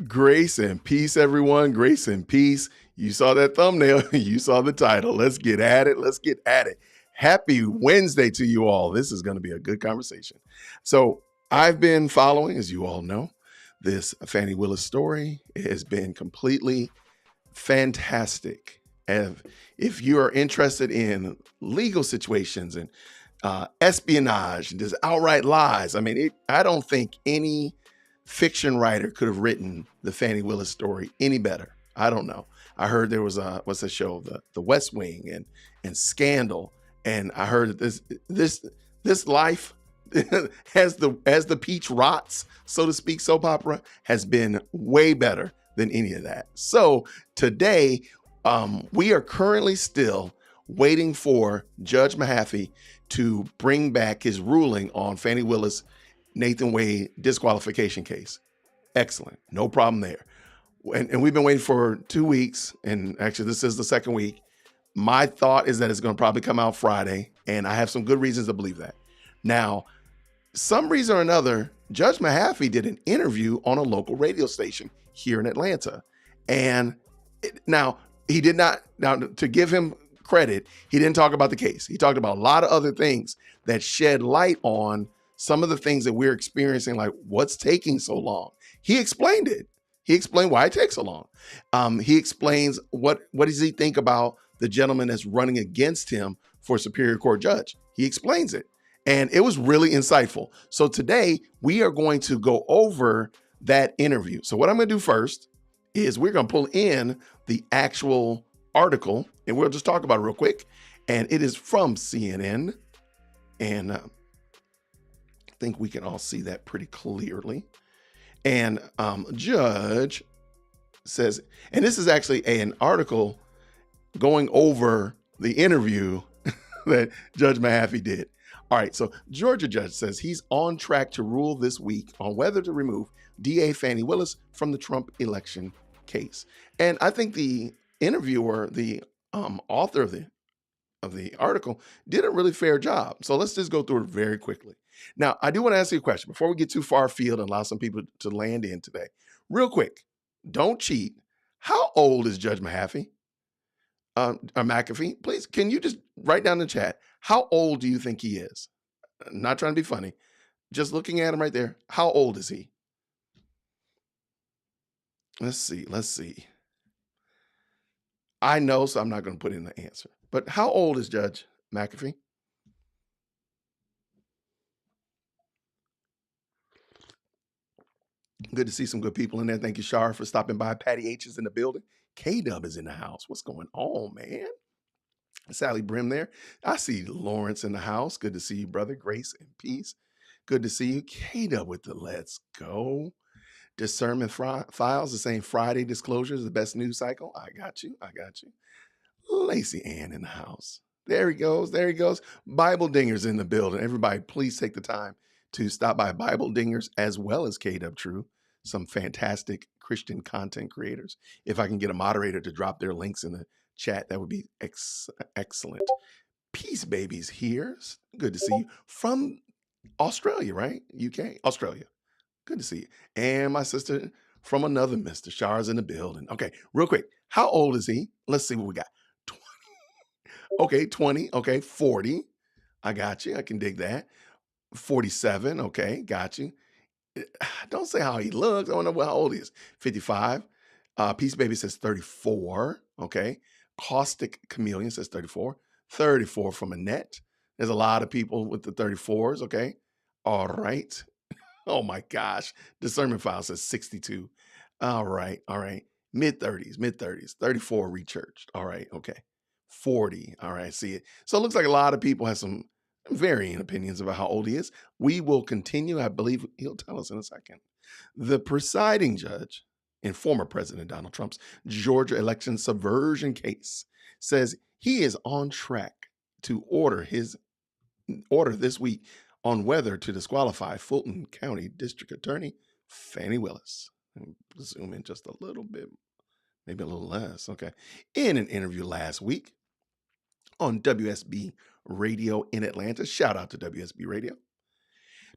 Grace and peace, everyone. Grace and peace. You saw that thumbnail. You saw the title. Let's get at it. Let's get at it. Happy Wednesday to you all. This is going to be a good conversation. So I've been following, as you all know, this Fani Willis story. It has been completely fantastic. If you are interested in legal situations and espionage and just outright lies, I don't think any fiction writer could have written the Fani Willis story any better. I don't know. I heard there was what's the show, the West Wing and Scandal, and I heard that this life as the peach rots, so to speak, soap opera has been way better than any of that. So today, we are currently still waiting for Judge McAfee to bring back his ruling on Fani Willis, Nathan Wade disqualification case. Excellent. No problem there. And we've been waiting for 2 weeks. And actually, this is the second week. My thought is that it's going to probably come out Friday. And I have some good reasons to believe that. Now, some reason or another, Judge McAfee did an interview on a local radio station here in Atlanta. And now, he did not, now to give him credit, he didn't talk about the case. He talked about a lot of other things that shed light on some of the things that we're experiencing, like what's taking so long. He explained it. He explained why it takes so long. He explains what does he think about the gentleman that's running against him for Superior Court judge. He explains it. And it was really insightful. So today we are going to go over that interview. So what I'm going to do first is we're going to pull in the actual article and we'll just talk about it real quick. And it is from CNN. And I think we can all see that pretty clearly. And Judge says, and this is actually an article going over the interview that Judge McAfee did. All right, so Georgia judge says he's on track to rule this week on whether to remove DA Fani Willis from the Trump election case. And I think the interviewer, the author of the article, did a really fair job. So let's just go through it very quickly. Now, I do want to ask you a question before we get too far afield and allow some people to land in today. Real quick, don't cheat. How old is Judge McAfee? McAfee, please, can you just write down in the chat, how old do you think he is? Not trying to be funny. Just looking at him right there. How old is he? Let's see. I know, so I'm not going to put in the answer. But how old is Judge McAfee? Good to see some good people in there. Thank you, Shar, for stopping by. Patty H is in the building. K-Dub is in the house. What's going on, man? Sally Brim there. I see Lawrence in the house. Good to see you, brother. Grace and peace. Good to see you. K-Dub with the let's go. Discernment Files is saying Friday disclosure is the best news cycle. I got you. Lacey Ann in the house. There he goes. Bible Dingers in the building. Everybody, please take the time to stop by Bible Dingers as well as KW True. Some fantastic Christian content creators. If I can get a moderator to drop their links in the chat, that would be excellent. Peace Babies here. Good to see you. From Australia, right? UK? Australia. Good to see you. And my sister from another Mr. Char's in the building. Okay, real quick. How old is he? Let's see what we got. 20. Okay, 20. Okay, 40. I got you. I can dig that. 47. Okay, got you. Don't say how he looks. I don't know how old he is. 55. Peace Baby says 34. Okay. Caustic Chameleon says 34. 34 from Annette. There's a lot of people with the 34s. Okay. All right. Oh my gosh. Discernment File says 62. All right. Mid 30s. 34 rechurched. All right. Okay. 40. All right. See it. So it looks like a lot of people have some varying opinions about how old he is. We will continue. I believe he'll tell us in a second. The presiding judge in former President Donald Trump's Georgia election subversion case says he is on track to order this week on whether to disqualify Fulton County District Attorney Fani Willis. Zoom in just a little bit, maybe a little less. Okay. In an interview last week on WSB Radio in Atlanta, shout out to WSB Radio,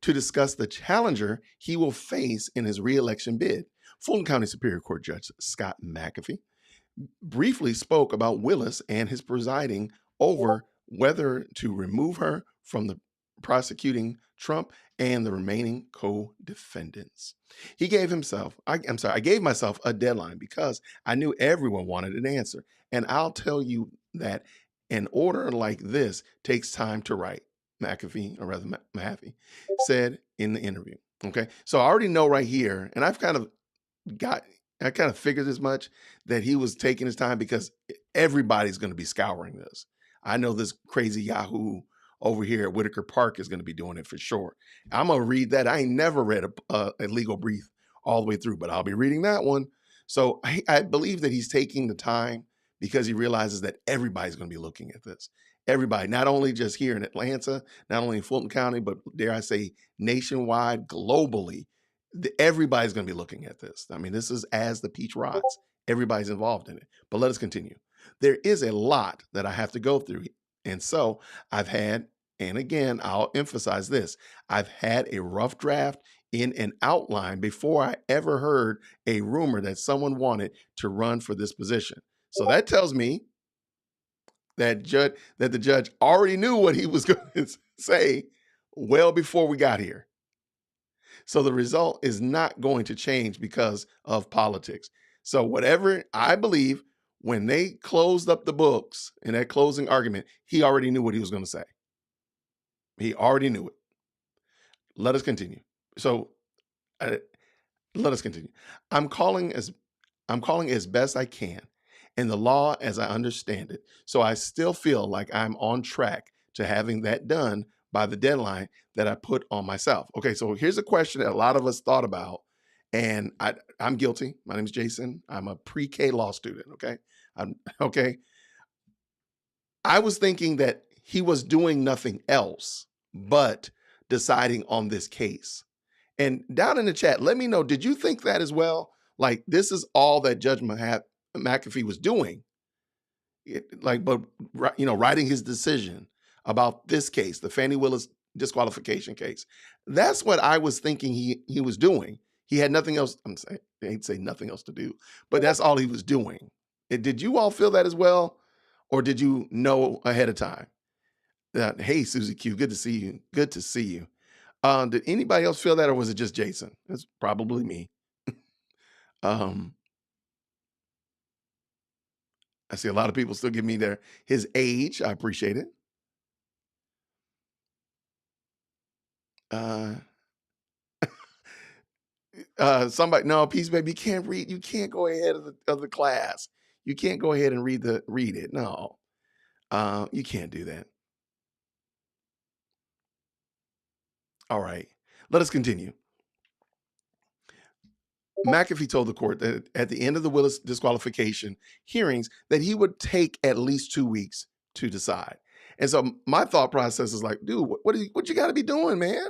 to discuss the challenger he will face in his reelection bid. Fulton County Superior Court Judge Scott McAfee briefly spoke about Willis and his presiding over whether to remove her from the prosecuting Trump and the remaining co-defendants. He gave himself, I gave myself a deadline because I knew everyone wanted an answer. And I'll tell you that an order like this takes time to write, McAfee, or rather Mahaffey, said in the interview. Okay. So I already know right here, and I kind of figured as much, that he was taking his time because everybody's going to be scouring this. I know this crazy Yahoo over here at Whitaker Park is going to be doing it for sure. I'm going to read that. I ain't never read a legal brief all the way through, but I'll be reading that one. So I believe that he's taking the time because he realizes that everybody's going to be looking at this. Everybody, not only just here in Atlanta, not only in Fulton County, but dare I say nationwide, globally, everybody's going to be looking at this. I mean, this is as the peach rots. Everybody's involved in it. But let us continue. There is a lot that I have to go through. And so I've had, and again, I'll emphasize this, I've had a rough draft in an outline before I ever heard a rumor that someone wanted to run for this position. So that tells me that the judge already knew what he was going to say well before we got here. So the result is not going to change because of politics. So whatever, I believe, when they closed up the books in that closing argument, he already knew what he was going to say. He already knew it. Let us continue. So let us continue. I'm calling as best I can, and the law as I understand it. So I still feel like I'm on track to having that done by the deadline that I put on myself. Okay, so here's a question that a lot of us thought about, and I'm guilty. My name is Jason. I'm a pre-K law student, okay? Okay. I was thinking that he was doing nothing else but deciding on this case. And down in the chat, let me know, did you think that as well? Like, this is all that Judge McAfee was doing? Writing his decision about this case, the Fani Willis disqualification case. That's what I was thinking he was doing. He had nothing else. I hate to say nothing else to do, but that's all he was doing. Did you all feel that as well? Or did you know ahead of time that, hey, Susie Q, good to see you. Good to see you. Did anybody else feel that, or was it just Jason? It's probably me. I see a lot of people still give me his age. I appreciate it. Somebody, no, Peace Baby, you can't read. You can't go ahead of the class. You can't go ahead and read it. No, you can't do that. All right, let us continue. McAfee told the court that at the end of the Willis disqualification hearings that he would take at least 2 weeks to decide. And so my thought process is like, dude, what you got to be doing, man?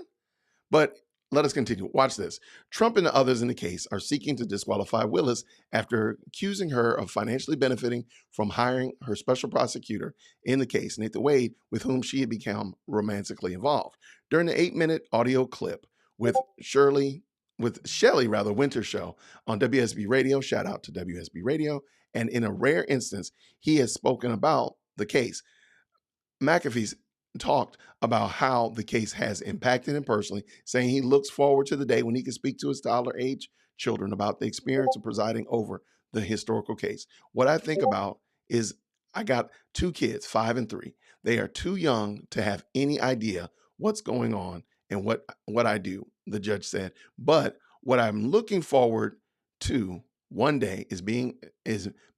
But let us continue. Watch this. Trump and the others in the case are seeking to disqualify Willis after accusing her of financially benefiting from hiring her special prosecutor in the case, Nathan Wade, with whom she had become romantically involved. During the 8-minute audio clip with Shelley Winter show on WSB Radio, shout out to WSB Radio, and in a rare instance, he has spoken about the case. McAfee's talked about how the case has impacted him personally, saying he looks forward to the day when he can speak to his toddler-age children about the experience of presiding over the historical case. What I think about is I got 2 kids, 5 and 3. They are too young to have any idea what's going on and what I do, the judge said. But what I'm looking forward to one day is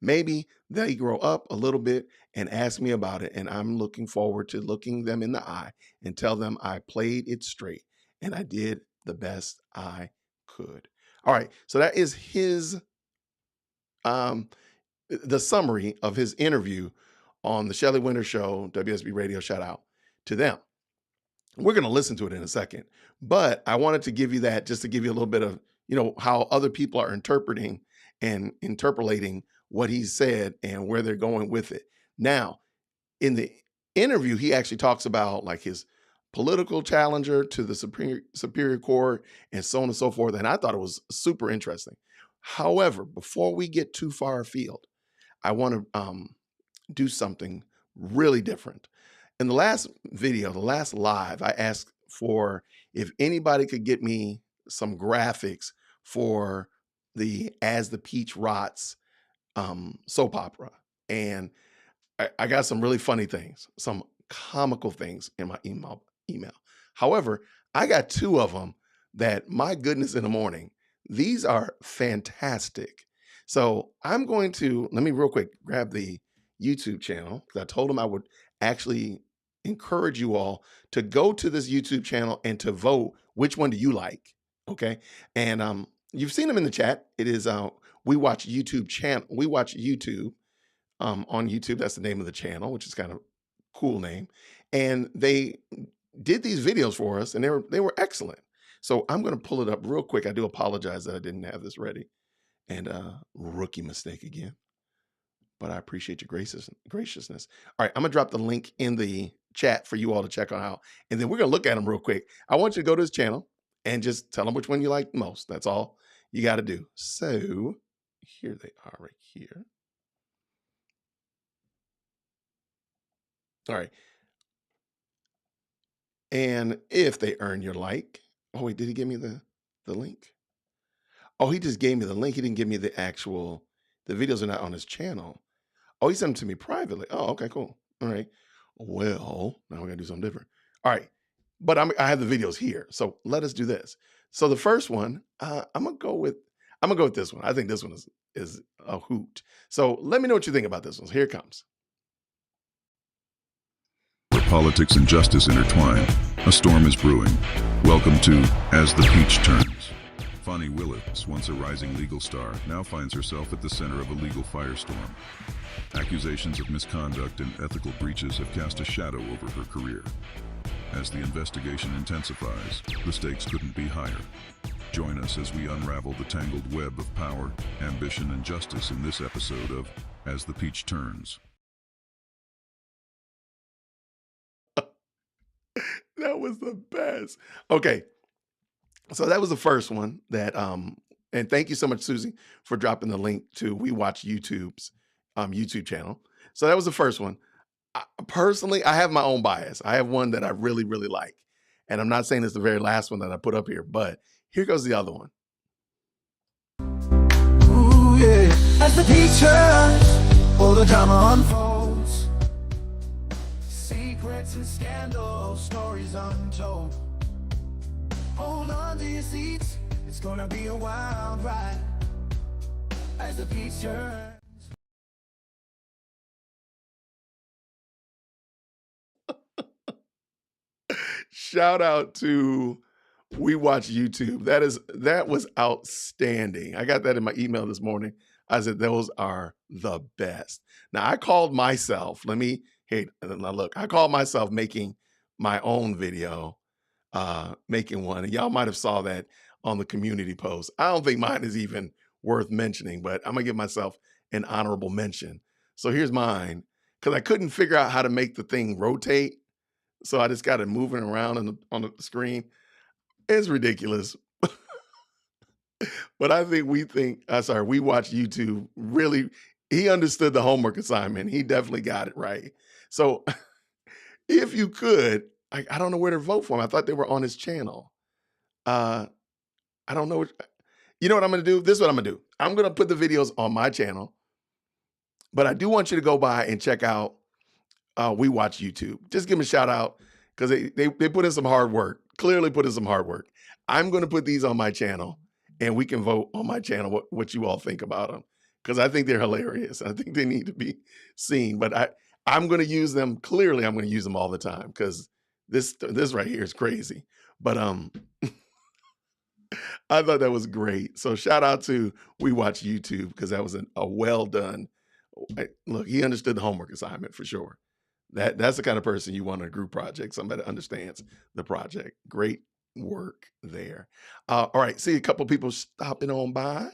maybe they grow up a little bit and ask me about it. And I'm looking forward to looking them in the eye and tell them I played it straight and I did the best I could. All right. So that is the summary of his interview on the Shelley Winter Show, WSB Radio. Shout out to them. We're going to listen to it in a second, but I wanted to give you that just to give you a little bit of, how other people are interpreting and interpolating what he said and where they're going with it. Now, in the interview, he actually talks about like his political challenger to the Superior Court and so on and so forth. And I thought it was super interesting. However, before we get too far afield, I want to do something really different. In the last video, the last live, I asked for if anybody could get me some graphics for the As the Peach Rots soap opera. And I got some really funny things, some comical things in my email. However, I got two of them that, my goodness, in the morning, these are fantastic. So I'm going to, let me real quick grab the YouTube channel, because I told them I would actually encourage you all to go to this YouTube channel and to vote which one do you like. Okay. And you've seen them in the chat. It is We Watch YouTube channel. We Watch YouTube on YouTube. That's the name of the channel, which is kind of cool name. And they did these videos for us, and they were excellent. So I'm going to pull it up real quick. I do apologize that I didn't have this ready, and rookie mistake again. But I appreciate your graciousness. All right, I'm gonna drop the link in the chat for you all to check on out, and then we're gonna look at them real quick. I want you to go to his channel and just tell him which one you like most. That's all you got to do. So here they are, right here. All right. And if they earn your like, oh wait, did he give me the link? Oh, he just gave me the link. He didn't give me the videos are not on his channel. Oh, he sent them to me privately. Oh, okay, cool. All right. Well, now we're gonna do something different. All right. But I have the videos here. So let us do this. So the first one, I'm gonna go with this one. I think this one is a hoot. So let me know what you think about this one. Here it comes. Where politics and justice intertwine, a storm is brewing. Welcome to As the Peach Turns. Fani Willis, once a rising legal star, now finds herself at the center of a legal firestorm. Accusations of misconduct and ethical breaches have cast a shadow over her career. As the investigation intensifies, the stakes couldn't be higher. Join us as we unravel the tangled web of power, ambition, and justice in this episode of As the Peach Turns. That was the best. Okay. So that was the first one that, and thank you so much, Susie, for dropping the link to We Watch YouTube's YouTube channel. So that was the first one. Personally, I have my own bias. I have one that I really, really like. And I'm not saying it's the very last one that I put up here, but here goes the other one. Ooh, yeah. As the peach turns, all the drama unfolds. Secrets and scandals, stories untold. Hold on to your seats, it's gonna be a wild ride. As the peach turns. Shout out to We Watch YouTube. That was outstanding. I got that in my email this morning. I said those are the best. Now I called myself. Now look, I called myself making my own video, making one, and y'all might have saw that on the community post. I don't think mine is even worth mentioning, but I'm gonna give myself an honorable mention. So here's mine, because I couldn't figure out how to make the thing rotate. So I just got it moving around on the screen. It's ridiculous. But I think We Watch YouTube really, he understood the homework assignment. He definitely got it right. So if you could, I don't know where to vote for him. I thought they were on his channel. I don't know. You know what I'm going to do? This is what I'm going to do. I'm going to put the videos on my channel. But I do want you to go by and check out We Watch YouTube. Just give them a shout out, because they put in some hard work. Clearly put in some hard work. I'm going to put these on my channel, and we can vote on my channel what you all think about them, because I think they're hilarious. I think they need to be seen. But I'm going to use them. Clearly, I'm going to use them all the time, because this right here is crazy. But I thought that was great. So shout out to We Watch YouTube, because that was a well done. Look, he understood the homework assignment for sure. That's the kind of person you want in a group project, somebody that understands the project. Great work there. All right, see a couple people stopping on by.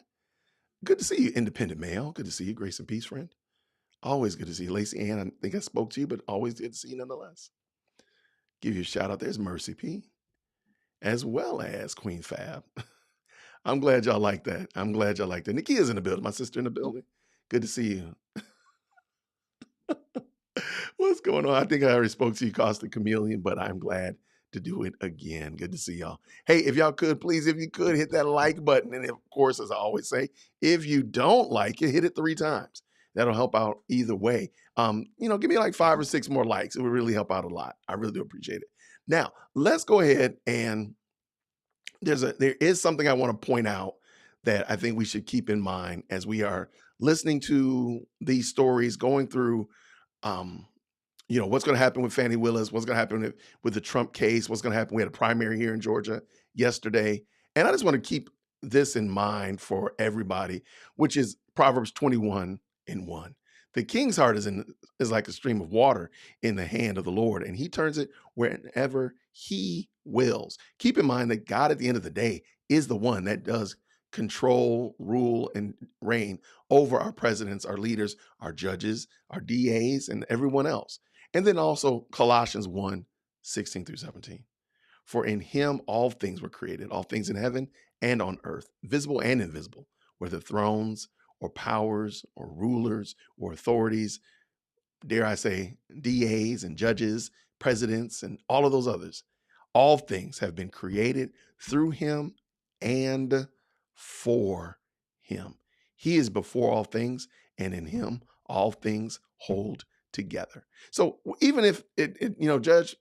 Good to see you, Independent Male. Good to see you, Grace and Peace, friend. Always good to see you. Lacey Ann, I think I spoke to you, but always good to see you nonetheless. Give you a shout out. There's Mercy P, as well as Queen Fab. I'm glad y'all like that. I'm glad y'all like that. Nikia's in the building. My sister in the building. Good to see you. What's going on? I think I already spoke to you, Costa Chameleon, but I'm glad to do it again. Good to see y'all. Hey, if y'all could, please, if you could, hit that like button. And of course, as I always say, if you don't like it, hit it 3 times. That'll help out either way. Give me like 5 or 6 more likes. It would really help out a lot. I really do appreciate it. Now, let's go ahead and there is something I want to point out that I think we should keep in mind as we are listening to these stories, going through what's going to happen with Fani Willis, what's going to happen with the Trump case, what's going to happen. We had a primary here in Georgia yesterday. And I just want to keep this in mind for everybody, which is Proverbs 21:1. The king's heart is like a stream of water in the hand of the Lord, and he turns it wherever he wills. Keep in mind that God at the end of the day is the one that does control, rule, and reign over our presidents, our leaders, our judges, our DAs, and everyone else. And then also Colossians 1:16-17. For in him all things were created, all things in heaven and on earth, visible and invisible, whether thrones or powers or rulers or authorities, dare I say, DAs and judges, presidents, and all of those others. All things have been created through him and for him. He is before all things, and in him all things hold together. So even if Judge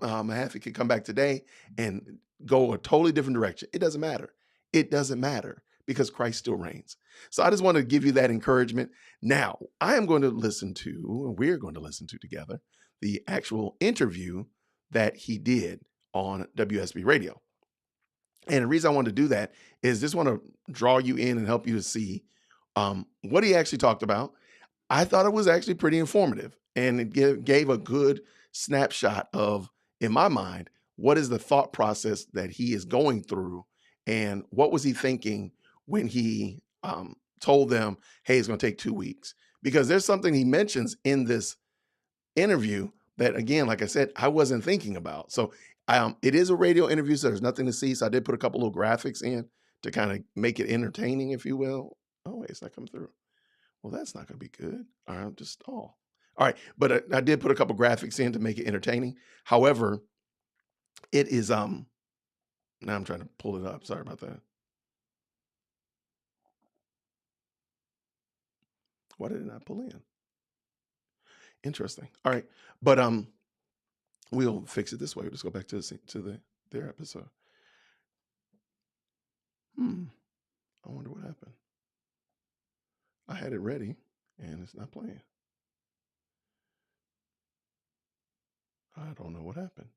McAfee could come back today and go a totally different direction, it doesn't matter. It doesn't matter because Christ still reigns. So I just want to give you that encouragement. Now, we're going to listen to together the actual interview that he did on WSB Radio. And the reason I want to do that is just want to draw you in and help you to see what he actually talked about. I thought it was actually pretty informative, and it gave a good snapshot of, in my mind, what is the thought process that he is going through, and what was he thinking when he told them, hey, it's going to take 2 weeks. Because there's something he mentions in this interview that, again, like I said, I wasn't thinking about. So it is a radio interview, so there's nothing to see. So I did put a couple little graphics in to kind of make it entertaining, if you will. Oh, wait, it's not coming through. Well, that's not going to be good. All right, I'll just stall. All right, but I did put a couple graphics in to make it entertaining. However, it is, now I'm trying to pull it up. Sorry about that. Why did it not pull in? Interesting. All right, but we'll fix it this way. We'll just go back to their episode. I wonder what happened. I had it ready, and it's not playing. I don't know what happened.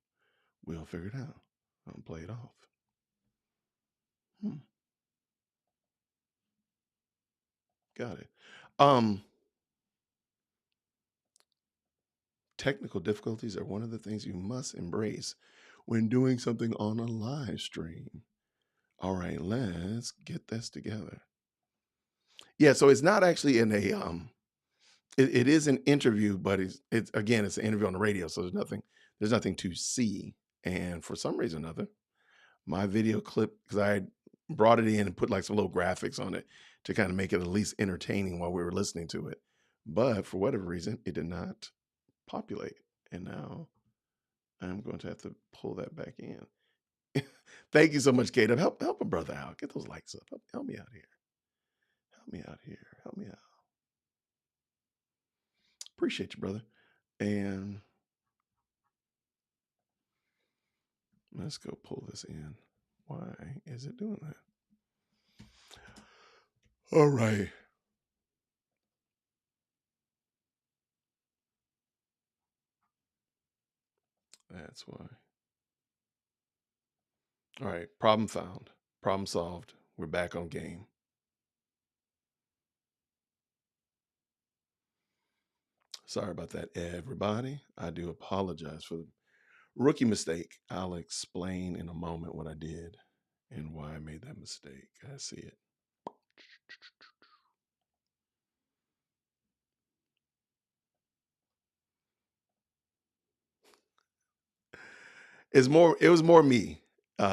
We'll figure it out. I'll play it off. Got it. Technical difficulties are one of the things you must embrace when doing something on a live stream. All right, let's get this together. Yeah, so it's not actually in a it is an interview, but it's an interview on the radio, so there's nothing to see. And for some reason or another, my video clip, because I brought it in and put like some little graphics on it to kind of make it at least entertaining while we were listening to it. But for whatever reason, it did not populate. And now I'm going to have to pull that back in. Thank you so much, Kate. Help a brother out. Get those likes up. Help me out here. Help me out here. Help me out. Appreciate you, brother. And let's go pull this in. Why is it doing that? All right. That's why. All right. Problem found. Problem solved. We're back on game. Sorry about that, everybody. I do apologize for the rookie mistake. I'll explain in a moment what I did and why I made that mistake. I see it. It was more me,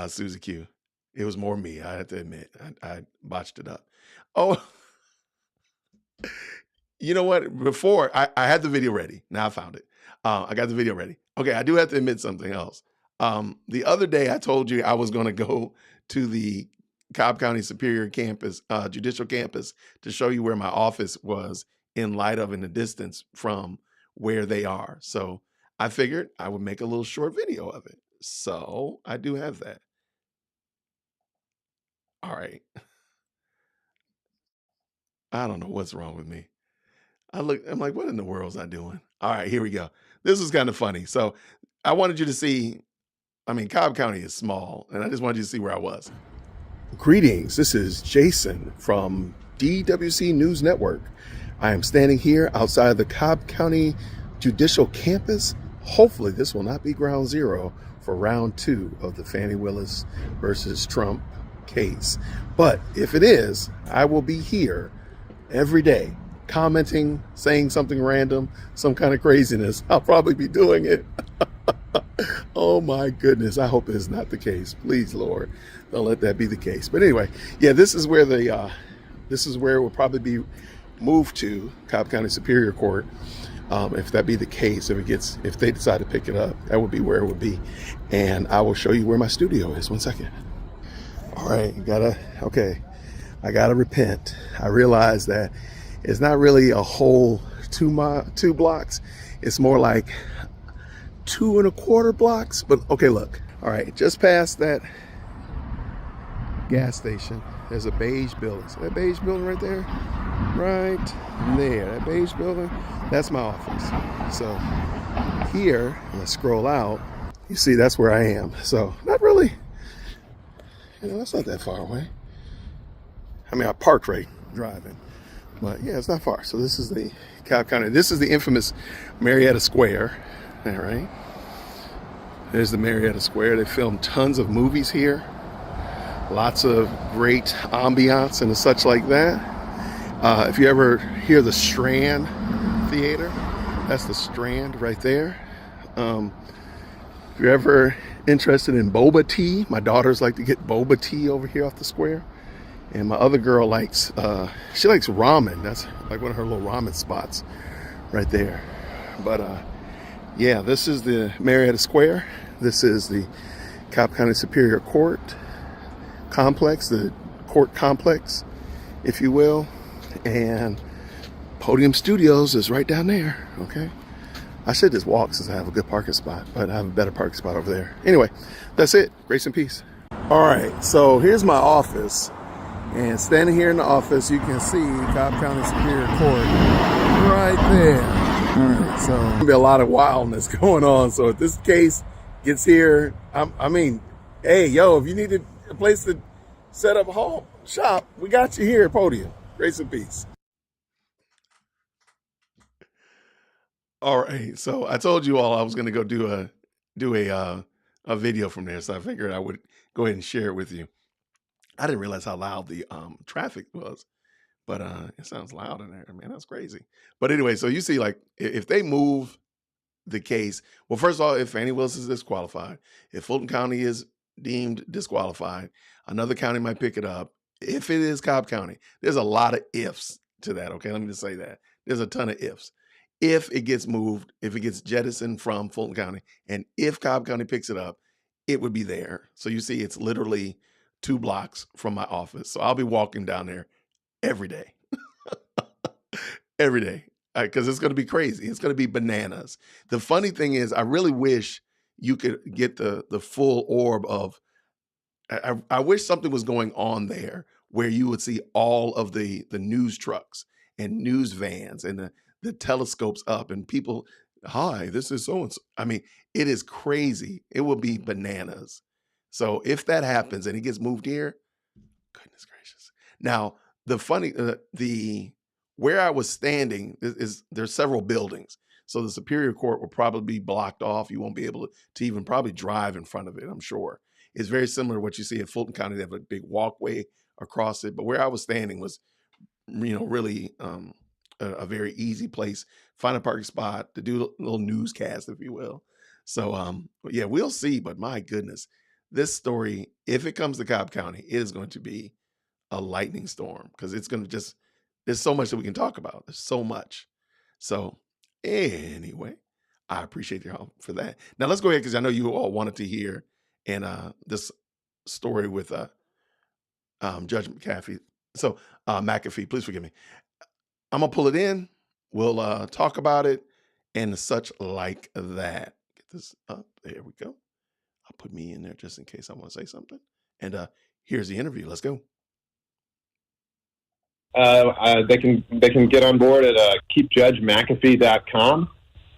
Susie Q. It was more me. I have to admit, I botched it up. Oh, you know what? Before I had the video ready. Now I found it. I got the video ready. Okay, I do have to admit something else. The other day I told you I was going to go to the Cobb County Superior Campus, Judicial Campus, to show you where my office was in light of in the distance from where they are. So I figured I would make a little short video of it. So I do have that. All right. I don't know what's wrong with me. I'm like, what in the world was I doing? All right, here we go. This is kind of funny. So I wanted you to see, I mean, Cobb County is small, and I just wanted you to see where I was. Greetings. This is Jason from DWC News Network. I am standing here outside the Cobb County Judicial Campus. Hopefully this will not be ground zero for round 2 of the Fani Willis versus Trump case. But if it is, I will be here every day commenting, saying something random, some kind of craziness. I'll probably be doing it. Oh my goodness. I hope it is not the case. Please, Lord, don't let that be the case. But anyway, yeah, this is where it will probably be moved to, Cobb County Superior Court. If that be the case, if they decide to pick it up, that would be where it would be. And I will show you where my studio is. 1 second. All right, I gotta repent. I realize that it's not really a whole 2 blocks. It's more like 2.25 blocks. But okay, look. All right, just past that gas station, there's a beige building. So that beige building right there, that beige building, that's my office. So here, let's scroll out. You see, that's where I am. So not really, that's not that far away. I mean, I parked right driving, but yeah, it's not far. So this is the Cobb County. This is the infamous Marietta Square. All right. There's the Marietta Square. They filmed tons of movies here. Lots of great ambiance and such like that. If you ever hear the Strand Theater, that's the Strand right there. If you're ever interested in boba tea, my daughters like to get boba tea over here off the square. And my other girl she likes ramen. That's like one of her little ramen spots right there. But yeah, this is the Marietta Square. This is the Cobb County Superior Court complex, the court complex, if you will. And Podium Studios is right down there, okay? I should just walk since I have a good parking spot, but I have a better parking spot over there. Anyway, that's it. Grace and peace. All right, so here's my office. And standing here in the office, you can see Cobb County Superior Court right there. All right, so there'll be a lot of wildness going on. So if this case gets here, I mean, hey, yo, if you need a place to set up a home shop, we got you here at Podium. Grace and peace. All right, so I told you all I was going to go do a video from there, so I figured I would go ahead and share it with you. I didn't realize how loud the traffic was, but it sounds loud in there, man. That's crazy. But anyway, so you see, like, if they move the case, well, first of all, if Fani Willis is disqualified, if Fulton County is deemed disqualified, another county might pick it up. If it is Cobb County, there's a lot of ifs to that. Okay, let me just say that there's a ton of ifs. If it gets moved, if it gets jettisoned from Fulton County, and if Cobb County picks it up, it would be there. So you see, it's literally 2 blocks from my office. So I'll be walking down there every day, every day, because it's going to be crazy. It's going to be bananas. The funny thing is, I really wish you could get the full orb of, I wish something was going on there where you would see all of the news trucks and news vans and the telescopes up and people, hi, this is so-and-so. I mean, it is crazy. It will be bananas. So if that happens and it gets moved here, goodness gracious. Now, where I was standing is there's several buildings. So the Superior Court will probably be blocked off. You won't be able to even probably drive in front of it, I'm sure. It's very similar to what you see in Fulton County. They have a big walkway across it. But where I was standing was, really a very easy place. Find a parking spot to do a little newscast, if you will. So, yeah, we'll see. But my goodness, this story, if it comes to Cobb County, it is going to be a lightning storm because it's going to just, there's so much that we can talk about. There's so much. So anyway, I appreciate your help for that. Now let's go ahead because I know you all wanted to hear and this story with Judge McAfee. So McAfee, please forgive me. I'm gonna pull it in. We'll talk about it and such like that. Get this up. There we go. I'll put me in there just in case I want to say something. And here's the interview. Let's go. They can get on board at keepjudgemcafee.com.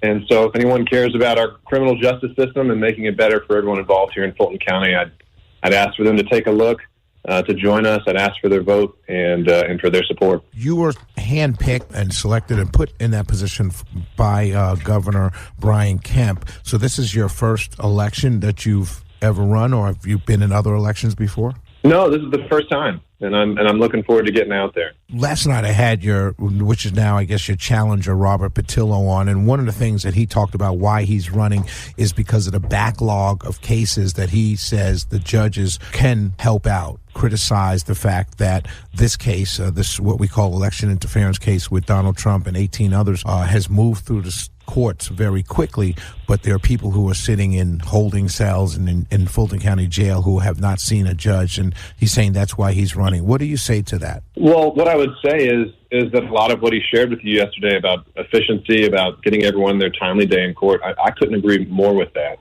And so if anyone cares about our criminal justice system and making it better for everyone involved here in Fulton County, I'd ask for them to take a look, to join us. I'd ask for their vote and for their support. You were handpicked and selected and put in that position by Governor Brian Kemp. So this is your first election that you've ever run, or have you been in other elections before? No, this is the first time, and I'm looking forward to getting out there. Last night I had which is now I guess your challenger, Robert Patillo, on, and one of the things that he talked about why he's running is because of the backlog of cases that he says the judges can help out. Criticize the fact that this case, this what we call election interference case with Donald Trump and 18 others, has moved through the courts very quickly, but there are people who are sitting in holding cells and in Fulton County Jail who have not seen a judge, and he's saying that's why he's running. What do you say to that? Well, what I would say is that a lot of what he shared with you yesterday about efficiency, about getting everyone their timely day in court, I couldn't agree more with that.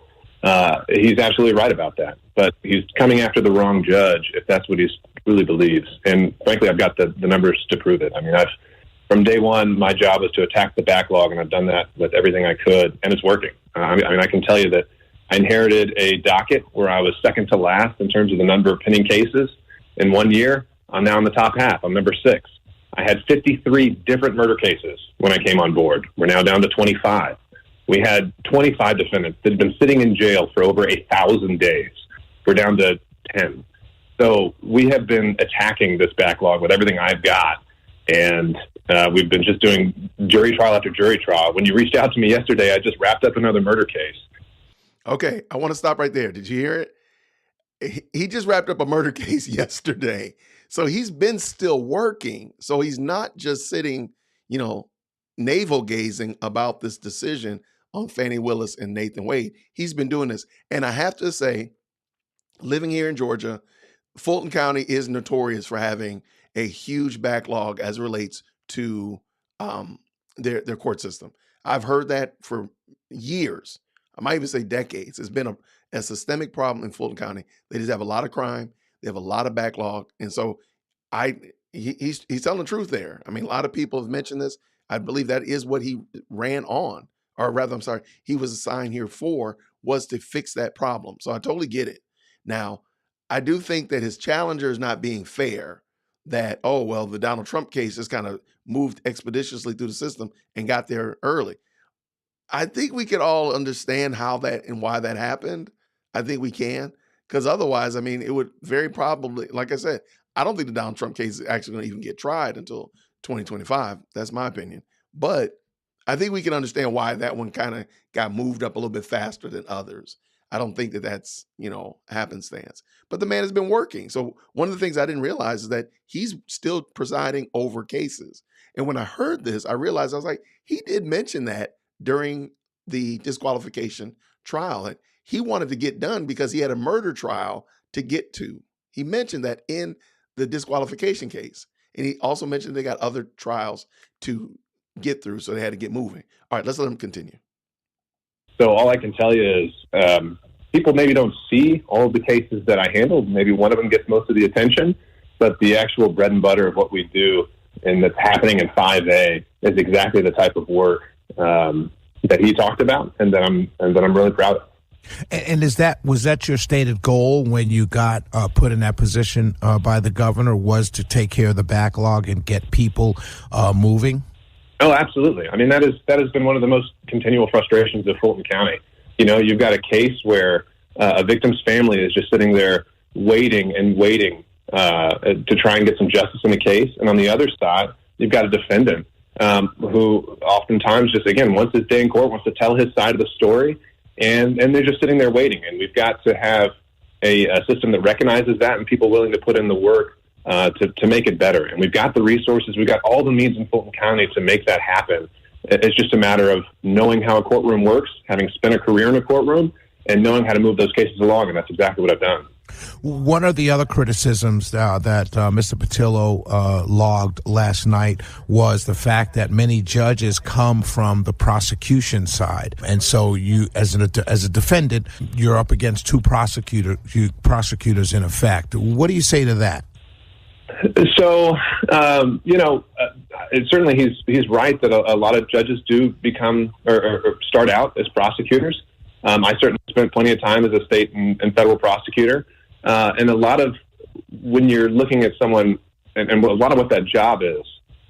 He's absolutely right about that, but he's coming after the wrong judge if that's what he really believes. And frankly, I've got the numbers to prove it. I mean, from day one, my job was to attack the backlog, and I've done that with everything I could, and it's working. I mean, I can tell you that I inherited a docket where I was second to last in terms of the number of pending cases. In 1 year, I'm now in the top half. I'm number 6. I had 53 different murder cases when I came on board. We're now down to 25. We had 25 defendants that had been sitting in jail for over 1,000 days. We're down to 10. So we have been attacking this backlog with everything I've got. And we've been just doing jury trial after jury trial. When you reached out to me yesterday, I just wrapped up another murder case. Okay, I want to stop right there. Did you hear it? He just wrapped up a murder case yesterday. So he's been still working. So he's not just sitting, navel gazing about this decision on Fani Willis and Nathan Wade. He's been doing this. And I have to say, living here in Georgia, Fulton County is notorious for having a huge backlog as it relates to their court system. I've heard that for years. I might even say decades. It's been a systemic problem in Fulton County. They just have a lot of crime. They have a lot of backlog. And so he's telling the truth there. I mean, a lot of people have mentioned this. I believe that is what he ran on, or rather, I'm sorry, he was assigned here for, was to fix that problem. So I totally get it. Now, I do think that his challenger is not being fair, that, the Donald Trump case just kind of moved expeditiously through the system and got there early. I think we could all understand how that and why that happened. I think we can, because otherwise, I mean, it would very probably, like I said, I don't think the Donald Trump case is actually going to even get tried until 2025. That's my opinion. But I think we can understand why that one kind of got moved up a little bit faster than others. I don't think that that's, happenstance. But the man has been working. So one of the things I didn't realize is that he's still presiding over cases. And when I heard this, I realized, I was like, he did mention that during the disqualification trial. And he wanted to get done because he had a murder trial to get to. He mentioned that in the disqualification case. And he also mentioned they got other trials to get through, so they had to get moving. All right, let's let him continue. So all I can tell you is people maybe don't see all of the cases that I handled. Maybe one of them gets most of the attention, but the actual bread and butter of what we do and that's happening in 5A is exactly the type of work that he talked about and that I'm really proud of. And was that your stated goal when you got put in that position by the governor, was to take care of the backlog and get people moving? Oh, absolutely. I mean, that has been one of the most continual frustrations of Fulton County. You've got a case where a victim's family is just sitting there waiting to try and get some justice in the case. And on the other side, you've got a defendant who oftentimes just, again, wants his day in court, wants to tell his side of the story. and they're just sitting there waiting. And we've got to have a system that recognizes that and people willing to put in the work to make it better. And we've got the resources, we've got all the means in Fulton County to make that happen. It's just a matter of knowing how a courtroom works, having spent a career in a courtroom, and knowing how to move those cases along, and that's exactly what I've done. One of the other criticisms that Mr. Patillo logged last night was the fact that many judges come from the prosecution side, and so you, as a defendant, you're up against two prosecutors in effect. What do you say to that? So, certainly he's right that a lot of judges do become or start out as prosecutors. I certainly spent plenty of time as a state and federal prosecutor. And a lot of, when you're looking at someone, and a lot of what that job is,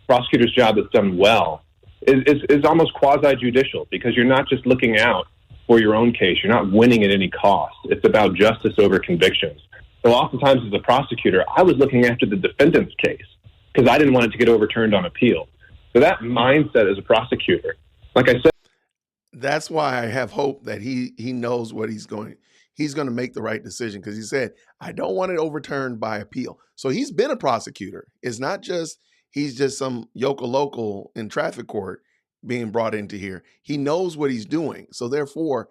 prosecutor's job that's done well, is almost quasi-judicial, because you're not just looking out for your own case. You're not winning at any cost. It's about justice over convictions. So oftentimes as a prosecutor, I was looking after the defendant's case because I didn't want it to get overturned on appeal. So that mindset as a prosecutor, like I said, that's why I have hope that he knows what he's going to make the right decision, because he said, I don't want it overturned by appeal. So he's been a prosecutor. It's not just he's just some yokel-local in traffic court being brought into here. He knows what he's doing. So therefore,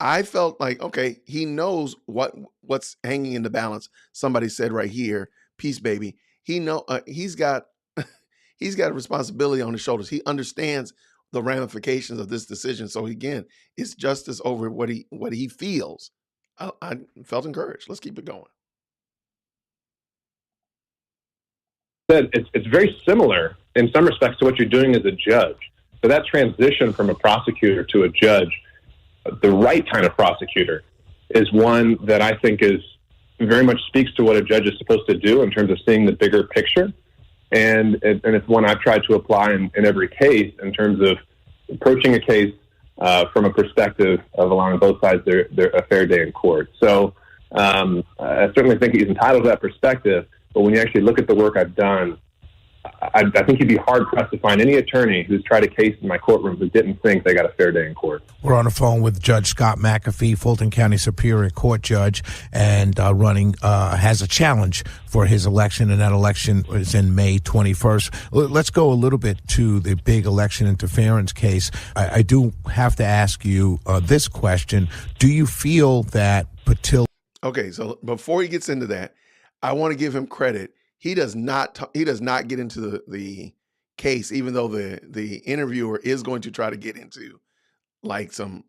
I felt like, okay, he knows what's hanging in the balance. Somebody said right here, peace, baby. He's got a responsibility on his shoulders. He understands the ramifications of this decision. So again, it's justice over what he feels. I felt encouraged. Let's keep it going. It's very similar in some respects to what you're doing as a judge. So that transition from a prosecutor to a judge, the right kind of prosecutor, is one that I think is very much speaks to what a judge is supposed to do in terms of seeing the bigger picture. And it's one I've tried to apply in every case in terms of approaching a case from a perspective of allowing both sides their a fair day in court. So I certainly think he's entitled to that perspective. But when you actually look at the work I've done, I think you'd be hard-pressed to find any attorney who's tried a case in my courtroom who didn't think they got a fair day in court. We're on the phone with Judge Scott McAfee, Fulton County Superior Court Judge, and has a challenge for his election, and that election is in May 21st. Let's go a little bit to the big election interference case. I do have to ask you this question. Do you feel that Patillo... Okay, so before he gets into that, I want to give him credit. He does not get into the case, even though the interviewer is going to try to get into like some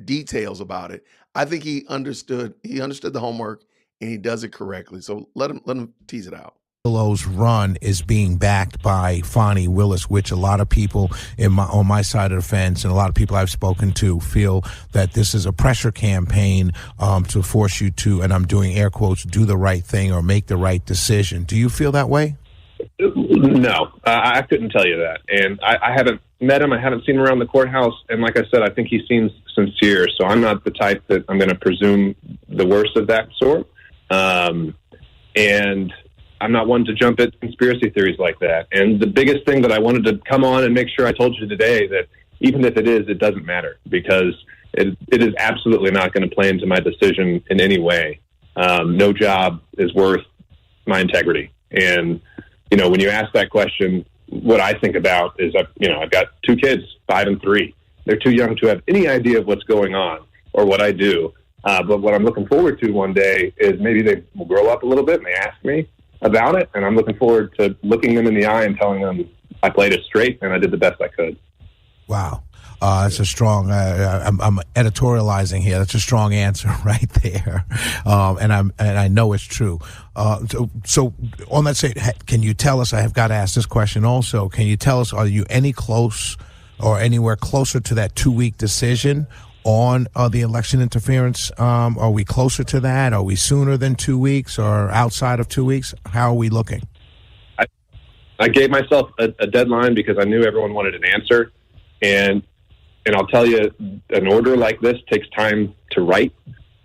details about it. I think he understood the homework and he does it correctly. So let him tease it out. Patillo's run is being backed by Fani Willis, which a lot of people on my side of the fence and a lot of people I've spoken to feel that this is a pressure campaign to force you to, and I'm doing air quotes, do the right thing or make the right decision. Do you feel that way? No, I couldn't tell you that. And I haven't met him. I haven't seen him around the courthouse. And like I said, I think he seems sincere. So I'm not the type that I'm going to presume the worst of that sort. And I'm not one to jump at conspiracy theories like that. And the biggest thing that I wanted to come on and make sure I told you today, that even if it is, it doesn't matter, because it is absolutely not going to play into my decision in any way. No job is worth my integrity. And, when you ask that question, what I think about is, I've got two kids, 5 and 3. They're too young to have any idea of what's going on or what I do. But what I'm looking forward to one day is maybe they will grow up a little bit and they ask me about it, and I'm looking forward to looking them in the eye and telling them I played it straight and I did the best I could. Wow. That's a strong, I'm editorializing here. That's a strong answer right there. And I know it's true. So on that side, can you tell us, I have got to ask this question also, can you tell us, are you any close or anywhere closer to that 2-week decision on the election interference? Are we closer to that? Are we sooner than 2 weeks or outside of 2 weeks? How are we looking? I gave myself a deadline because I knew everyone wanted an answer. And I'll tell you, an order like this takes time to write.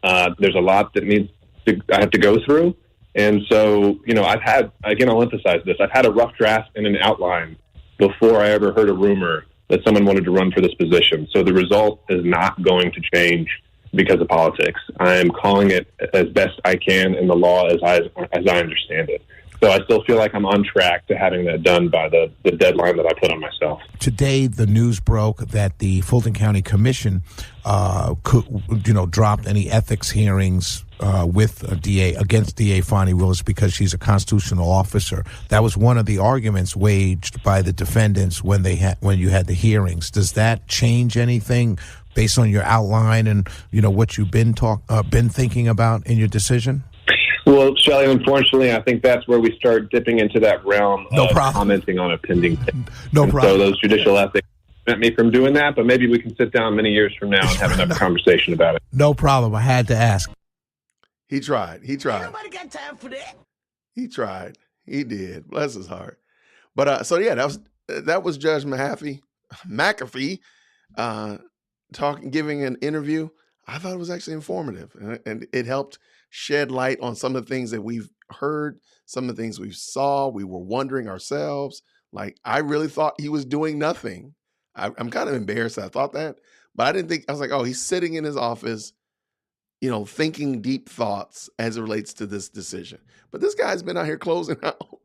There's a lot that I have to go through. And so, I'll emphasize this. I've had a rough draft and an outline before I ever heard a rumor that someone wanted to run for this position. So the result is not going to change because of politics. I am calling it as best I can in the law as I understand it. So I still feel like I'm on track to having that done by the deadline that I put on myself. Today, the news broke that the Fulton County Commission dropped any ethics hearings with a DA against DA Fani Willis because she's a constitutional officer. That was one of the arguments waged by the defendants when you had the hearings. Does that change anything based on your outline and what you've been thinking about in your decision? Well, Shelley, unfortunately, I think that's where we start dipping into that realm of commenting on a pending case. No problem. So those judicial ethics prevent me from doing that, but maybe we can sit down many years from now and have another conversation about it. No problem. I had to ask. He tried. Nobody got time for that. He tried. He did. Bless his heart. But that was Judge McAfee giving an interview. I thought it was actually informative, and it helped shed light on some of the things that we've heard, some of the things we saw. We were wondering ourselves. Like, I really thought he was doing nothing. I'm kind of embarrassed I thought that, but I didn't think. I was like, oh, he's sitting in his office, thinking deep thoughts as it relates to this decision. But this guy's been out here closing out.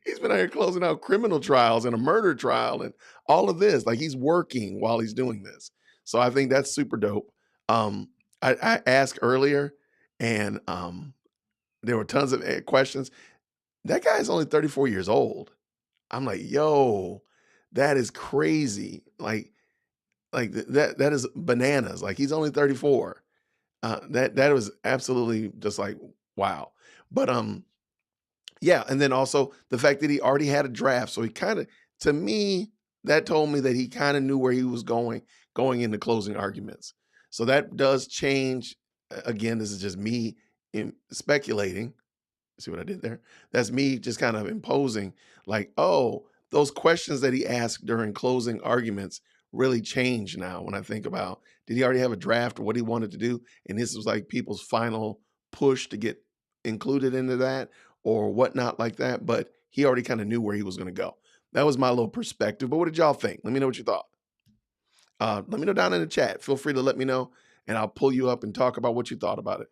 He's been out here closing out criminal trials and a murder trial and all of this. Like, he's working while he's doing this. So I think that's super dope. I asked earlier, and there were tons of questions. That guy's only 34 years old. I'm like, yo, that is crazy. Like that is bananas. Like, he's only 34. That was absolutely just like, wow. But yeah, and then also the fact that he already had a draft. So he to me, that told me that he kind of knew where he was going into closing arguments. So that does change. Again, this is just me speculating. See what I did there? That's me just kind of imposing, like, oh, those questions that he asked during closing arguments really change now when I think about, did he already have a draft or what he wanted to do? And this was like people's final push to get included into that or whatnot like that. But he already kind of knew where he was going to go. That was my little perspective. But what did y'all think? Let me know what you thought. Let me know down in the chat. Feel free to let me know, and I'll pull you up and talk about what you thought about it.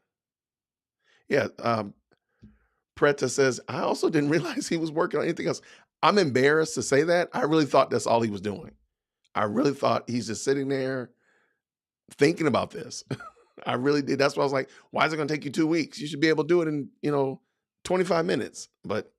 Yeah. Preta says, I also didn't realize he was working on anything else. I'm embarrassed to say that. I really thought that's all he was doing. I really thought he's just sitting there thinking about this. I really did. That's why I was like, why is it going to take you 2 weeks? You should be able to do it in, 25 minutes. But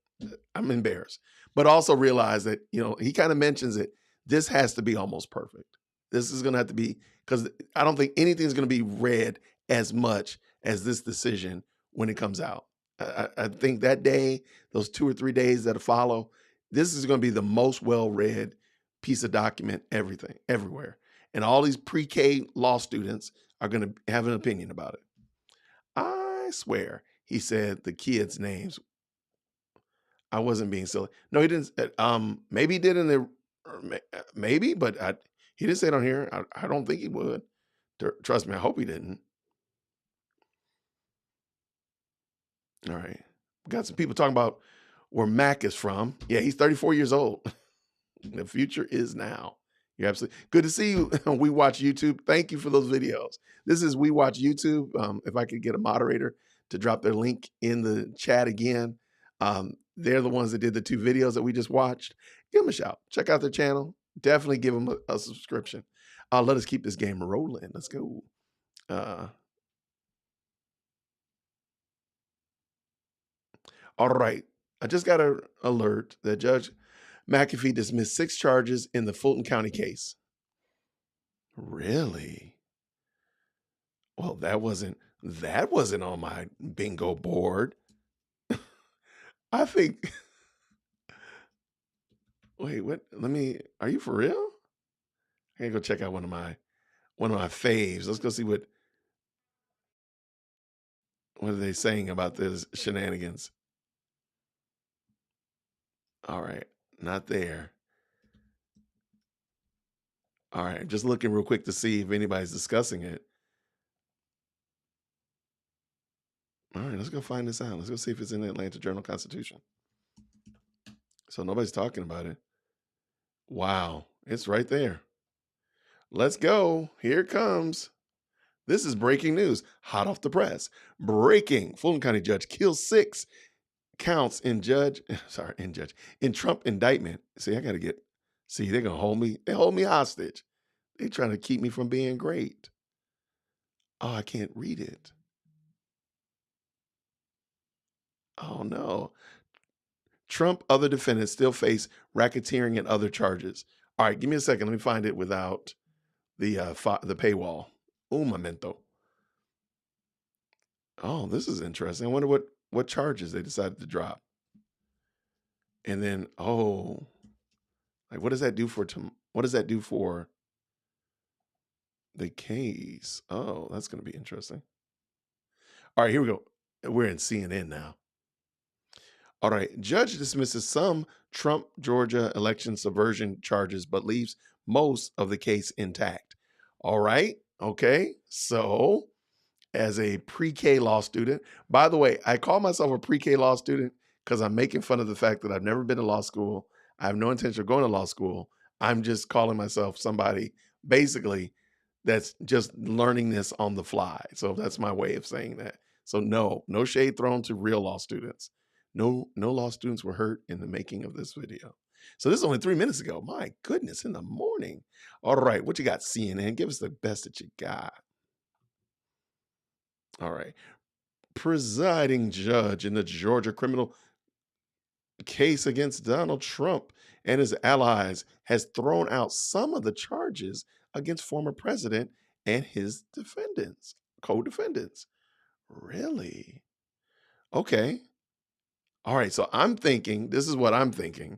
I'm embarrassed. But also realize that, he kind of mentions it. This has to be almost perfect. This is going to have to be, because I don't think anything's going to be read as much as this decision when it comes out. I think that day, those 2 or 3 days that follow, this is going to be the most well-read piece of document, everywhere. And all these pre-K law students are going to have an opinion about it. I swear he said the kids' names. I wasn't being silly. No, he didn't. Maybe he did in the, maybe, but he didn't say it on here. I don't think he would. Trust me, I hope he didn't. All right. We got some people talking about where Mac is from. Yeah, he's 34 years old. The future is now. You're absolutely good to see you. We Watch YouTube. Thank you for those videos. This is We Watch YouTube. If I could get a moderator to drop their link in the chat again. They're the ones that did the 2 videos that we just watched. Give them a shout. Check out their channel. Definitely give them a subscription. Let us keep this game rolling. Let's go. All right. I just got an alert that Judge McAfee dismissed 6 charges in the Fulton County case. Really? Well, that wasn't on my bingo board. I think. Wait, what? Are you for real? I gotta go check out one of my faves. Let's go see what are they saying about this shenanigans. All right, not there. All right, just looking real quick to see if anybody's discussing it. All right, let's go find this out. Let's go see if it's in the Atlanta Journal-Constitution. So nobody's talking about it. Wow. It's right there. Let's go. Here it comes. This is breaking news, hot off the press. Breaking: Fulton County Judge kills 6 counts in Trump indictment. See, they're gonna hold me. They hold me hostage. They're trying to keep me from being great. Oh, I can't read it. Oh no. Trump, other defendants still face racketeering and other charges. All right, give me a second. Let me find it without the paywall. Un momento. Oh, this is interesting. I wonder what charges they decided to drop. And then, like what does that do for the case? Oh, that's going to be interesting. All right, here we go. We're in CNN now. All right, judge dismisses some Trump Georgia election subversion charges, but leaves most of the case intact. All right, okay. So, as a pre-K law student, by the way, I call myself a pre-K law student because I'm making fun of the fact that I've never been to law school. I have no intention of going to law school. I'm just calling myself somebody basically that's just learning this on the fly. So that's my way of saying that. So no shade thrown to real law students. No law students were hurt in the making of this video. So this is only 3 minutes ago. My goodness, in the morning. All right, what you got, CNN? Give us the best that you got. All right. Presiding judge in the Georgia criminal case against Donald Trump and his allies has thrown out some of the charges against former president and his co-defendants. Really? Okay. All right. So this is what I'm thinking.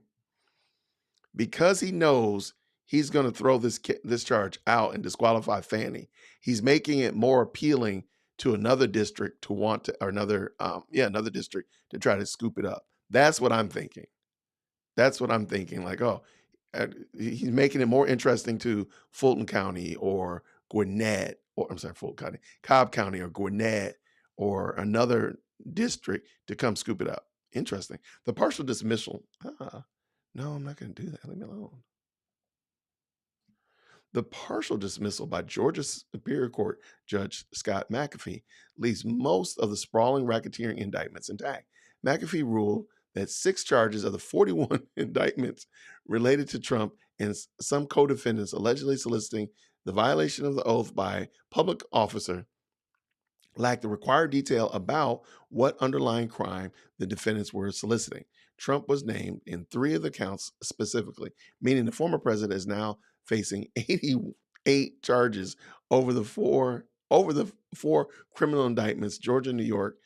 Because he knows he's going to throw this charge out and disqualify Fani, he's making it more appealing to another district another district to try to scoop it up. That's what I'm thinking. Like, he's making it more interesting to Fulton County or Gwinnett, Fulton County, Cobb County or Gwinnett or another district to come scoop it up. Interesting. The partial dismissal. No, I'm not going to do that. Leave me alone. The partial dismissal by Georgia Superior Court Judge Scott McAfee leaves most of the sprawling racketeering indictments intact. McAfee ruled that 6 charges of the 41 indictments related to Trump and some co-defendants allegedly soliciting the violation of the oath by a public officer lacked the required detail about what underlying crime the defendants were soliciting. Trump was named in 3 of the counts specifically, meaning the former president is now facing 88 charges over the four criminal indictments: Georgia, New York,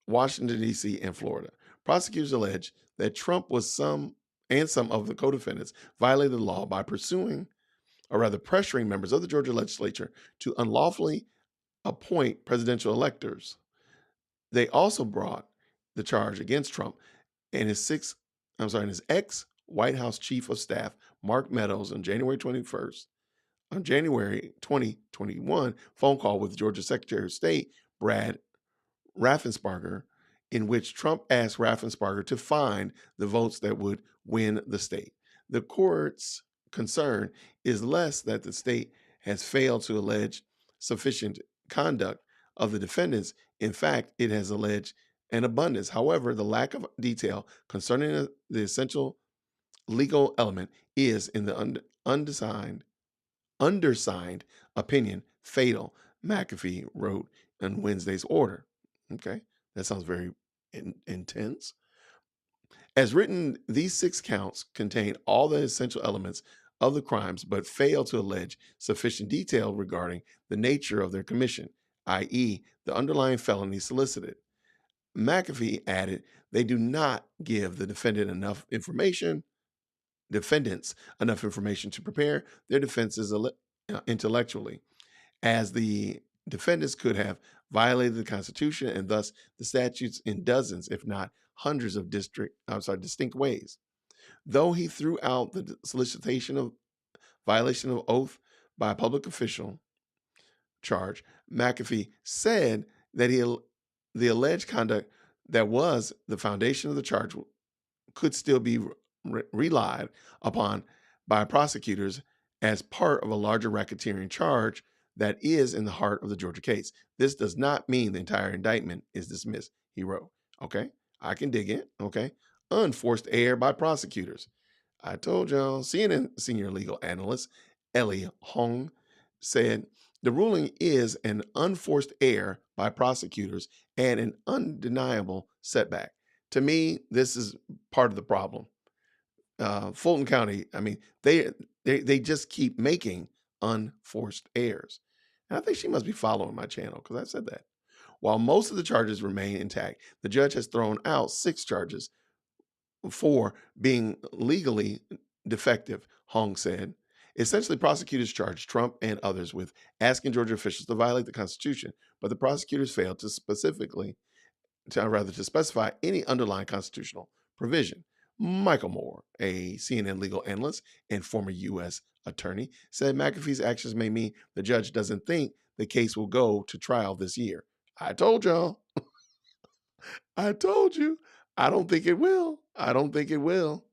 Washington, D.C., and Florida. Prosecutors allege that Trump some of the co-defendants violated the law by pressuring members of the Georgia legislature to unlawfully appoint presidential electors. They also brought the charge against Trump and his ex-White House Chief of Staff, Mark Meadows, on January 2021 phone call with Georgia Secretary of State, Brad Raffensperger, in which Trump asked Raffensperger to find the votes that would win the state. The court's concern is less that the state has failed to allege sufficient conduct of the defendants. In fact, it has alleged an abundance. However, the lack of detail concerning the essential legal element is, in the undersigned opinion, fatal, McAfee wrote in Wednesday's order. Okay, that sounds very intense. As written, these 6 counts contain all the essential elements of the crimes, but fail to allege sufficient detail regarding the nature of their commission, i.e., the underlying felony solicited. McAfee added they do not give the defendants enough information to prepare their defenses intellectually, as the defendants could have violated the Constitution and thus the statutes in dozens, if not hundreds of distinct ways. Though he threw out the solicitation of violation of oath by a public official charge, McAfee said that the alleged conduct that was the foundation of the charge could still be relied upon by prosecutors as part of a larger racketeering charge that is in the heart of the Georgia case. This does not mean the entire indictment is dismissed, he wrote. Okay, I can dig it. Okay, unforced error by prosecutors. I told y'all. CNN senior legal analyst Ellie Hong said the ruling is an unforced error by prosecutors and an undeniable setback. To me, this is part of the problem. Fulton County, I mean, they just keep making unforced errors. And I think she must be following my channel because I said that. While most of the charges remain intact, the judge has thrown out 6 charges for being legally defective, Hong said. Essentially, prosecutors charged Trump and others with asking Georgia officials to violate the Constitution, but the prosecutors failed to specify any underlying constitutional provision. Michael Moore, a CNN legal analyst and former U.S. attorney, said McAfee's actions may mean the judge doesn't think the case will go to trial this year. I told y'all. I told you. I don't think it will. I don't think it will.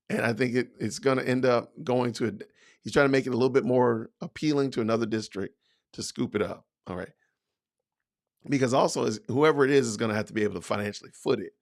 And I think it's going to end up going to he's trying to make it a little bit more appealing to another district to scoop it up. All right. Because also, whoever it is going to have to be able to financially foot it.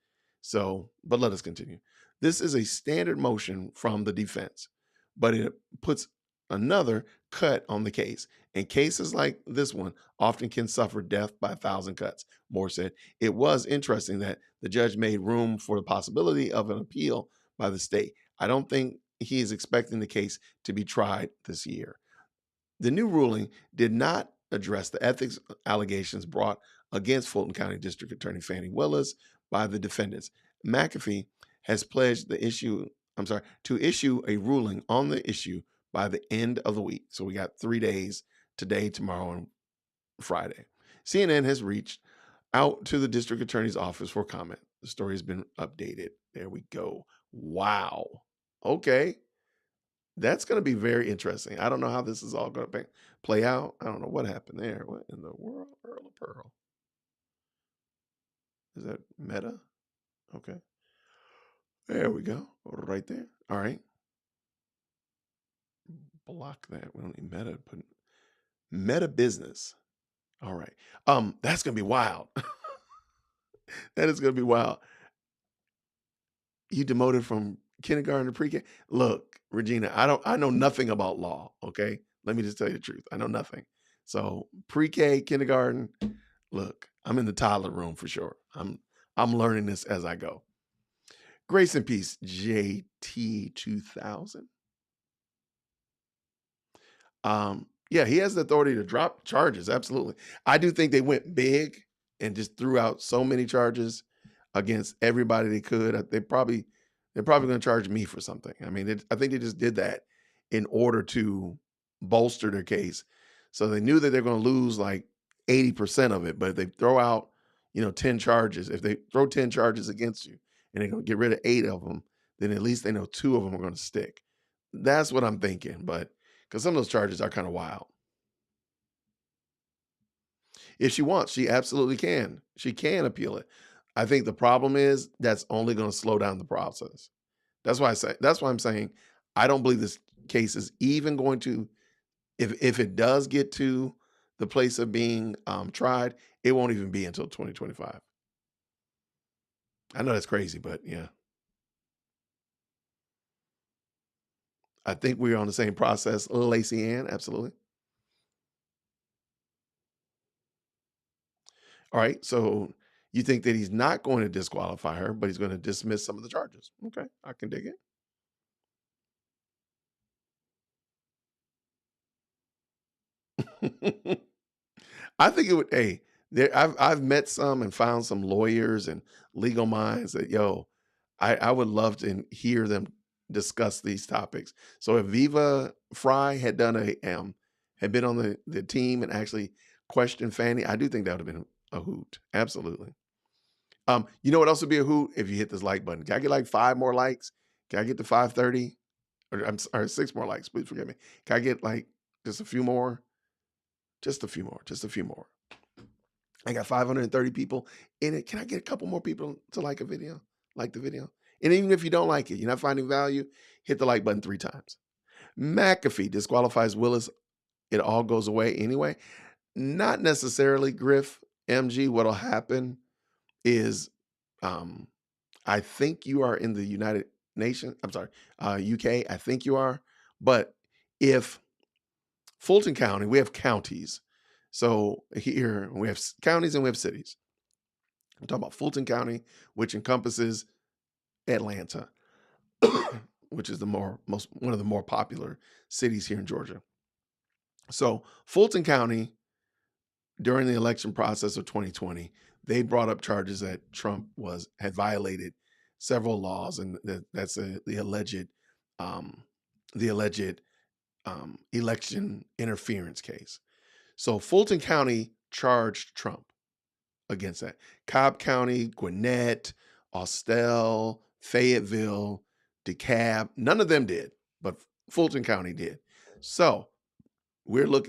So, but let us continue. This is a standard motion from the defense, but it puts another cut on the case. And cases like this one often can suffer death by 1,000 cuts. Moore said it was interesting that the judge made room for the possibility of an appeal by the state. I don't think he is expecting the case to be tried this year. The new ruling did not address the ethics allegations brought against Fulton County District Attorney Fani Willis by the defendants. McAfee has pledged to issue a ruling on the issue by the end of the week. So we got 3 days, today, tomorrow, and Friday. CNN has reached out to the district attorney's office for comment. The story has been updated. There we go. Wow. Okay. That's going to be very interesting. I don't know how this is all going to play out. I don't know what happened there. What in the world? Earl of Pearl. Is that Meta? Okay. There we go. Right there. All right. Block that. We don't need Meta. Put Meta Business. All right. That's going to be wild. That is going to be wild. You demoted from kindergarten to pre-K. Look, Regina, I know nothing about law. Okay. Let me just tell you the truth. I know nothing. So pre-K, kindergarten, look, I'm in the toddler room for sure. I'm learning this as I go. Grace and peace, JT 2000. Yeah, he has the authority to drop charges. Absolutely. I do think they went big and just threw out so many charges against everybody they could. They're probably going to charge me for something. I mean, I think they just did that in order to bolster their case. So they knew that they're going to lose like 80% of it. But if they throw out, 10 charges, if they throw 10 charges against you and they're going to get rid of 8 of them, then at least they know 2 of them are going to stick. That's what I'm thinking. But because some of those charges are kind of wild. If she wants, she absolutely can. She can appeal it. I think the problem is that's only going to slow down the process. That's why I'm saying I don't believe this case is even going to, if it does get to the place of being tried, it won't even be until 2025. I know that's crazy, but yeah. I think we're on the same process. Lacey Ann, absolutely. All right, so you think that he's not going to disqualify her, but he's going to dismiss some of the charges. Okay, I can dig it. I think it would, I've met some and found some lawyers and legal minds that, I would love to hear them discuss these topics. So if Viva Fry had done had been on the team and actually questioned Fani, I do think that would have been a hoot. Absolutely. You know what else would be a hoot? If you hit this like button. Can I get like 5 more likes? Can I get to 530? Or 6 more likes, please forgive me. Can I get like just a few more? Just a few more. I got 530 people in it. Can I get a couple more people to like the video? And even if you don't like it, you're not finding value, hit the like button 3 times. McAfee disqualifies Willis. It all goes away anyway. Not necessarily, Griff, MG. What'll happen is, I think you are in the United Nations. I'm sorry, UK. I think you are. But if Fulton County, we have counties. So here we have counties and we have cities. I'm talking about Fulton County, which encompasses Atlanta, which is one of the more popular cities here in Georgia. So Fulton County, during the election process of 2020, they brought up charges that Trump had violated several laws, and that's the alleged election interference case. So Fulton County charged Trump against that. Cobb County, Gwinnett, Austell, Fayetteville, DeKalb, none of them did, but Fulton County did. So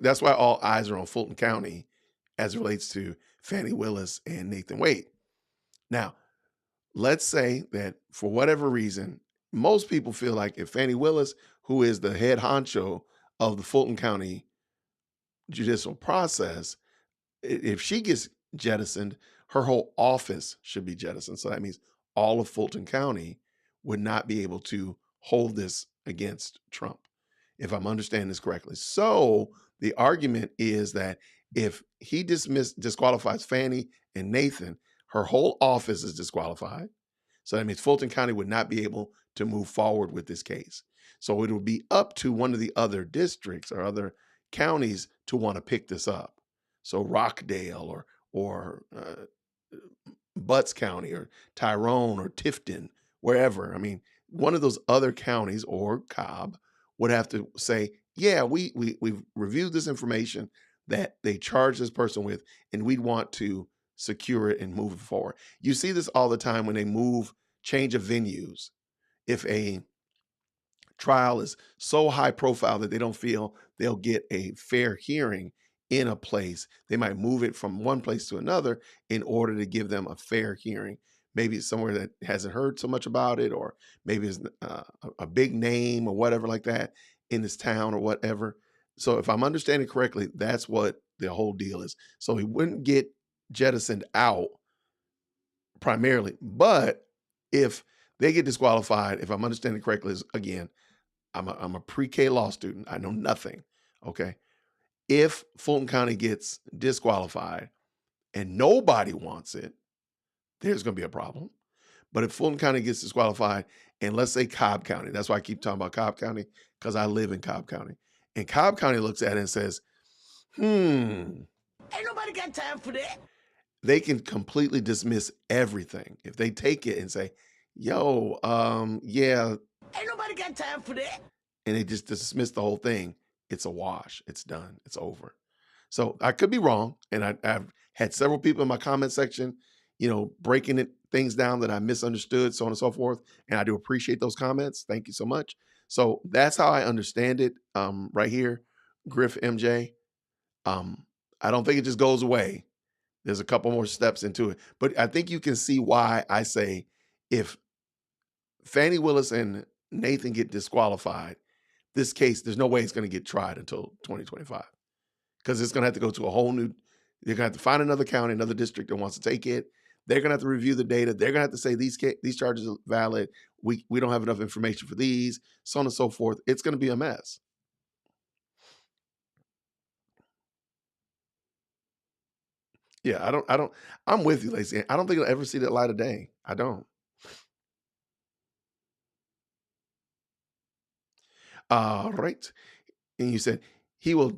that's why all eyes are on Fulton County as it relates to Fani Willis and Nathan Wade. Now, let's say that for whatever reason, most people feel like if Fani Willis, who is the head honcho of the Fulton County judicial process, if she gets jettisoned, her whole office should be jettisoned. So that means all of Fulton County would not be able to hold this against Trump, if I'm understanding this correctly. So the argument is that if he disqualifies Fani and Nathan, her whole office is disqualified. So that means Fulton County would not be able to move forward with this case. So it would be up to one of the other districts or other counties to want to pick this up. So Rockdale or Butts County or Tyrone or Tifton, wherever. I mean, one of those other counties or Cobb would have to say, yeah, we've reviewed this information that they charged this person with, and we'd want to secure it and move it forward. You see this all the time when they change of venues. If a trial is so high profile that they don't feel they'll get a fair hearing in a place, they might move it from one place to another in order to give them a fair hearing. Maybe it's somewhere that hasn't heard so much about it, or maybe it's a big name or whatever like that in this town or whatever. So if I'm understanding correctly, that's what the whole deal is. So he wouldn't get jettisoned out primarily, but if they get disqualified, if I'm understanding correctly, again, I'm a pre-K law student. I know nothing. Okay. If Fulton County gets disqualified and nobody wants it, there's going to be a problem. But if Fulton County gets disqualified, and let's say Cobb County, that's why I keep talking about Cobb County, because I live in Cobb County. And Cobb County looks at it and says, ain't nobody got time for that. They can completely dismiss everything. If they take it and say, yo, yeah, ain't nobody got time for that, and they just dismiss the whole thing, it's a wash. It's done. It's over. So I could be wrong. And I've had several people in my comment section, breaking things down that I misunderstood, so on and so forth. And I do appreciate those comments. Thank you so much. So that's how I understand it right here, Griff MJ. I don't think it just goes away. There's a couple more steps into it. But I think you can see why I say if Fani Willis and Nathan get disqualified, this case, there's no way it's going to get tried until 2025, because it's going to have to go to a whole new, you're going to have to find another county, another district that wants to take it. They're going to have to review the data. They're going to have to say these charges are valid. We don't have enough information for these, so on and so forth. It's going to be a mess. Yeah, I'm with you, Lacey. I don't think it'll ever see the light of day. I don't. All right. And you said he will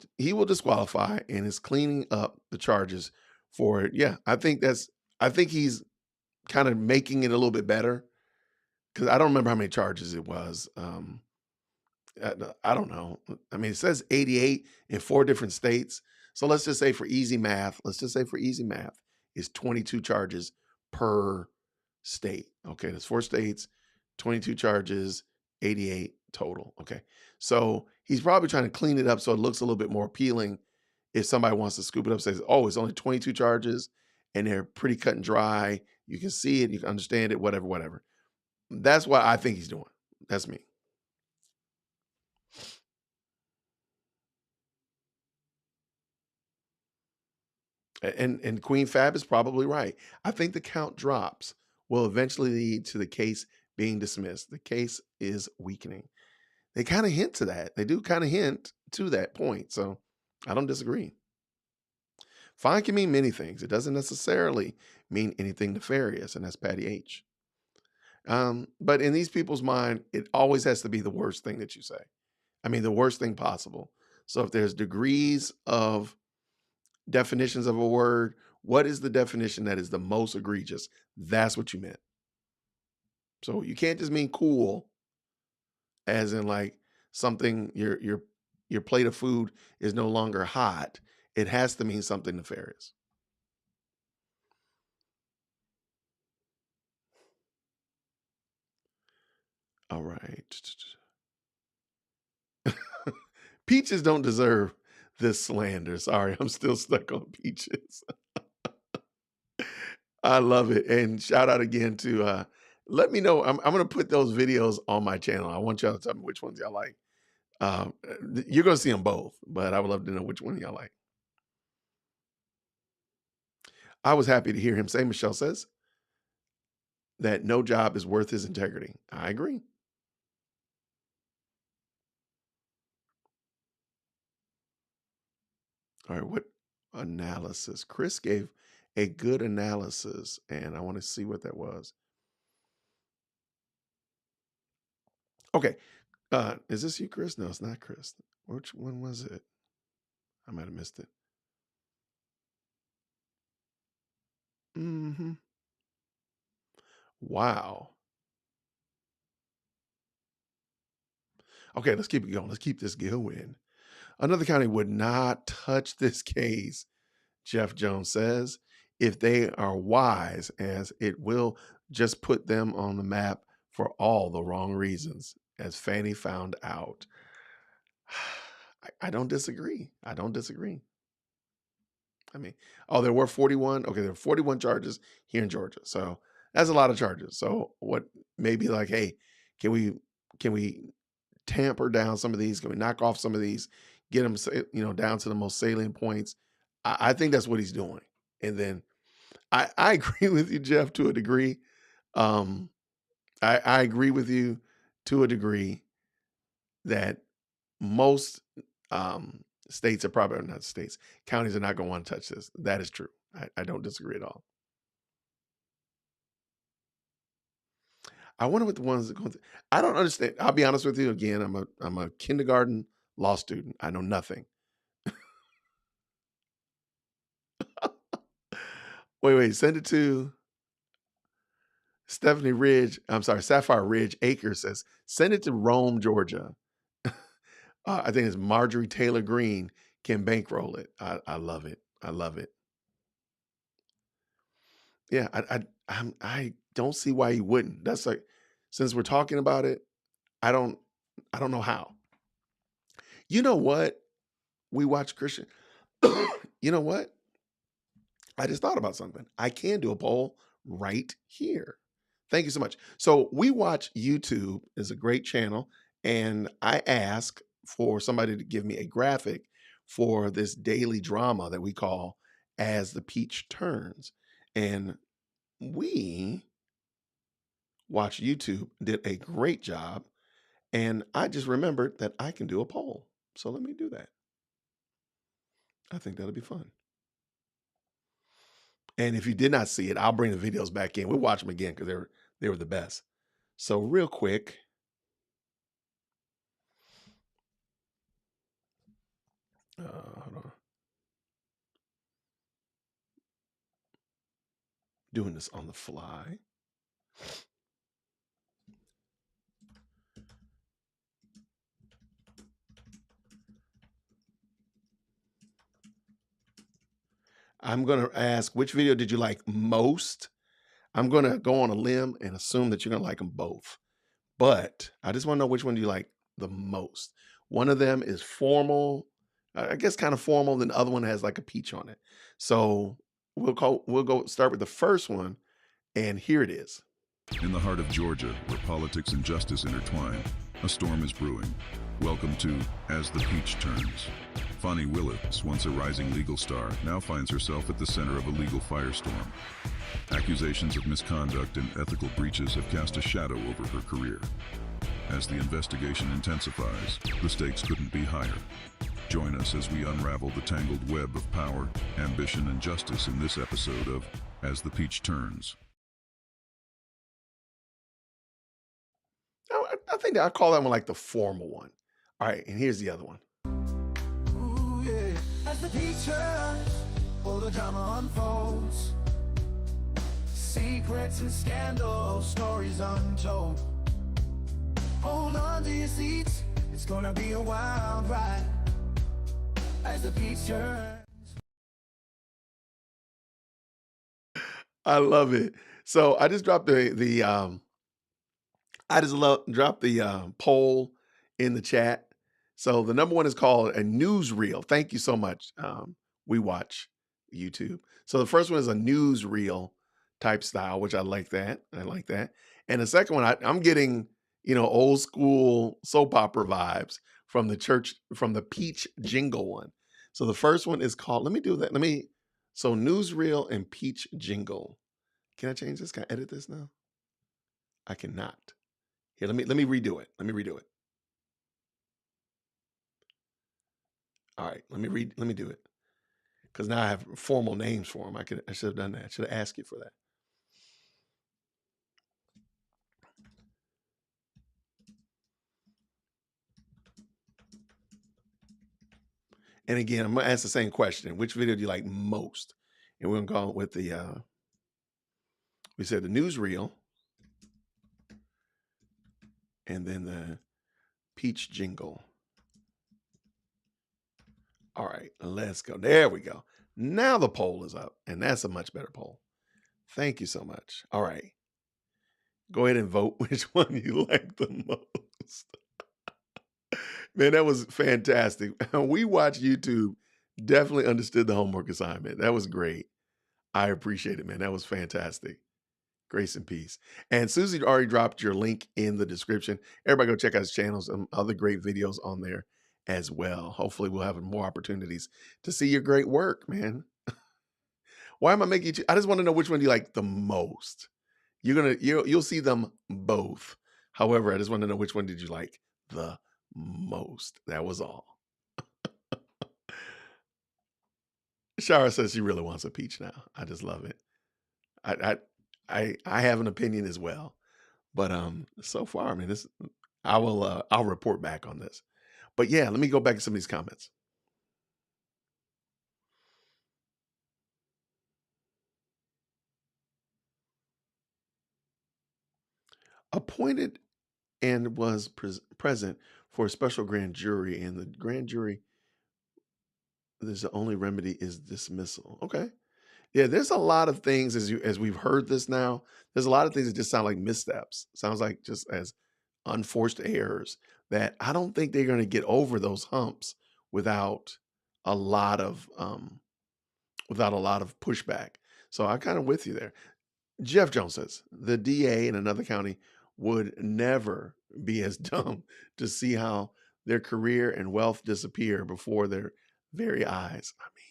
disqualify and is cleaning up the charges for it. Yeah, I think he's kind of making it a little bit better, because I don't remember how many charges it was. I don't know. I mean, it says 88 in 4 different states. So let's just say for easy math, is 22 charges per state. Okay, there's 4 states, 22 charges, 88 total. Okay, so he's probably trying to clean it up so it looks a little bit more appealing. If somebody wants to scoop it up, says, oh, it's only 22 charges and they're pretty cut and dry. You can see it, you can understand it, whatever. That's what I think he's doing. That's me. And Queen Fab is probably right. I think the count drops will eventually lead to the case being dismissed. The case is weakening. They kind of hint to that. They do kind of hint to that point. So I don't disagree. Fine can mean many things. It doesn't necessarily mean anything nefarious, and that's Patty H. But in these people's mind, it always has to be the worst thing that you say. I mean, the worst thing possible. So if there's degrees of definitions of a word, what is the definition that is the most egregious? That's what you meant. So you can't just mean cool, as in like something your plate of food is no longer hot. It has to mean something nefarious. All right. Peaches don't deserve this slander. Sorry, I'm still stuck on Peaches. I love it. And shout out again to, let me know. I'm going to put those videos on my channel. I want y'all to tell me which ones y'all like. You're going to see them both, but I would love to know which one y'all like. I was happy to hear him say, Michelle says, that no job is worth his integrity. I agree. All right, what analysis? Chris gave a good analysis, and I want to see what that was. Okay, is this you, Chris? No, it's not Chris. Which one was it? I might have missed it. Wow. Okay, let's keep it going. Let's keep this going. Another county would not touch this case, Jeff Jones says, if they are wise, as it will just put them on the map for all the wrong reasons, as Fani found out. I don't disagree. I don't disagree. I mean, there were 41. Okay, there were 41 charges here in Georgia. So that's a lot of charges. So what, maybe like, hey, can we tamper down some of these? Can we knock off some of these? Get them, down to the most salient points. I think that's what he's doing. And then I agree with you, Jeff, to a degree. I agree with you to a degree that most states are probably not states. Counties are not going to want to touch this. That is true. I don't disagree at all. I wonder what the ones that go through. I don't understand. I'll be honest with you. Again, I'm a kindergarten law student. I know nothing. Wait. Send it to Stephanie Ridge. I'm sorry, Sapphire Ridge Acre says, send it to Rome, Georgia. I think it's Marjorie Taylor Greene can bankroll it. I love it. I love it. Yeah, I don't see why he wouldn't. That's like, since we're talking about it, I don't know how. You know what? We watch Christian. You know what? I just thought about something. I can do a poll right here. Thank you so much. So we watch YouTube, is a great channel, and I ask for somebody to give me a graphic for this daily drama that we call As the Peach Turns. And we watch YouTube, did a great job, and I just remembered that I can do a poll. So let me do that. I think that'll be fun. And if you did not see it, I'll bring the videos back in. We'll watch them again because they were the best. So real quick. Hold on. Doing this on the fly. I'm going to ask, which video did you like most? I'm going to go on a limb and assume that you're going to like them both. But I just want to know which one do you like the most. One of them is formal, I guess kind of formal, then the other one has like a peach on it. So we'll go start with the first one, and here it is. In the heart of Georgia, where politics and justice intertwine, a storm is brewing. Welcome to As the Peach Turns. Fani Willis, once a rising legal star, now finds herself at the center of a legal firestorm. Accusations of misconduct and ethical breaches have cast a shadow over her career. As the investigation intensifies, the stakes couldn't be higher. Join us as we unravel the tangled web of power, ambition, and justice in this episode of As the Peach Turns. I think I call that one like the formal one. All right, and here's the other one. Ooh, yeah. As the peach turns, all the drama unfolds. Secrets and scandals, stories untold. Hold on to your seats, it's gonna be a wild ride. As the peach turns. I love it. So I just dropped dropped the poll in the chat. So the number one is called a newsreel. Thank you so much. We watch YouTube. So the first one is a newsreel type style, which I like that. I like that. And the second one, I'm getting, old school soap opera vibes from the Peach Jingle one. So the first one is called, let me do that. So newsreel and Peach Jingle. Can I change this? Can I edit this now? I cannot. Here, let me redo it. Let me redo it. All right, let me do it. Because now I have formal names for them. I should have done that. I should have asked you for that. And again, I'm gonna ask the same question. Which video do you like most? And we're gonna go with we said the newsreel, and then the Peach Jingle. All right, let's go. There we go. Now the poll is up, and that's a much better poll. Thank you so much. All right. Go ahead and vote which one you like the most. Man, that was fantastic. We watched YouTube. Definitely understood the homework assignment. That was great. I appreciate it, man. That was fantastic. Grace and peace. And Susie already dropped your link in the description. Everybody go check out his channels and other great videos on there as well. Hopefully we'll have more opportunities to see your great work, man. Why am I making you? I just want to know which one do you like the most. You'll see them both. However, I just want to know which one did you like the most. That was all. Shara says she really wants a peach now. I just love it. I have an opinion as well, but so far, I mean, I'll report back on this. But yeah, let me go back to some of these comments. Appointed and was present for a special grand jury, and the grand jury, the only remedy is dismissal. Okay. Yeah, there's a lot of things as we've heard this now. There's a lot of things that just sound like missteps. Sounds like just as unforced errors that I don't think they're going to get over those humps without a lot of pushback. So I'm kind of with you there. Jeff Jones says the DA in another county would never be as dumb to see how their career and wealth disappear before their very eyes. I mean,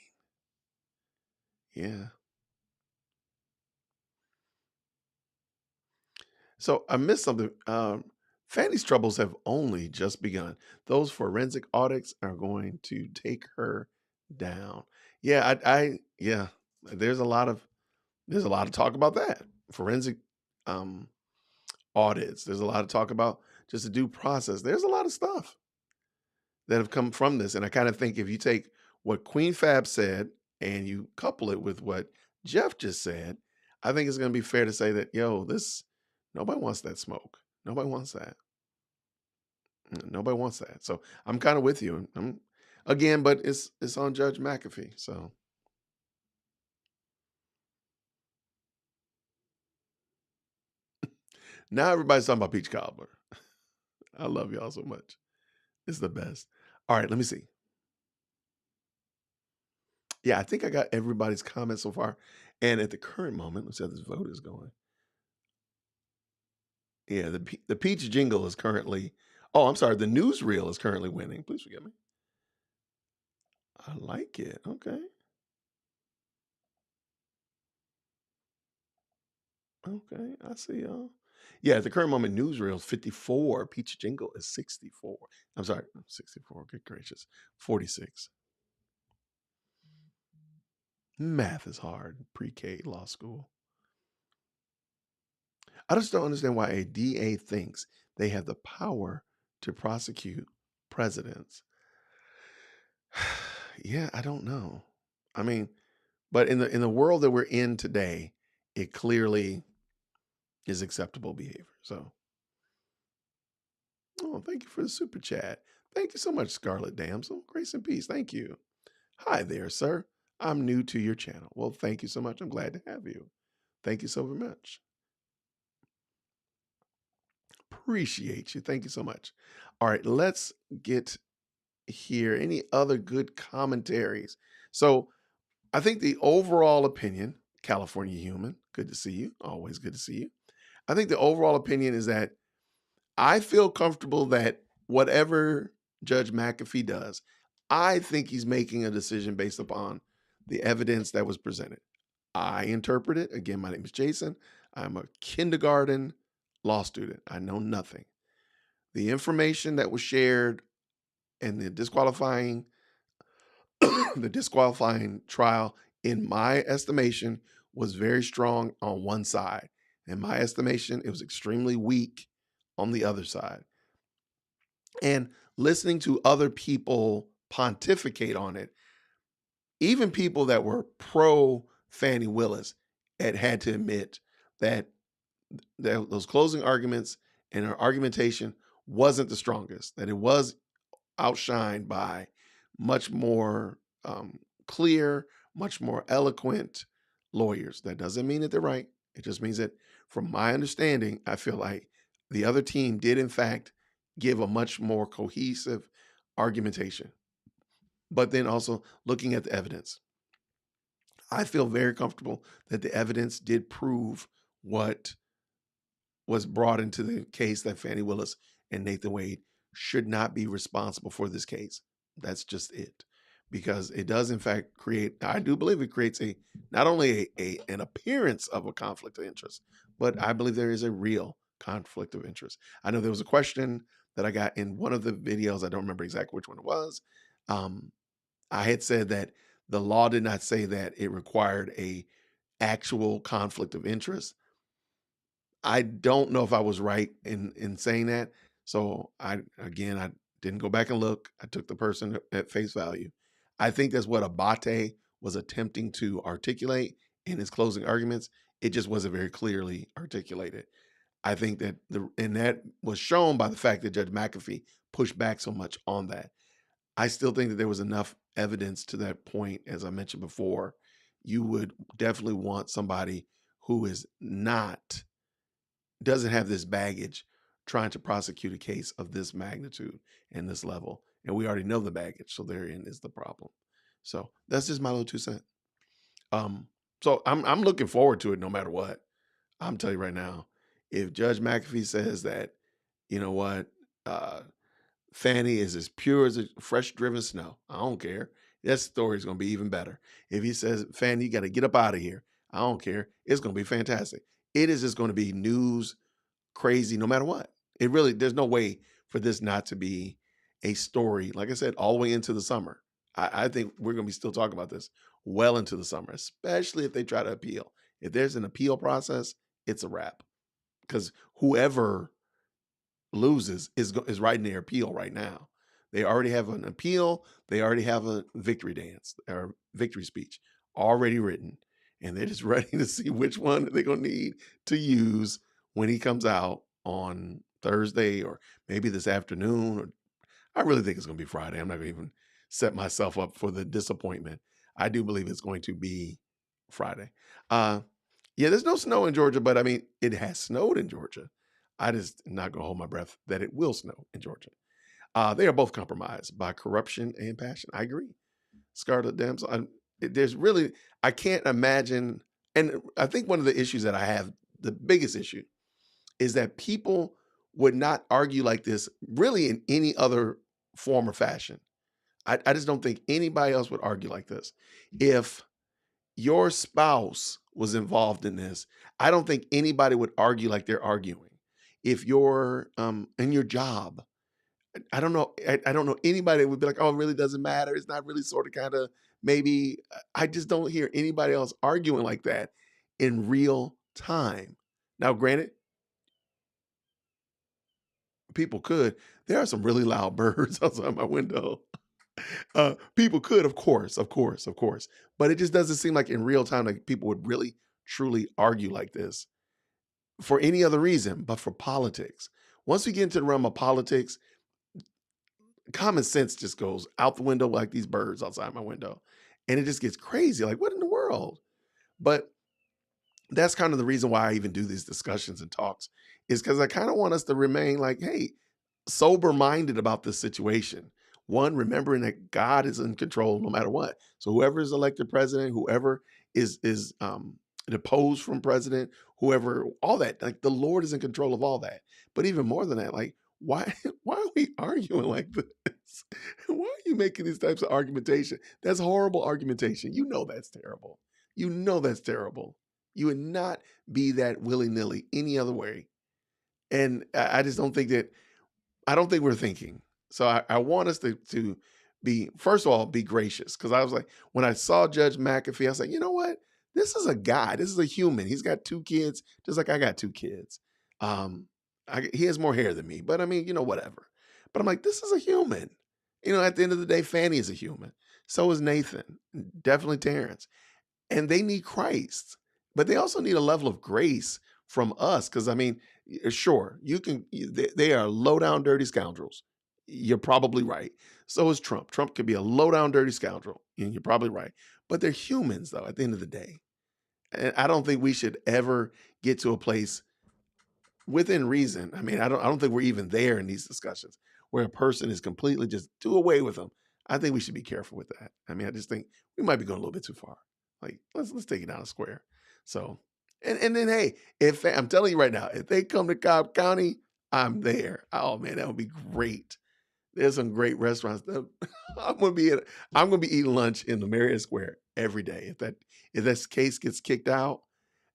yeah. So I missed something. Fanny's troubles have only just begun. Those forensic audits are going to take her down. Yeah, yeah. There's a lot of talk about that. Forensic audits. There's a lot of talk about just the due process. There's a lot of stuff that have come from this. And I kind of think if you take what Queen Fab said and you couple it with what Jeff just said, I think it's going to be fair to say that, nobody wants that smoke. Nobody wants that. Nobody wants that. So I'm kind of with you. But it's on Judge McAfee. So now everybody's talking about peach cobbler. I love y'all so much. It's the best. All right, let me see. Yeah, I think I got everybody's comments so far. And at the current moment, let's see how this vote is going. Yeah, the peach jingle is currently, the newsreel is currently winning. Please forgive me. I like it. Okay. Okay. I see y'all. Yeah, at the current moment, newsreel is 54. Peach Jingle is 64. I'm sorry, 64. Good gracious. 46. Math is hard. Pre-K law school. I just don't understand why a DA thinks they have the power to prosecute presidents. Yeah, I don't know. I mean, but in the world that we're in today, it clearly is acceptable behavior. So, oh, thank you for the super chat. Thank you so much, Scarlet Damsel. Grace and peace. Thank you. Hi there, sir. I'm new to your channel. Well, thank you so much. I'm glad to have you. Thank you so very much. Appreciate you. Thank you so much. All right, let's get here. Any other good commentaries? So I think the overall opinion, California Human, good to see you. Always good to see you. I think the overall opinion is that I feel comfortable that whatever Judge McAfee does, I think he's making a decision based upon the evidence that was presented. I interpret it. Again, my name is Jason. I'm a kindergarten law student. I know nothing. The information that was shared and the disqualifying trial, in my estimation, was very strong on one side. In my estimation, it was extremely weak on the other side. And listening to other people pontificate on it, even people that were pro Fani Willis had to admit that those closing arguments and her argumentation wasn't the strongest, that it was outshined by much more clear, much more eloquent lawyers. That doesn't mean that they're right. It just means that, from my understanding, I feel like the other team did, in fact, give a much more cohesive argumentation. But then also looking at the evidence, I feel very comfortable that the evidence did prove what was brought into the case, that Fani Willis and Nathan Wade should not be responsible for this case. That's just it. Because it does, in fact, I do believe it creates not only an appearance of a conflict of interest, but I believe there is a real conflict of interest. I know there was a question that I got in one of the videos. I don't remember exactly which one it was. I had said that the law did not say that it required a actual conflict of interest. I don't know if I was right in saying that. So I didn't go back and look. I took the person at face value. I think that's what Abate was attempting to articulate in his closing arguments. It just wasn't very clearly articulated. I think that that was shown by the fact that Judge McAfee pushed back so much on that. I still think that there was enough evidence to that point. As I mentioned before, you would definitely want somebody who doesn't have this baggage trying to prosecute a case of this magnitude and this level. And we already know the baggage, so therein is the problem. So that's just my little 2 cents. So I'm looking forward to it no matter what. I'm telling you right now, if Judge McAfee says that, you know what, Fani is as pure as a fresh driven snow, I don't care. That story is going to be even better. If he says, Fani, you got to get up out of here, I don't care. It's going to be fantastic. It is just going to be news crazy no matter what. There's no way for this not to be a story, like I said, all the way into the summer. I think we're going to be still talking about this well into the summer, especially if they try to appeal. If there's an appeal process, it's a wrap. Because whoever loses is writing their appeal right now. They already have an appeal. They already have a victory dance or victory speech already written. And they're just ready to see which one they're going to need to use when he comes out on Thursday or maybe this afternoon. Or I really think it's going to be Friday. I'm not going to even set myself up for the disappointment. I do believe it's going to be Friday. Yeah, there's no snow in Georgia, but I mean, it has snowed in Georgia. I just not going to hold my breath that it will snow in Georgia. They are both compromised by corruption and passion. I agree. Scarlet Damsel, I can't imagine. And I think one of the issues that I have, the biggest issue, is that people would not argue like this really in any other form or fashion. I just don't think anybody else would argue like this. If your spouse was involved in this, I don't think anybody would argue like they're arguing. If you're in your job, I don't know. I don't know anybody that would be like, oh, it really doesn't matter. It's not really sort of kind of maybe. I just don't hear anybody else arguing like that in real time. Now, granted, people could. There are some really loud birds outside my window. People could, of course, of course, of course. But it just doesn't seem like in real time, like people would really, truly argue like this for any other reason but for politics. Once we get into the realm of politics, common sense just goes out the window like these birds outside my window. And it just gets crazy. Like, what in the world? But that's kind of the reason why I even do these discussions and talks, is because I kind of want us to remain like, hey, sober-minded about this situation. One, remembering that God is in control no matter what. So whoever is elected president, whoever is deposed from president, whoever, all that, like the Lord is in control of all that. But even more than that, like, why are we arguing like this? Why are you making these types of argumentation? That's horrible argumentation. You know that's terrible. You know that's terrible. You would not be that willy-nilly any other way. And I just don't think that, I don't think we're thinking. So I want us to be, first of all, be gracious. Because I was like, when I saw Judge McAfee, I was like, you know what? This is a guy. This is a human. He's got 2 kids, just like I got 2 kids. He has more hair than me, but I mean, you know, whatever. But I'm like, this is a human. You know, at the end of the day, Fani is a human. So is Nathan, definitely Terrence. And they need Christ, but they also need a level of grace from us. Because I mean, sure, they are low down, dirty scoundrels. You're probably right. So is Trump. Trump could be a low down, dirty scoundrel, and you're probably right. But they're humans, though, at the end of the day. And I don't think we should ever get to a place within reason. I mean, I don't think we're even there in these discussions where a person is completely just do away with them. I think we should be careful with that. I mean, I just think we might be going a little bit too far. Like, let's take it down a square. So, and then, hey, if I'm telling you right now, if they come to Cobb County, I'm there. Oh man, that would be great. There's some great restaurants. I'm gonna be eating lunch in the Marriott Square every day. If that case gets kicked out,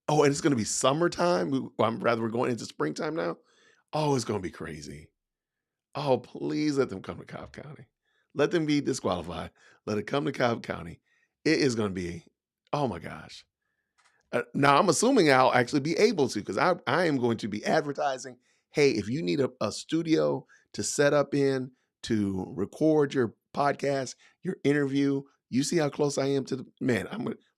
oh, and it's gonna be summertime. We're going into springtime now. Oh, it's gonna be crazy. Oh, please let them come to Cobb County. Let them be disqualified. Let it come to Cobb County. It is gonna be, oh my gosh. Now I'm assuming I'll actually be able to, because I am going to be advertising. Hey, if you need a studio to set up in, to record your podcast, your interview, you see how close I am to the man.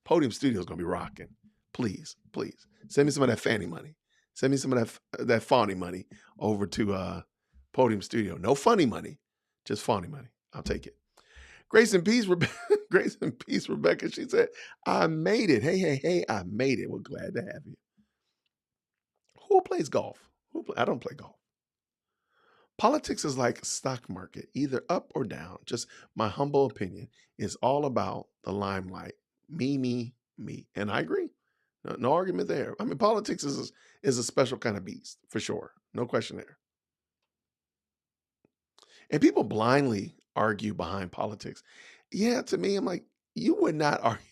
Podium Studio is going to be rocking. Please, please send me some of that Fani money. Send me some of that Fani money over to Podium Studio. No funny money, just Fani money. I'll take it. Grace and peace, Grace and peace, Rebecca. She said, I made it. Hey, I made it. We're glad to have you. Who plays golf? I don't play golf. Politics is like stock market, either up or down. Just my humble opinion is all about the limelight. Me. And I agree. No argument there. I mean, politics is a special kind of beast, for sure. No question there. And people blindly argue behind politics. Yeah, to me, I'm like, you would not argue.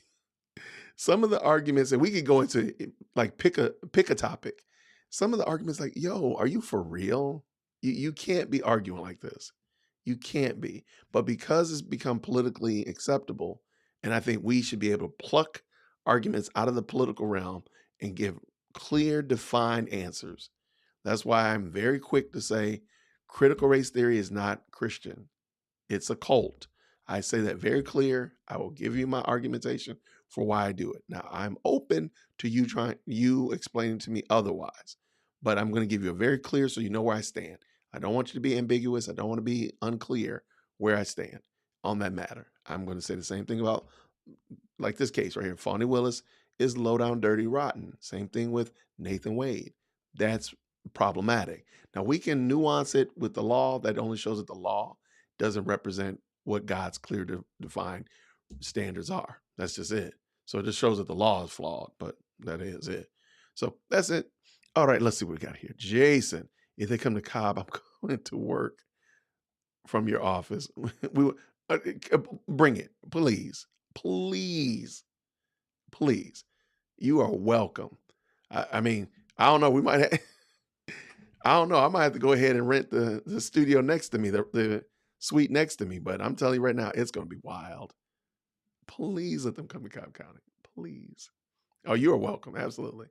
Some of the arguments, and we could go into like pick a topic. Some of the arguments like, yo, are you for real? You can't be arguing like this. You can't be. But because it's become politically acceptable, and I think we should be able to pluck arguments out of the political realm and give clear, defined answers. That's why I'm very quick to say critical race theory is not Christian. It's a cult. I say that very clear. I will give you my argumentation for why I do it. Now, I'm open to you explaining to me otherwise, but I'm going to give you a very clear so you know where I stand. I don't want you to be ambiguous. I don't want to be unclear where I stand on that matter. I'm going to say the same thing about like this case right here. Fani Willis is low down, dirty, rotten. Same thing with Nathan Wade. That's problematic. Now, we can nuance it with the law. That only shows that the law doesn't represent what God's clear defined standards are. That's just it. So it just shows that the law is flawed, but that is it. So that's it. All right, let's see what we got here. Jason, if they come to Cobb, I'm going to work from your office. Bring it, please, please, please. You are welcome. I mean, I don't know. We might. I don't know. I might have to go ahead and rent the studio next to me, the suite next to me. But I'm telling you right now, it's going to be wild. Please let them come to Cobb County. Please. Oh, you are welcome. Absolutely.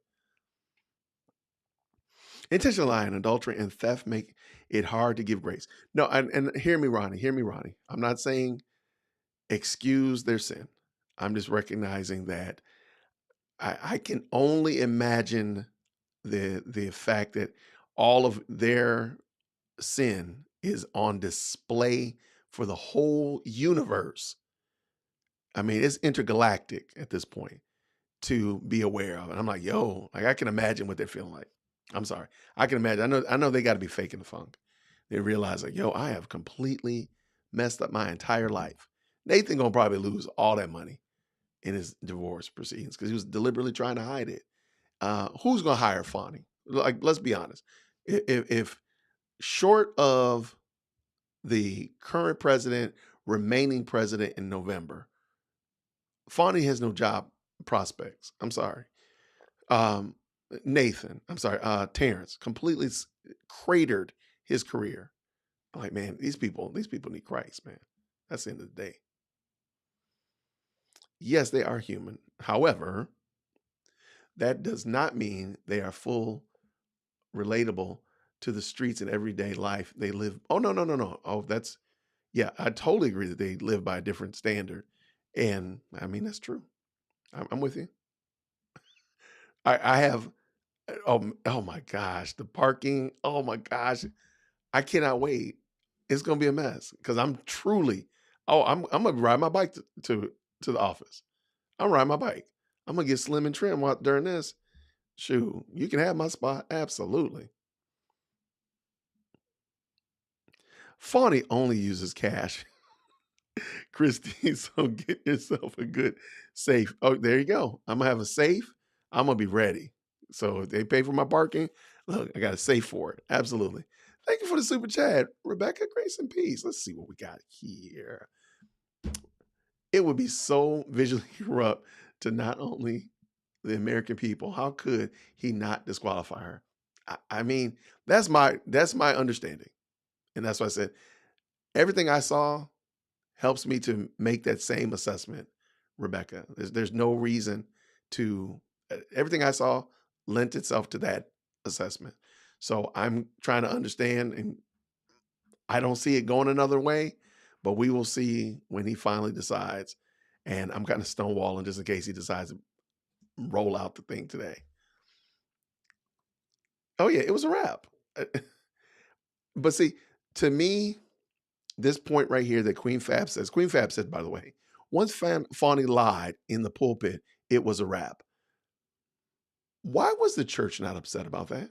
Intentional lying, adultery, and theft make it hard to give grace. No, and hear me, Ronnie. Hear me, Ronnie. I'm not saying excuse their sin. I'm just recognizing that I can only imagine the fact that all of their sin is on display for the whole universe. I mean, it's intergalactic at this point to be aware of. And I'm like, yo, like I can imagine what they're feeling like. I'm sorry. I can imagine. I know they got to be faking the funk. They realize like, yo, I have completely messed up my entire life. Nathan gonna probably lose all that money in his divorce proceedings because he was deliberately trying to hide it. Who's gonna hire Fani? Like, let's be honest. If short of the current president remaining president in November, Fani has no job prospects. I'm sorry. Nathan, I'm sorry, Terrence completely cratered his career. I'm like, man, these people need Christ, man. That's the end of the day. Yes, they are human. However, that does not mean they are full relatable to the streets and everyday life they live. Oh, no. Oh, yeah, I totally agree that they live by a different standard. And I mean, that's true. I'm with you. I have, oh my gosh, the parking. Oh my gosh. I cannot wait. It's going to be a mess because I'm going to ride my bike to the office. I'm riding my bike. I'm going to get slim and trim during this. Shoot, you can have my spot. Absolutely. Fani only uses cash. Christine, so get yourself a good safe. Oh, there you go. I'm going to have a safe. I'm going to be ready. So if they pay for my parking, look, I got a safe for it. Absolutely. Thank you for the super chat, Rebecca. Grace and peace. Let's see what we got here. It would be so visually corrupt to not only the American people. How could he not disqualify her? I mean, that's my understanding. And that's why I said everything I saw helps me to make that same assessment, Rebecca. There's no reason to, everything I saw lent itself to that assessment. So I'm trying to understand, and I don't see it going another way, but we will see when he finally decides. And I'm kind of stonewalling just in case he decides to roll out the thing today. Oh yeah, it was a wrap. But see, to me, this point right here that Queen Fab said, by the way, once Fani lied in the pulpit, it was a wrap. Why was the church not upset about that?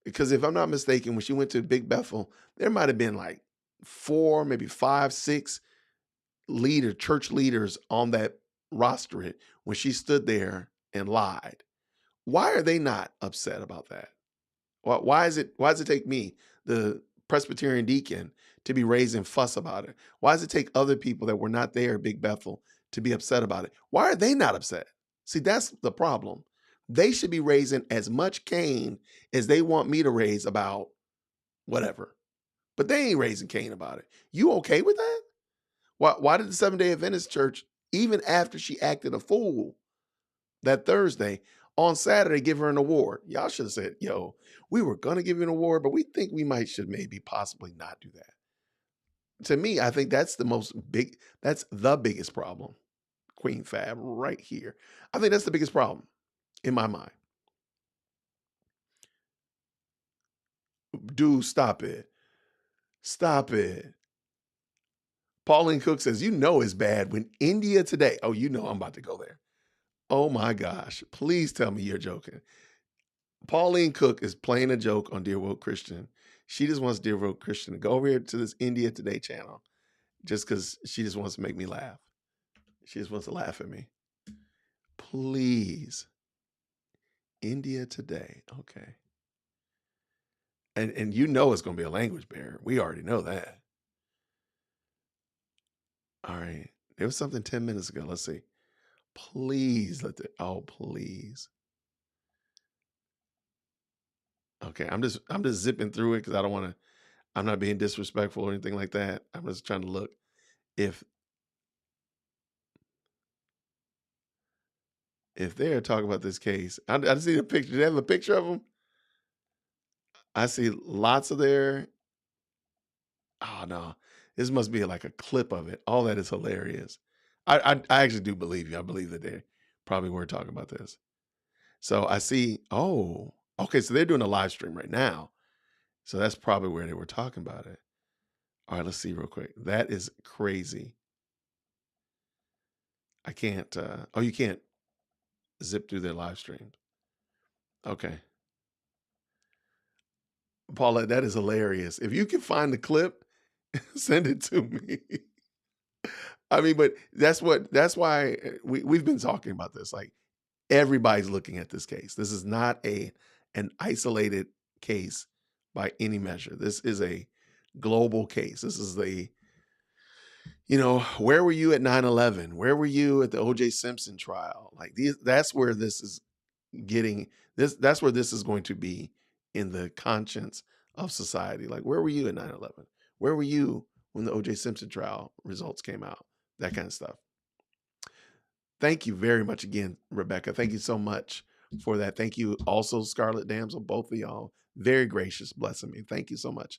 Because if I'm not mistaken, when she went to Big Bethel, there might have been like 4, maybe 5, 6 church leaders on that roster when she stood there and lied. Why are they not upset about that? Why does it take me, the Presbyterian deacon, to be raising fuss about it? Why does it take other people that were not there at Big Bethel to be upset about it? Why are they not upset? See, that's the problem. They should be raising as much Cain as they want me to raise about whatever. But they ain't raising Cain about it. You okay with that? Why did the Seventh-day Adventist Church, even after she acted a fool that Thursday, on Saturday give her an award? Y'all should have said, yo, we were going to give you an award, but we think we should maybe possibly not do that. To me, I think that's that's the biggest problem. Queen Fab right here. I think that's the biggest problem in my mind. Dude, stop it. Stop it. Pauline Cook says, it's bad when India Today. Oh, I'm about to go there. Oh my gosh. Please tell me you're joking. Pauline Cook is playing a joke on Dear Woke Christian. She just wants Dear Woke Christian to go over here to this India Today channel just because she just wants to make me laugh. She just wants to laugh at me. Please. India Today. Okay. And it's going to be a language barrier. We already know that. All right. There was something 10 minutes ago. Let's see. Please please. Okay, I'm just zipping through it because I don't want to. I'm not being disrespectful or anything like that. I'm just trying to look if they're talking about this case. I see the picture. Do they have a picture of them? I see lots of their. Oh no, this must be like a clip of it. All that is hilarious. I actually do believe you. I believe that they probably were talking about this. So I see. Oh, okay. So they're doing a live stream right now. So that's probably where they were talking about it. All right, let's see real quick. That is crazy. I can't. Oh, you can't zip through their live streams. Okay, Paula, that is hilarious. If you can find the clip, send it to me. I mean, but that's why we've been talking about this. Like everybody's looking at this case. This is not an isolated case by any measure. This is a global case. This is where were you at 9/11? Where were you at the O.J. Simpson trial? Like that's where this is getting this. That's where this is going to be in the conscience of society. Like, where were you at 9/11? Where were you when the O.J. Simpson trial results came out? That kind of stuff. Thank you very much again, Rebecca. Thank you so much for that. Thank you also, Scarlet Damsel, both of y'all. Very gracious, blessing me. Thank you so much.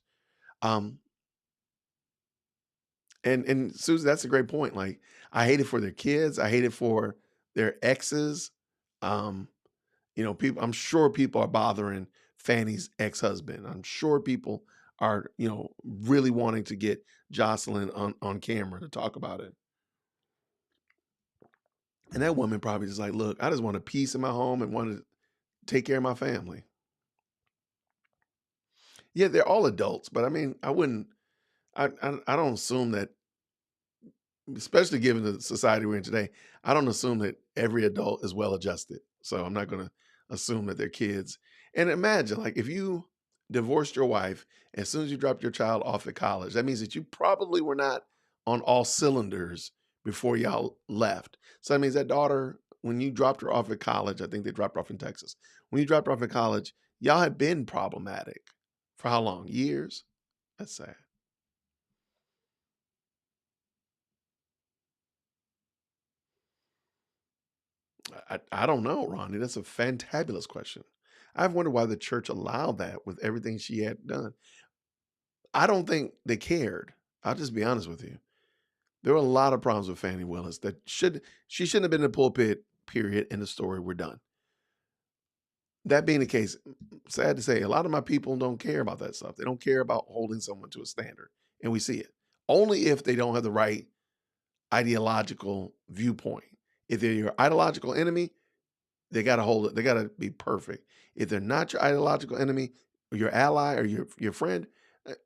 And Susan, that's a great point. Like, I hate it for their kids. I hate it for their exes. People. I'm sure people are bothering Fanny's ex-husband. I'm sure people are, really wanting to get Jocelyn on camera to talk about it. And that woman probably just like, look, I just want a peace in my home and want to take care of my family. Yeah, they're all adults, but I mean, I don't assume that, especially given the society we're in today, I don't assume that every adult is well adjusted. So I'm not going to assume that they're kids. And imagine, like, if you divorced your wife, as soon as you dropped your child off at college, that means that you probably were not on all cylinders before y'all left. So that means that daughter, when you dropped her off at college, I think they dropped her off in Texas. When you dropped her off at college, y'all had been problematic for how long? Years? That's sad. I don't know, Ronnie. That's a fantabulous question. I've wondered why the church allowed that with everything she had done. I don't think they cared. I'll just be honest with you. There were a lot of problems with Fani Willis that she shouldn't have been in the pulpit, period, in the story. We're done. That being the case, sad to say, a lot of my people don't care about that stuff. They don't care about holding someone to a standard. And we see it. Only if they don't have the right ideological viewpoint. If they're your ideological enemy, they got to hold it. They got to be perfect. If they're not your ideological enemy or your ally or your friend,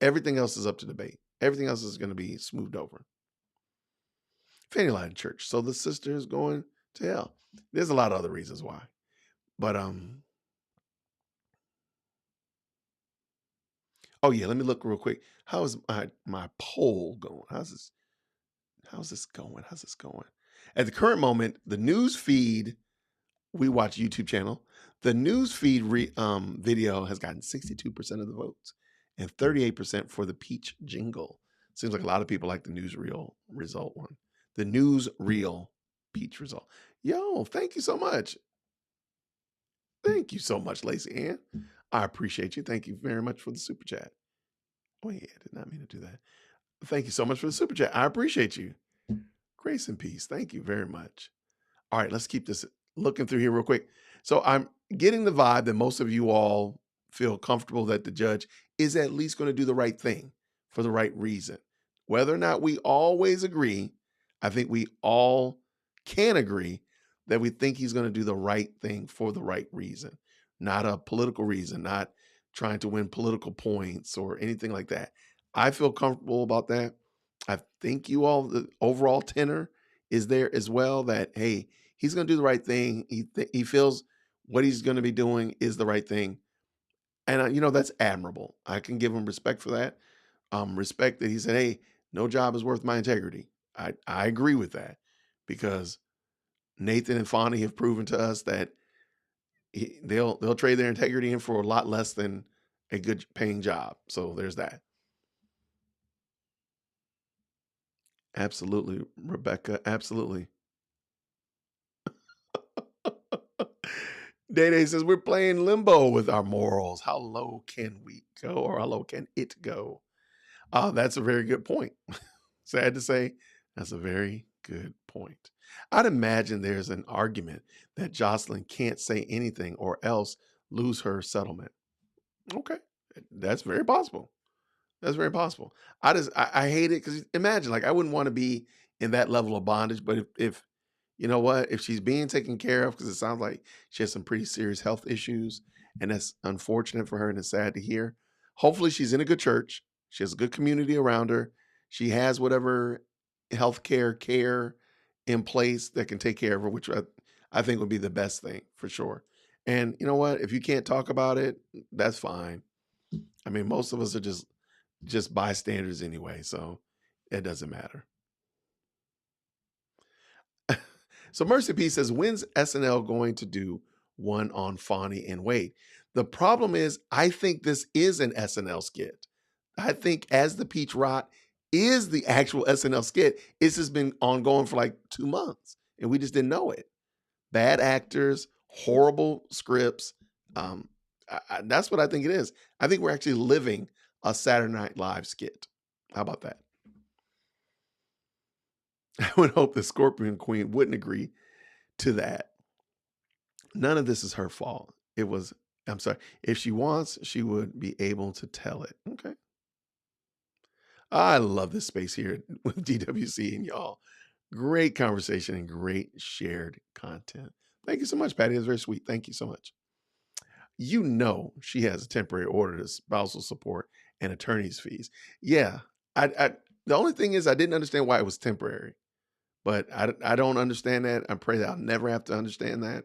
everything else is up to debate. Everything else is going to be smoothed over. Fanny lied in church. So the sister is going to hell. There's a lot of other reasons why. But oh yeah, let me look real quick. How is my poll going? How's this going? At the current moment, the news feed, we watch YouTube channel. The news feed video has gotten 62% of the votes and 38% for the peach jingle. Seems like a lot of people like the newsreel result one. The newsreel peach result. Yo, thank you so much. Thank you so much, Lacey Ann. I appreciate you. Thank you very much for the super chat. Oh yeah, I did not mean to do that. Thank you so much for the super chat. I appreciate you. Grace and peace. Thank you very much. All right, let's keep this looking through here real quick. So I'm getting the vibe that most of you all feel comfortable that the judge is at least going to do the right thing for the right reason. Whether or not we always agree, I think we all can agree that we think he's going to do the right thing for the right reason, not a political reason, not trying to win political points or anything like that. I feel comfortable about that. I think you all, the overall tenor is there as well, that, hey, he's going to do the right thing. He feels what he's going to be doing is the right thing. And, that's admirable. I can give him respect for that. Respect that he said, hey, no job is worth my integrity. I agree with that because Nathan and Fani have proven to us that they'll trade their integrity in for a lot less than a good paying job. So there's that. Absolutely, Rebecca. Absolutely. Day Day says we're playing limbo with our morals. How low can we go, or how low can it go? That's a very good point. Sad to say, that's a very good point. I'd imagine there's an argument that Jocelyn can't say anything or else lose her settlement. Okay, that's very possible. That's very possible. I hate it because imagine, like, I wouldn't want to be in that level of bondage, but if you know what, if she's being taken care of, because it sounds like she has some pretty serious health issues, and that's unfortunate for her and it's sad to hear. Hopefully, she's in a good church. She has a good community around her. She has whatever healthcare care in place that can take care of her, which I think would be the best thing for sure. And you know what? If you can't talk about it, that's fine. I mean, most of us are just bystanders anyway, so it doesn't matter. So Mercy P says, when's SNL going to do one on Fani and Wade? The problem is, I think this is an SNL skit. I think As the Peach Rot is the actual SNL skit. It's just been ongoing for like 2 months, and we just didn't know it. Bad actors, horrible scripts. That's what I think it is. I think we're actually living a Saturday Night Live skit. How about that? I would hope the Scorpion Queen wouldn't agree to that. None of this is her fault. I'm sorry. If she wants, she would be able to tell it. Okay. I love this space here with DWC and y'all. Great conversation and great shared content. Thank you so much, Patty. That's very sweet. Thank you so much. You know she has a temporary order to spousal support and attorney's fees. Yeah. The only thing is I didn't understand why it was temporary. But I don't understand that. I pray that I'll never have to understand that.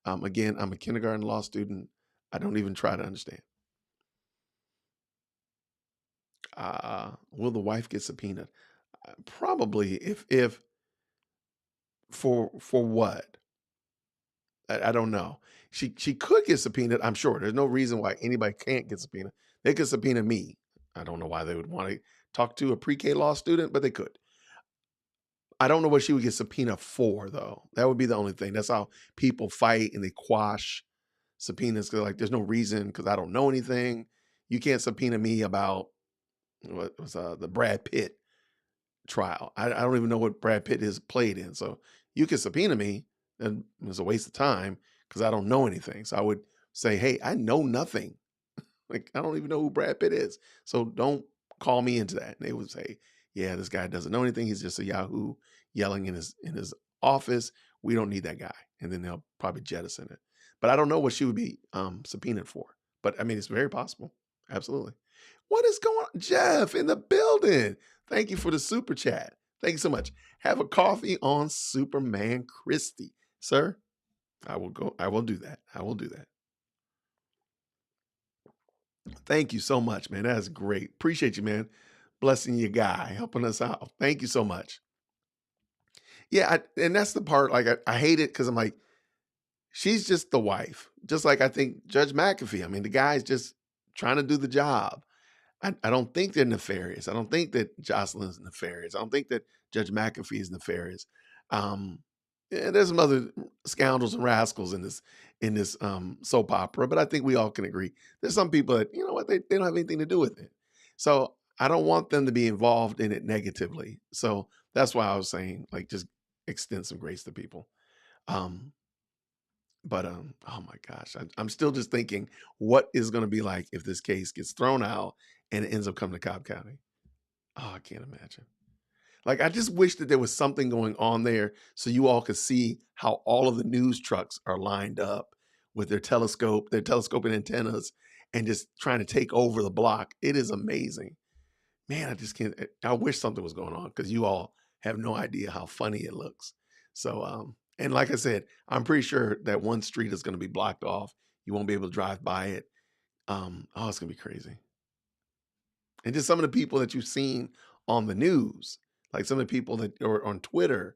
Again, I'm a kindergarten law student. I don't even try to understand. Will the wife get subpoenaed? Probably. If for what? I don't know. She could get subpoenaed. I'm sure. There's no reason why anybody can't get subpoenaed. They could subpoena me. I don't know why they would want to talk to a pre-K law student, but they could. I don't know what she would get subpoena for, though. That would be the only thing. That's how people fight and they quash subpoenas because, like, there's no reason because I don't know anything. You can't subpoena me about what was the Brad Pitt trial. I don't even know what Brad Pitt is played in. So you can subpoena me, and it's a waste of time because I don't know anything. So I would say, hey, I know nothing. Like, I don't even know who Brad Pitt is. So don't call me into that. And they would say, yeah, this guy doesn't know anything. He's just a Yahoo yelling in his office. We don't need that guy. And then they'll probably jettison it. But I don't know what she would be subpoenaed for. But I mean, it's very possible. Absolutely. What is going on? Jeff in the building. Thank you for the super chat. Thank you so much. Have a coffee on Superman Christie. Sir, I will do that. I will do that. Thank you so much, man. That's great. Appreciate you, man. Blessing your guy, helping us out. Thank you so much. Yeah, and that's the part, like, I hate it because I'm like, she's just the wife. Just like I think Judge McAfee. I mean, the guy's just trying to do the job. I don't think they're nefarious. I don't think that Jocelyn's nefarious. I don't think that Judge McAfee is nefarious. There's some other scoundrels and rascals in this soap opera, but I think we all can agree. There's some people that, you know what, they don't have anything to do with it. So I don't want them to be involved in it negatively. So that's why I was saying, like, just extend some grace to people. Oh my gosh, I'm still just thinking, what is going to be like if this case gets thrown out and it ends up coming to Cobb County? Oh, I can't imagine. Like, I just wish that there was something going on there so you all could see how all of the news trucks are lined up with their telescoping antennas and just trying to take over the block. It is amazing. Man, I just can't. I wish something was going on because you all have no idea how funny it looks. So, and like I said, I'm pretty sure that one street is going to be blocked off. You won't be able to drive by it. It's going to be crazy. And just some of the people that you've seen on the news, Like some of the people that are on Twitter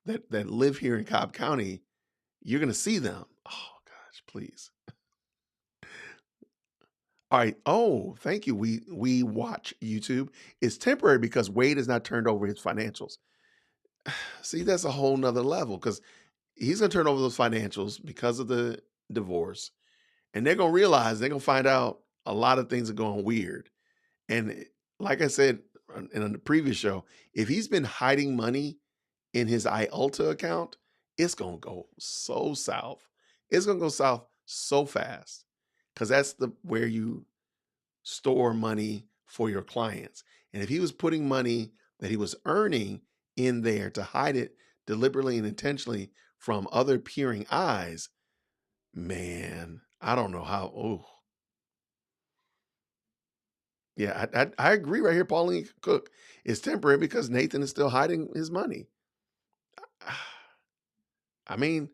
that live here in Cobb County, you're going to see them. Oh gosh, please. All right. Oh, thank you. We watch YouTube. It's temporary because Wade has not turned over his financials. See, that's a whole nother level because he's going to turn over those financials because of the divorce. And they're going to realize, they're going to find out a lot of things are going weird. And like I said in the previous show, if he's been hiding money in his IULTA account, it's going to go so south. It's going to go south so fast because that's where you store money for your clients. And if he was putting money that he was earning in there to hide it deliberately and intentionally from other peering eyes, man, I don't know how. Oh, yeah, I agree right here. Pauline Cook is temporary because Nathan is still hiding his money. I mean,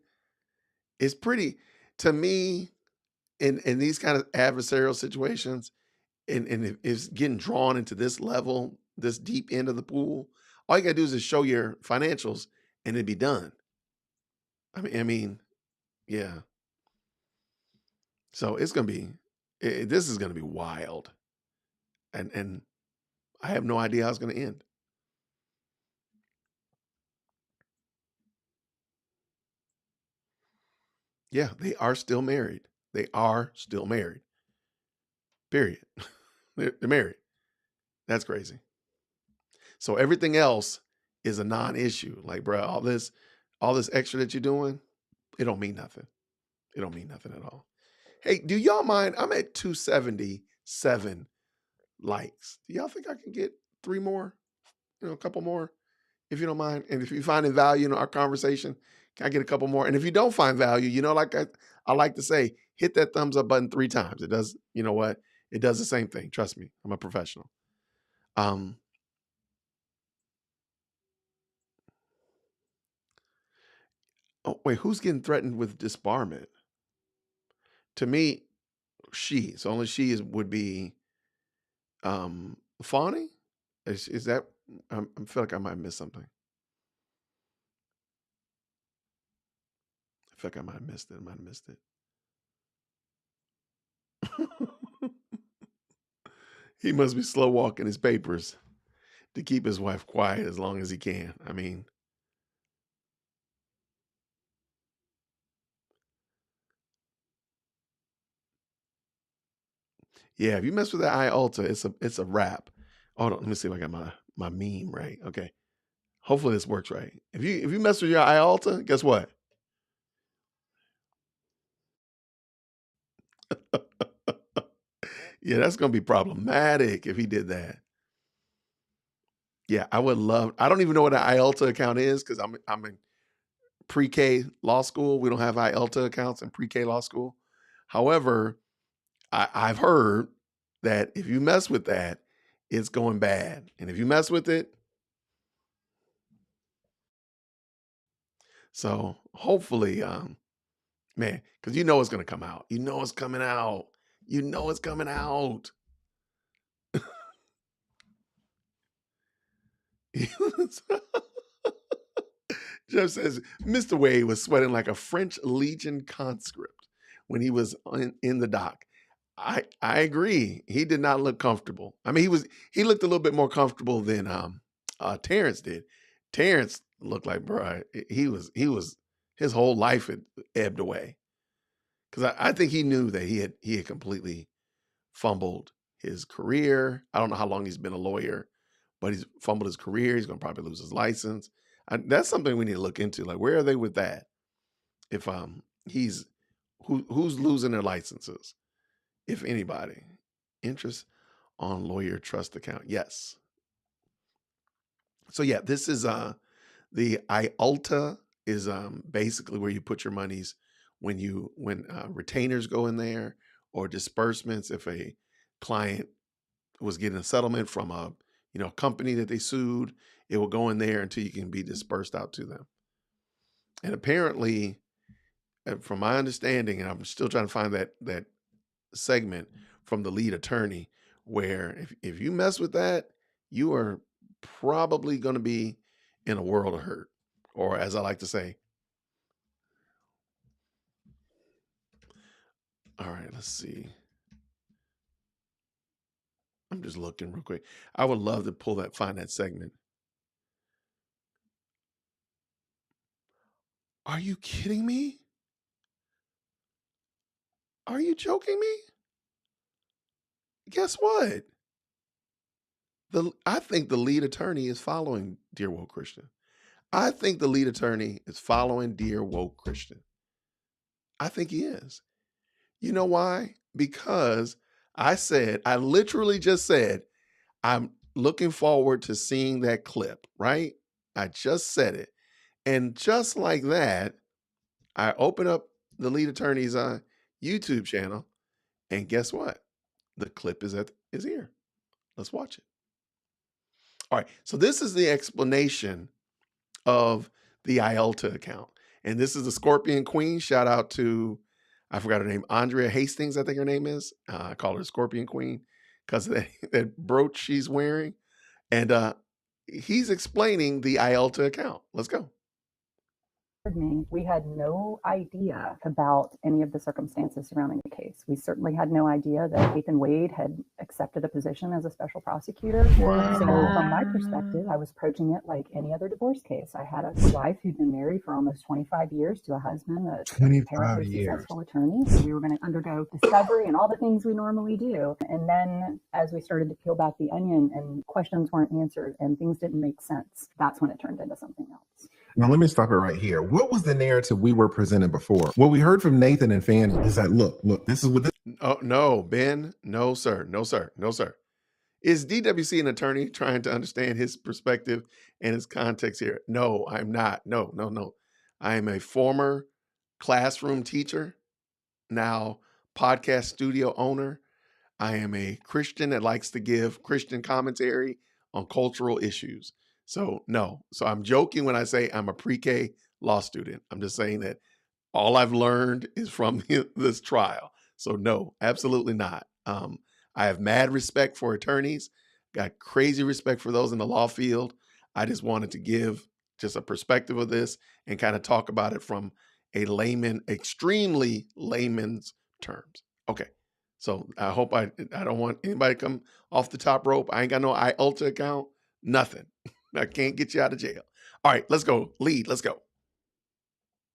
it's pretty, to me, in these kind of adversarial situations, and if it's getting drawn into this level, this deep end of the pool, all you gotta do is just show your financials and it'd be done. I mean, yeah. So it's gonna be, this is gonna be wild, and I have no idea how it's gonna end. Yeah, they are still married. They are still married. Period. They're married. That's crazy. So everything else is a non-issue. Like, bro, all this extra that you're doing, it don't mean nothing. It don't mean nothing at all. Hey, do y'all mind? I'm at 277 likes. Do y'all think I can get 3 more? A couple more, if you don't mind. And if you find value in our conversation, can I get a couple more? And if you don't find value, like I like to say, hit that thumbs up button 3 times. It does, you know what? It does the same thing. Trust me, I'm a professional. Oh wait, who's getting threatened with disbarment? To me, she. So only she would be Fani? Is that, I feel like I might have missed something. I feel like I might have missed it. He must be slow walking his papers to keep his wife quiet as long as he can. I mean, yeah, if you mess with that IULTA, it's a wrap. Hold on, let me see if I got my meme right. Okay. Hopefully this works right. If you mess with your IULTA, guess what? Yeah, that's gonna be problematic if he did that. Yeah, I would love. I don't even know what an IULTA account is because I'm in pre-K law school. We don't have IULTA accounts in pre-K law school. However, I've heard that if you mess with that, it's going bad. And if you mess with it, so hopefully, man, because it's going to come out. It's coming out. It's coming out. Jeff says Mr. Wade was sweating like a French Legion conscript when he was in the dock. I agree. He did not look comfortable. I mean, he looked a little bit more comfortable than Terrence did. Terrence looked like, bro, he was his whole life had ebbed away. Because I think he knew that he had completely fumbled his career. I don't know how long he's been a lawyer, but he's fumbled his career. He's going to probably lose his license. That's something we need to look into. Like, where are they with that? If who's losing their licenses? If anybody. Interest on lawyer trust account. Yes. So yeah, this is the IULTA is basically where you put your monies when retainers go in there, or disbursements if a client was getting a settlement from a company that they sued. It will go in there until you can be dispersed out to them. And apparently, from my understanding, and I'm still trying to find that segment from the lead attorney, where if you mess with that, you are probably going to be in a world of hurt, or as I like to say. All right, let's see. I'm just looking real quick. I would love to find that segment. Are you kidding me? Are you joking me? Guess what? I think the lead attorney is following Dear Woke Christian. I think the lead attorney is following Dear Woke Christian. I think he is. You know why? Because I literally just said, I'm looking forward to seeing that clip, right? I just said it. And just like that, I open up the lead attorney's YouTube channel, and guess what? The clip is here. Let's watch it. All right, so this is the explanation of the IELTA account. And this is the Scorpion Queen. Shout out to, I forgot her name, Andrea Hastings, I think her name is. I call her Scorpion Queen because of that brooch she's wearing. And he's explaining the IELTA account. Let's go. We had no idea about any of the circumstances surrounding the case. We certainly had no idea that Nathan Wade had accepted a position as a special prosecutor. Wow. So from my perspective, I was approaching it like any other divorce case. I had a wife who'd been married for almost 25 years to a husband, a apparently successful attorney. So we were going to undergo discovery and all the things we normally do. And then as we started to peel back the onion and questions weren't answered and things didn't make sense, that's when it turned into something else. Now, let me stop it right here. What was the narrative we were presented before? What we heard from Nathan and Fani is that, look, this is what this... Oh, no, Ben. No, sir. Is DWC an attorney trying to understand his perspective and his context here? No, I'm not. No. I am a former classroom teacher, now podcast studio owner. I am a Christian that likes to give Christian commentary on cultural issues. So no. So I'm joking when I say I'm a pre-K law student. I'm just saying that all I've learned is from this trial. So no, absolutely not. I have mad respect for attorneys, got crazy respect for those in the law field. I just wanted to give just a perspective of this and kind of talk about it from a extremely layman's terms. Okay. So I hope I don't want anybody to come off the top rope. I ain't got no IELTA account, nothing. I can't get you out of jail. All right, let's go. Lead, let's go.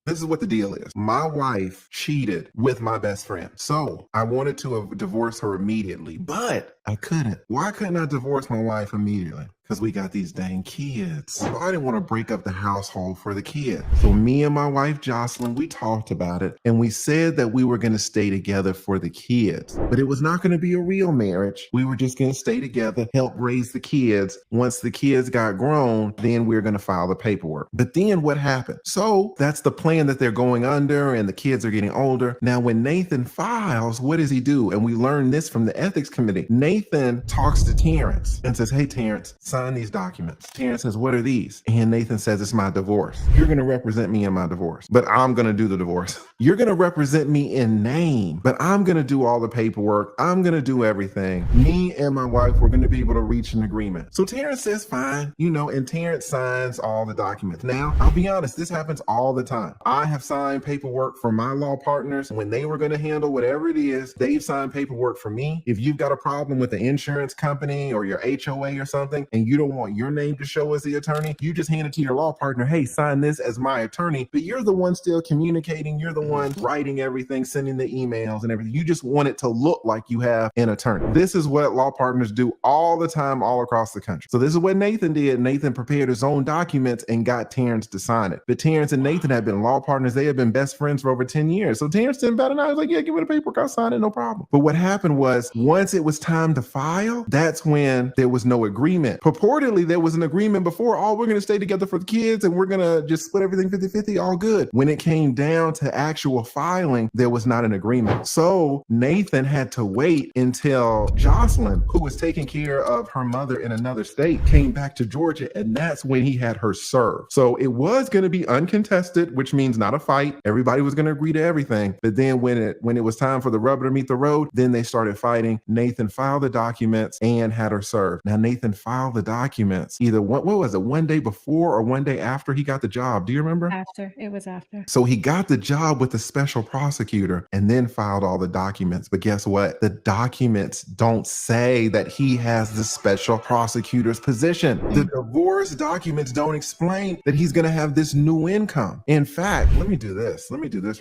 This is what the deal is. My wife cheated with my best friend. So I wanted to divorce her immediately, but I couldn't. Why couldn't I divorce my wife immediately? Because we got these dang kids. So I didn't want to break up the household for the kids. So me and my wife, Jocelyn, we talked about it and we said that we were going to stay together for the kids, but it was not going to be a real marriage. We were just going to stay together, help raise the kids. Once the kids got grown, then we were going to file the paperwork. But then what happened? So that's the plan that they're going under and the kids are getting older. Now, when Nathan files, what does he do? And we learned this from the ethics committee. Nathan talks to Terrence and says, hey, Terrence, sign these documents. Terrence says, what are these? And Nathan says, it's my divorce. You're going to represent me in my divorce, but I'm going to do the divorce. You're going to represent me in name, but I'm going to do all the paperwork. I'm going to do everything. Me and my wife, we're going to be able to reach an agreement. So Terrence says, fine, and Terrence signs all the documents. Now, I'll be honest, this happens all the time. I have signed paperwork for my law partners when they were going to handle whatever it is. They've signed paperwork for me. If you've got a problem with the insurance company or your HOA or something, and you don't want your name to show as the attorney, you just hand it to your law partner. Hey, sign this as my attorney, but you're the one still communicating. You're the one writing everything, sending the emails and everything. You just want it to look like you have an attorney. This is what law partners do all the time, all across the country. So this is what Nathan did. Nathan prepared his own documents and got Terrence to sign it. But Terrence and Nathan had been law partners. They had been best friends for over 10 years. So Terrence didn't bat an eye. He was like, yeah, give me the paperwork. I'll sign it. No problem. But what happened was once it was time to file, that's when there was no agreement. Purportedly, there was an agreement before, we're going to stay together for the kids and we're going to just split everything 50-50, all good. When it came down to actual filing, there was not an agreement. So Nathan had to wait until Jocelyn, who was taking care of her mother in another state, came back to Georgia, and that's when he had her served. So it was going to be uncontested, which means not a fight. Everybody was going to agree to everything. But then when it was time for the rubber to meet the road, then they started fighting. Nathan filed the documents and had her served. Now, Nathan filed the documents either what was it, one day before or one day after he got the job. Do you remember? After. It was after. So he got the job with the special prosecutor and then filed all the documents. But guess what? The documents don't say that he has the special prosecutor's position. The divorce documents don't explain that he's going to have this new income. In fact, let me do this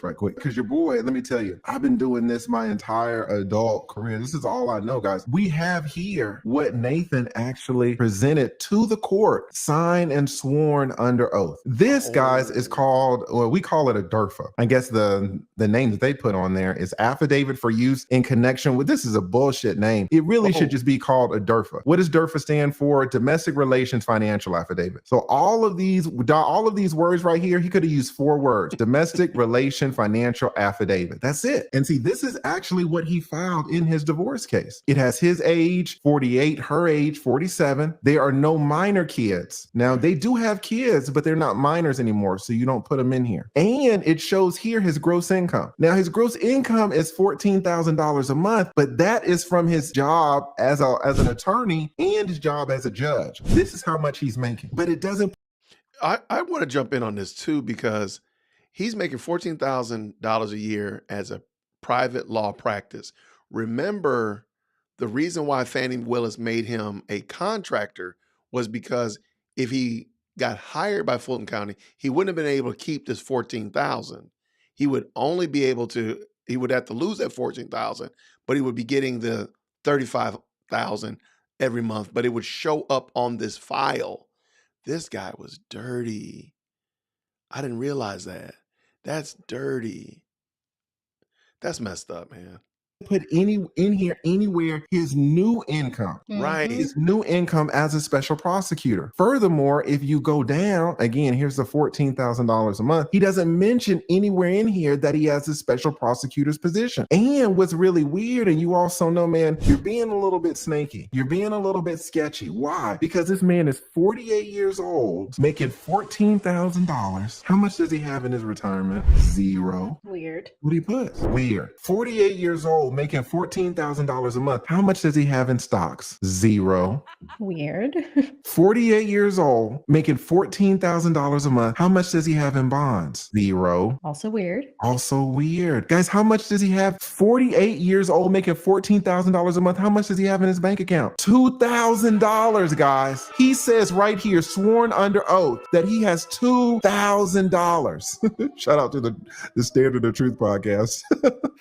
right quick. Because your boy, let me tell you, I've been doing this my entire adult career. This is all I know, guys. We have here what Nathan actually presented to the court, signed and sworn under oath. This, guys, is called, well, we call it a DERFA. I guess the name that they put on there is affidavit for use in connection with, this is a bullshit name. It really should just be called a DERFA. What does DERFA stand for? Domestic Relations Financial Affidavit. So all of these words right here, he could have used 4 words. Domestic Relation Financial Affidavit. That's it. And see, this is actually what he filed in his divorce case. It has his age, 48, her age, 47. There are no minor kids. Now, they do have kids, but they're not minors anymore, so you don't put them in here. And it shows here his gross income. Now, his gross income is $14,000 a month, but that is from his job as an attorney and his job as a judge. This is how much he's making, but it doesn't. I want to jump in on this too, because he's making $14,000 a year as a private law practice. Remember, the reason why Fani Willis made him a contractor was because if he got hired by Fulton County, he wouldn't have been able to keep this $14,000. He would only be able to, he would have to lose that $14,000, but he would be getting the $35,000 every month, but it would show up on this file. This guy was dirty. I didn't realize that. That's dirty. That's messed up, man. Put in here anywhere his new income, Right. his new income as a special prosecutor. Furthermore, if you go down again, here's the $14,000 a month. He doesn't mention anywhere in here that he has a special prosecutor's position. And what's really weird, and you also know, man, you're being a little bit snaky. You're being a little bit sketchy. Why? Because this man is 48 years old, making $14,000. How much does he have in his retirement? 0. Weird. What do you put? Weird. 48 years old, making $14,000 a month. How much does he have in stocks? 0. Weird. 48 years old, making $14,000 a month. How much does he have in bonds? 0. Also weird. Also weird. Guys, how much does he have? 48 years old, making $14,000 a month. How much does he have in his bank account? $2,000, guys. He says right here, sworn under oath, that he has $2,000. Shout out to the Standard of Truth podcast.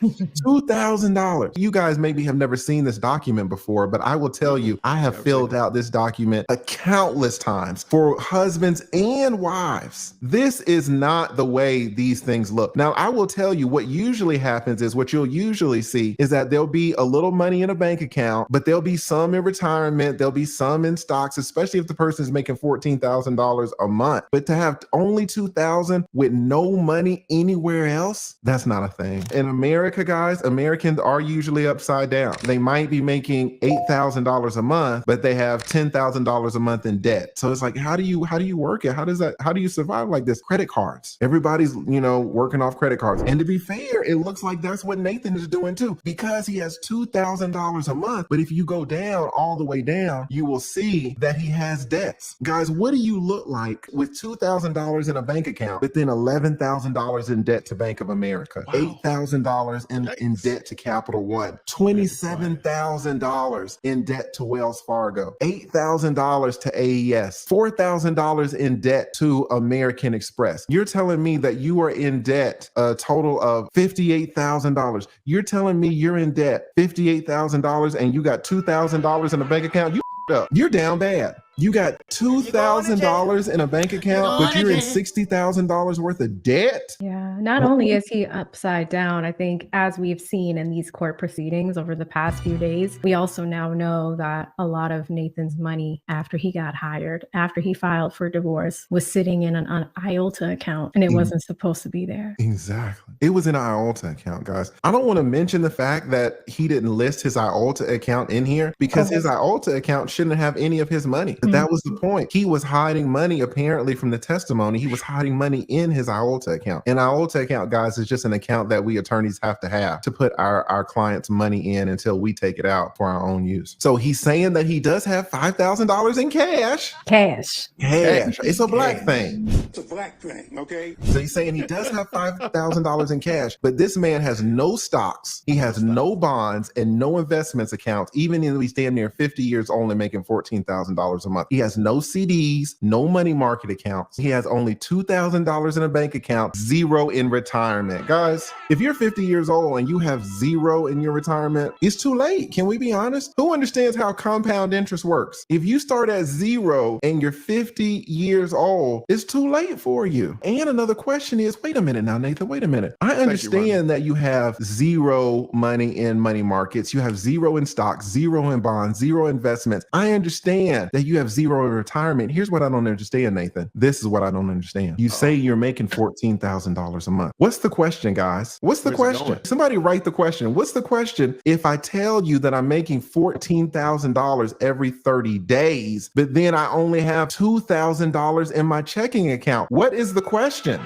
$2,000. You guys maybe have never seen this document before, but I will tell you, I have filled out this document countless times for husbands and wives. This is not the way these things look. Now, I will tell you what usually happens is what you'll usually see is that there'll be a little money in a bank account, but there'll be some in retirement. There'll be some in stocks, especially if the person is making $14,000 a month. But to have only $2,000 with no money anywhere else, that's not a thing. In America, guys, Americans are usually upside down. They might be making $8,000 a month, but they have $10,000 a month in debt. So it's like, how do you work it? How do you survive like this? Credit cards. Everybody's, working off credit cards. And to be fair, it looks like that's what Nathan is doing too, because he has $2,000 a month. But if you go down, all the way down, you will see that he has debts. Guys, what do you look like with $2,000 in a bank account, but then $11,000 in debt to Bank of America, wow. $8,000 in debt to Capital One, $27,000 in debt to Wells Fargo, $8,000 to AES, $4,000 in debt to American Express. You're telling me that you are in debt a total of $58,000. You're telling me you're in debt $58,000 and you got $2,000 in a bank account? You up. You're down bad. You got $2,000 in a bank account, but you're in $60,000 worth of debt? Yeah. Not only is he upside down, I think as we've seen in these court proceedings over the past few days, we also now know that a lot of Nathan's money after he got hired, after he filed for divorce, was sitting in an IOLTA account and it wasn't supposed to be there. Exactly. It was in an IOLTA account, guys. I don't want to mention the fact that he didn't list his IOLTA account in here because his IOLTA account shouldn't have any of his money. But that was the point. He was hiding money, apparently, from the testimony. He was hiding money in his IOLTA account. And IOLTA account, guys, is just an account that we attorneys have to put our clients' money in until we take it out for our own use. So he's saying that he does have $5,000 in cash. Cash. It's a black thing. It's a black thing, okay? So he's saying he does have $5,000 in cash, but this man has no stocks. He has no bonds and no investments accounts, even though he's damn near 50 years old and making $14,000 a month. He has no CDs, no money market accounts. He has only $2,000 in a bank account, zero in retirement. Guys, if you're 50 years old and you have zero in your retirement, it's too late. Can we be honest? Who understands how compound interest works? If you start at zero and you're 50 years old, it's too late for you. And another question is, wait a minute now, Nathan, wait a minute. I understand that you have zero money in money markets. You have zero in stocks, zero in bonds, zero investments. I understand that you have zero in retirement. Here's what I don't understand, Nathan. This is what I don't understand. You say you're making $14,000 a month. What's the question, guys? What's the question? Somebody write the question. What's the question if I tell you that I'm making $14,000 every 30 days, but then I only have $2,000 in my checking account? What is the question?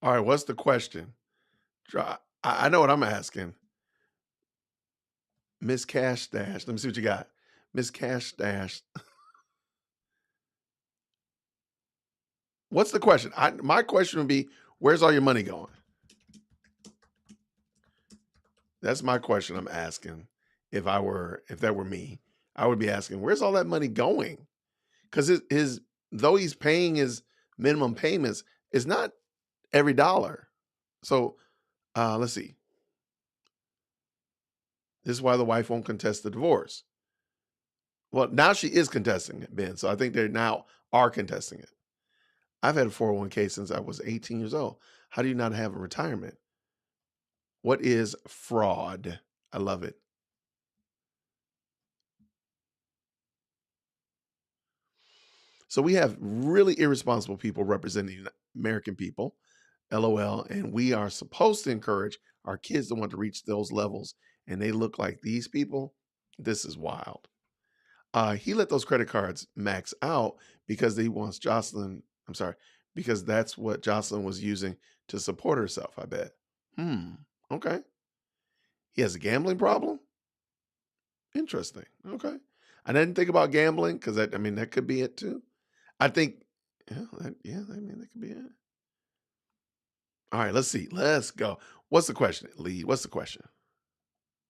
All right, what's the question? I know what I'm asking. Miss Cash Stash. Let me see what you got. Miss Cash Stash. What's the question? My question would be, where's all your money going? That's my question I'm asking. If that were me, I would be asking, where's all that money going? Because though he's paying his minimum payments, it's not every dollar. So let's see. This is why the wife won't contest the divorce. Well, now she is contesting it, Ben. So I think they now are contesting it. I've had a 401k since I was 18 years old. How do you not have a retirement? What is fraud? I love it. So we have really irresponsible people representing American people, LOL, and we are supposed to encourage our kids to want to reach those levels, and they look like these people. This is wild. He let those credit cards max out because he wants because that's what Jocelyn was using to support herself, I bet. Okay. He has a gambling problem? Interesting. Okay. I didn't think about gambling because that could be it too. I think, that could be it. All right, let's see. Let's go. What's the question, Lee? What's the question?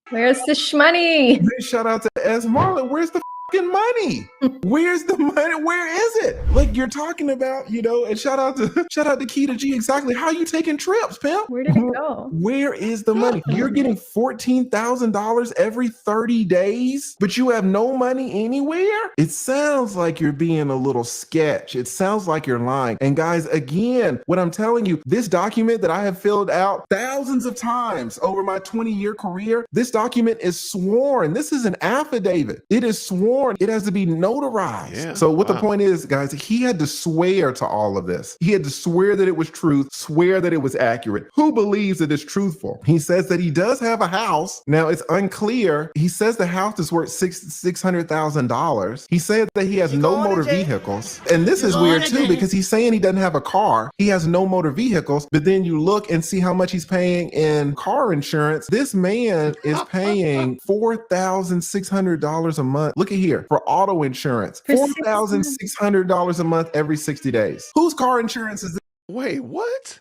Where's the shmoney? Shout out to S. Marlon. Where's the fucking money? Where's the money? Where is it? Like you're talking about, and shout out to Keita G. Exactly. How are you taking trips, pimp? Where did it go? Where is the money? You're getting $14,000 every 30 days, but you have no money anywhere? It sounds like you're being a little sketch. It sounds like you're lying. And guys, again, what I'm telling you, this document that I have filled out thousands of times over my 20-year career, this document is sworn. This is an affidavit. It is sworn. It has to be notarized. Yeah, so what the point is, guys, he had to swear to all of this. He had to swear that it was truth, swear that it was accurate. Who believes that it's truthful? He says that he does have a house. Now it's unclear. He says the house is worth $600,000. He said that he has no motor vehicles. And this is weird too, because he's saying he doesn't have a car. He has no motor vehicles, but then you look and see how much he's paying in car insurance. This man is paying $4,600 a month. Look at here, for auto insurance, $4,600 a month every 60 days. Whose car insurance is this? Wait, what?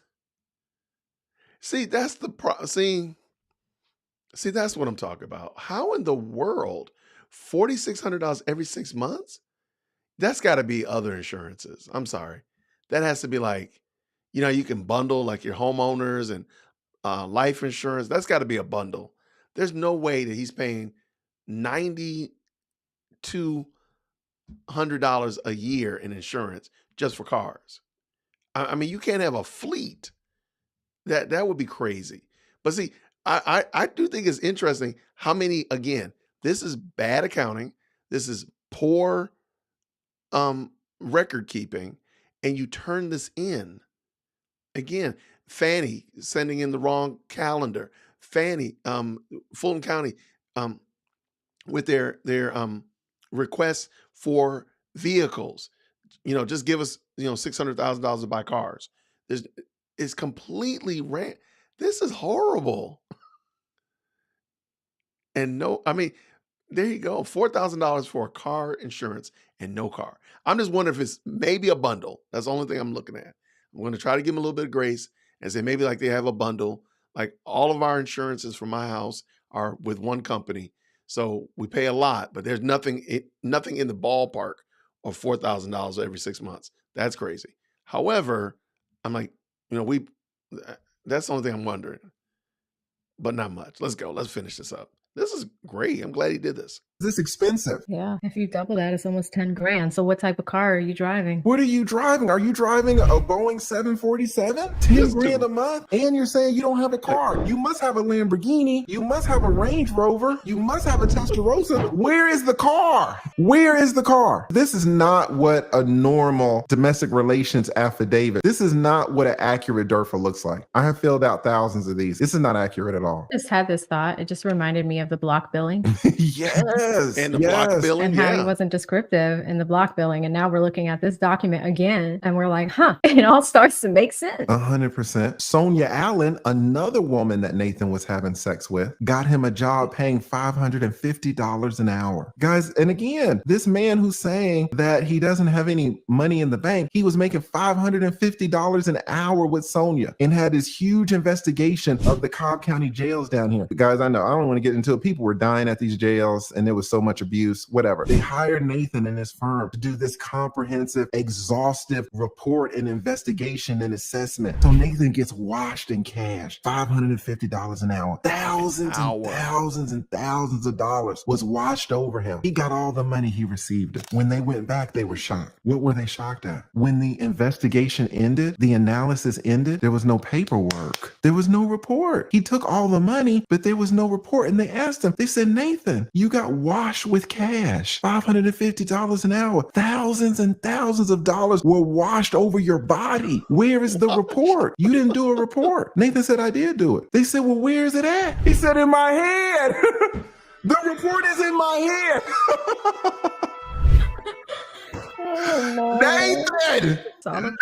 See, that's the See, that's what I'm talking about. How in the world, $4,600 every 6 months? That's got to be other insurances. I'm sorry. That has to be like, you can bundle like your homeowners and life insurance. That's got to be a bundle. There's no way that he's paying $9,200 a year in insurance just for cars. I mean, you can't have a fleet. That would be crazy. But see, I do think it's interesting how many, again, this is bad accounting. This is poor record keeping. And you turn this in. Again, Fani sending in the wrong calendar. Fani, Fulton County, with their requests for vehicles. Just give us, $600,000 to buy cars. It's completely This is horrible. And there you go. $4,000 for a car insurance and no car. I'm just wondering if it's maybe a bundle. That's the only thing I'm looking at. I'm going to try to give them a little bit of grace and say maybe like they have a bundle. Like all of our insurances for my house are with one company. So we pay a lot, but there's nothing in the ballpark of $4,000 every 6 months. That's crazy. However, I'm like, that's the only thing I'm wondering, but not much. Let's go. Let's finish this up. This is great. I'm glad he did this. This expensive. Yeah. If you double that, it's almost 10 grand. So what type of car are you driving? What are you driving? Are you driving a Boeing 747? 10 grand a month? And you're saying you don't have a car. You must have a Lamborghini. You must have a Range Rover. You must have a Testarossa. Where is the car? Where is the car? This is not what a normal domestic relations affidavit. This is not what an accurate DERFA looks like. I have filled out thousands of these. This is not accurate at all. Just had this thought. It just reminded me of the block billing. Yes. And the block billing. And how he wasn't descriptive in the block billing. And now we're looking at this document again and we're like, it all starts to make sense. 100%. Sonia Allen, another woman that Nathan was having sex with, got him a job paying $550 an hour. Guys, and again, this man who's saying that he doesn't have any money in the bank, he was making $550 an hour with Sonia and had this huge investigation of the Cobb County jails down here. Guys, I know, I don't want to get into it. People were dying at these jails and there was so much abuse, whatever. They hired Nathan and his firm to do this comprehensive, exhaustive report and investigation and assessment. So Nathan gets washed in cash, $550 an hour. Thousands and thousands and thousands of dollars was washed over him. He got all the money he received. When they went back, they were shocked. What were they shocked at? When the investigation ended, the analysis ended, there was no paperwork. There was no report. He took all the money, but there was no report. And they asked him, they said, Nathan, you got washed with cash, $550 an hour. Thousands and thousands of dollars were washed over your body. Where is the report? You didn't do a report. Nathan said, I did do it. They said, well, where is it at? He said, in my head. The report is in my head.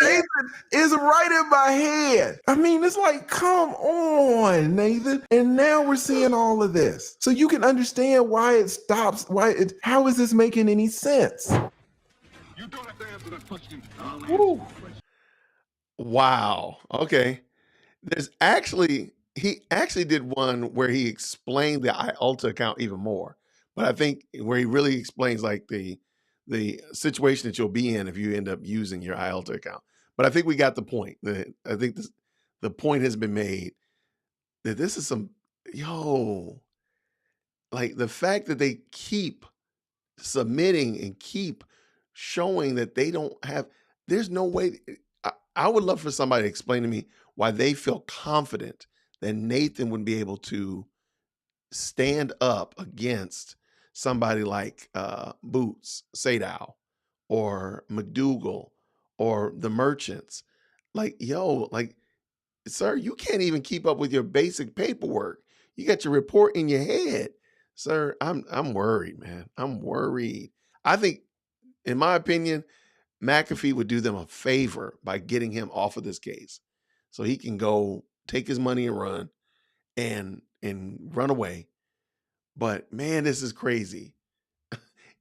Nathan is right in my head. I mean, it's like, come on, Nathan. And now we're seeing all of this. So you can understand why it stops. How is this making any sense? You don't have to answer that question. Wow. Okay. He actually did one where he explained the IALTA account even more. But I think where he really explains like the situation that you'll be in if you end up using your IALTA account. But I think we got the point. I think the point has been made that this is like the fact that they keep submitting and keep showing that they don't have, there's no way. I would love for somebody to explain to me why they feel confident that Nathan would be able to stand up against somebody like Boots, Sadow, or McDougal, or the merchants. Like, sir, you can't even keep up with your basic paperwork. You got your report in your head. Sir, I'm worried, man. I'm worried. I think, in my opinion, McAfee would do them a favor by getting him off of this case so he can go take his money and run and run away. But man, this is crazy.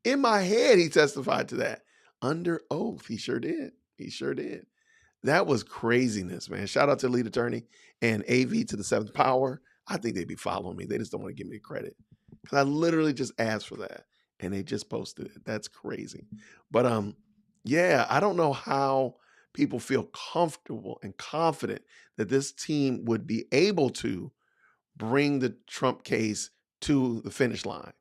In my head, he testified to that under oath. He sure did. He sure did. That was craziness, man. Shout out to the lead attorney and AV to the seventh power. I think they'd be following me. They just don't want to give me credit because I literally just asked for that and they just posted it. That's crazy. But yeah, I don't know how people feel comfortable and confident that this team would be able to bring the Trump case to the finish line.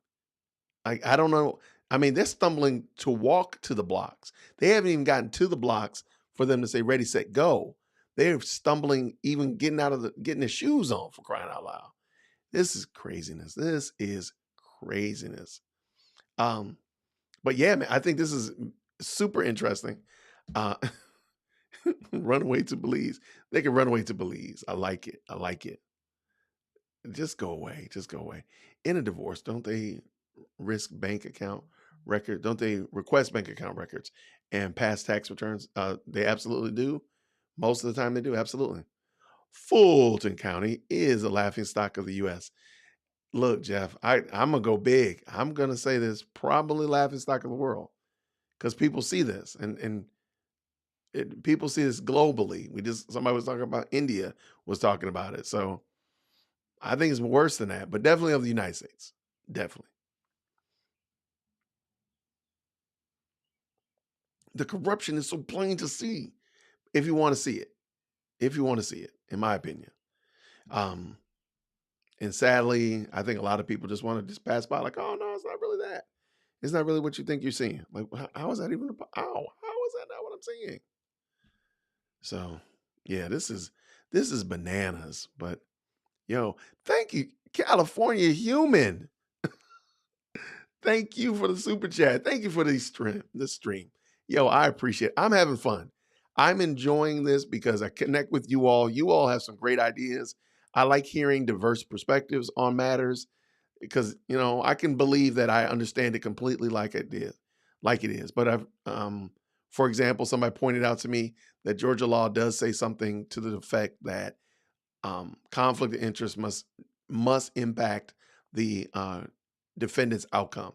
Like, I don't know. I mean, they're stumbling to walk to the blocks. They haven't even gotten to the blocks for them to say, ready, set, go. They're stumbling, even getting their shoes on, for crying out loud. This is craziness. This is craziness. But yeah, man, I think this is super interesting. Run away to Belize. They can run away to Belize. I like it. I like it. Just go away. Just go away. In a divorce, don't they risk bank account record? Don't they request bank account records and past tax returns? They absolutely do. Most of the time they do, absolutely. Fulton County is the laughingstock of the U.S. Look, Jeff, I'm gonna go big. I'm gonna say this, probably laughingstock of the world, because people see this, and people see this globally. Somebody was talking about India was talking about it, so I think it's worse than that, but definitely of the United States, definitely. The corruption is so plain to see if you want to see it. If you want to see it, in my opinion. Um, and sadly, I think a lot of people just want to just pass by, like, oh no, it's not really that. It's not really what you think you're seeing. Like, how is that even? How is that not what I'm seeing? So, yeah, this is bananas. But yo, thank you, California Human. Thank you for the super chat. Thank you for the stream. Yo, I appreciate it. I'm having fun. I'm enjoying this because I connect with you all. You all have some great ideas. I like hearing diverse perspectives on matters because, I can believe that I understand it completely like it is. But for example, somebody pointed out to me that Georgia law does say something to the effect that conflict of interest must impact the defendant's outcome.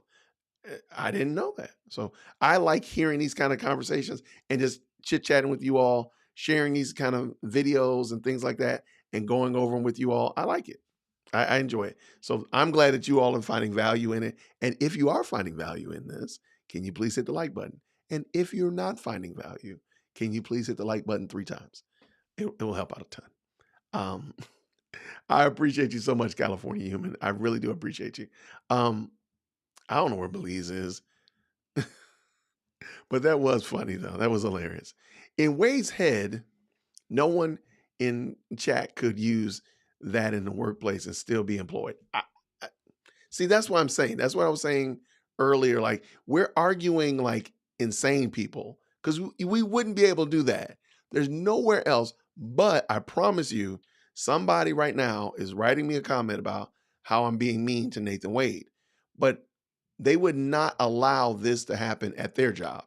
I didn't know that. So I like hearing these kind of conversations and just chit-chatting with you all, sharing these kind of videos and things like that, and going over them with you all. I like it. I enjoy it. So I'm glad that you all are finding value in it. And if you are finding value in this, can you please hit the like button? And if you're not finding value, can you please hit the like button 3 times? It will help out a ton. I appreciate you so much, California Human. I really do appreciate you. I don't know where Belize is, but that was funny though. That was hilarious. In Wade's head, no one in chat could use that in the workplace and still be employed. See, that's what I'm saying. That's what I was saying earlier. Like, we're arguing like insane people because we wouldn't be able to do that. There's nowhere else. But I promise you, somebody right now is writing me a comment about how I'm being mean to Nathan Wade. But they would not allow this to happen at their job.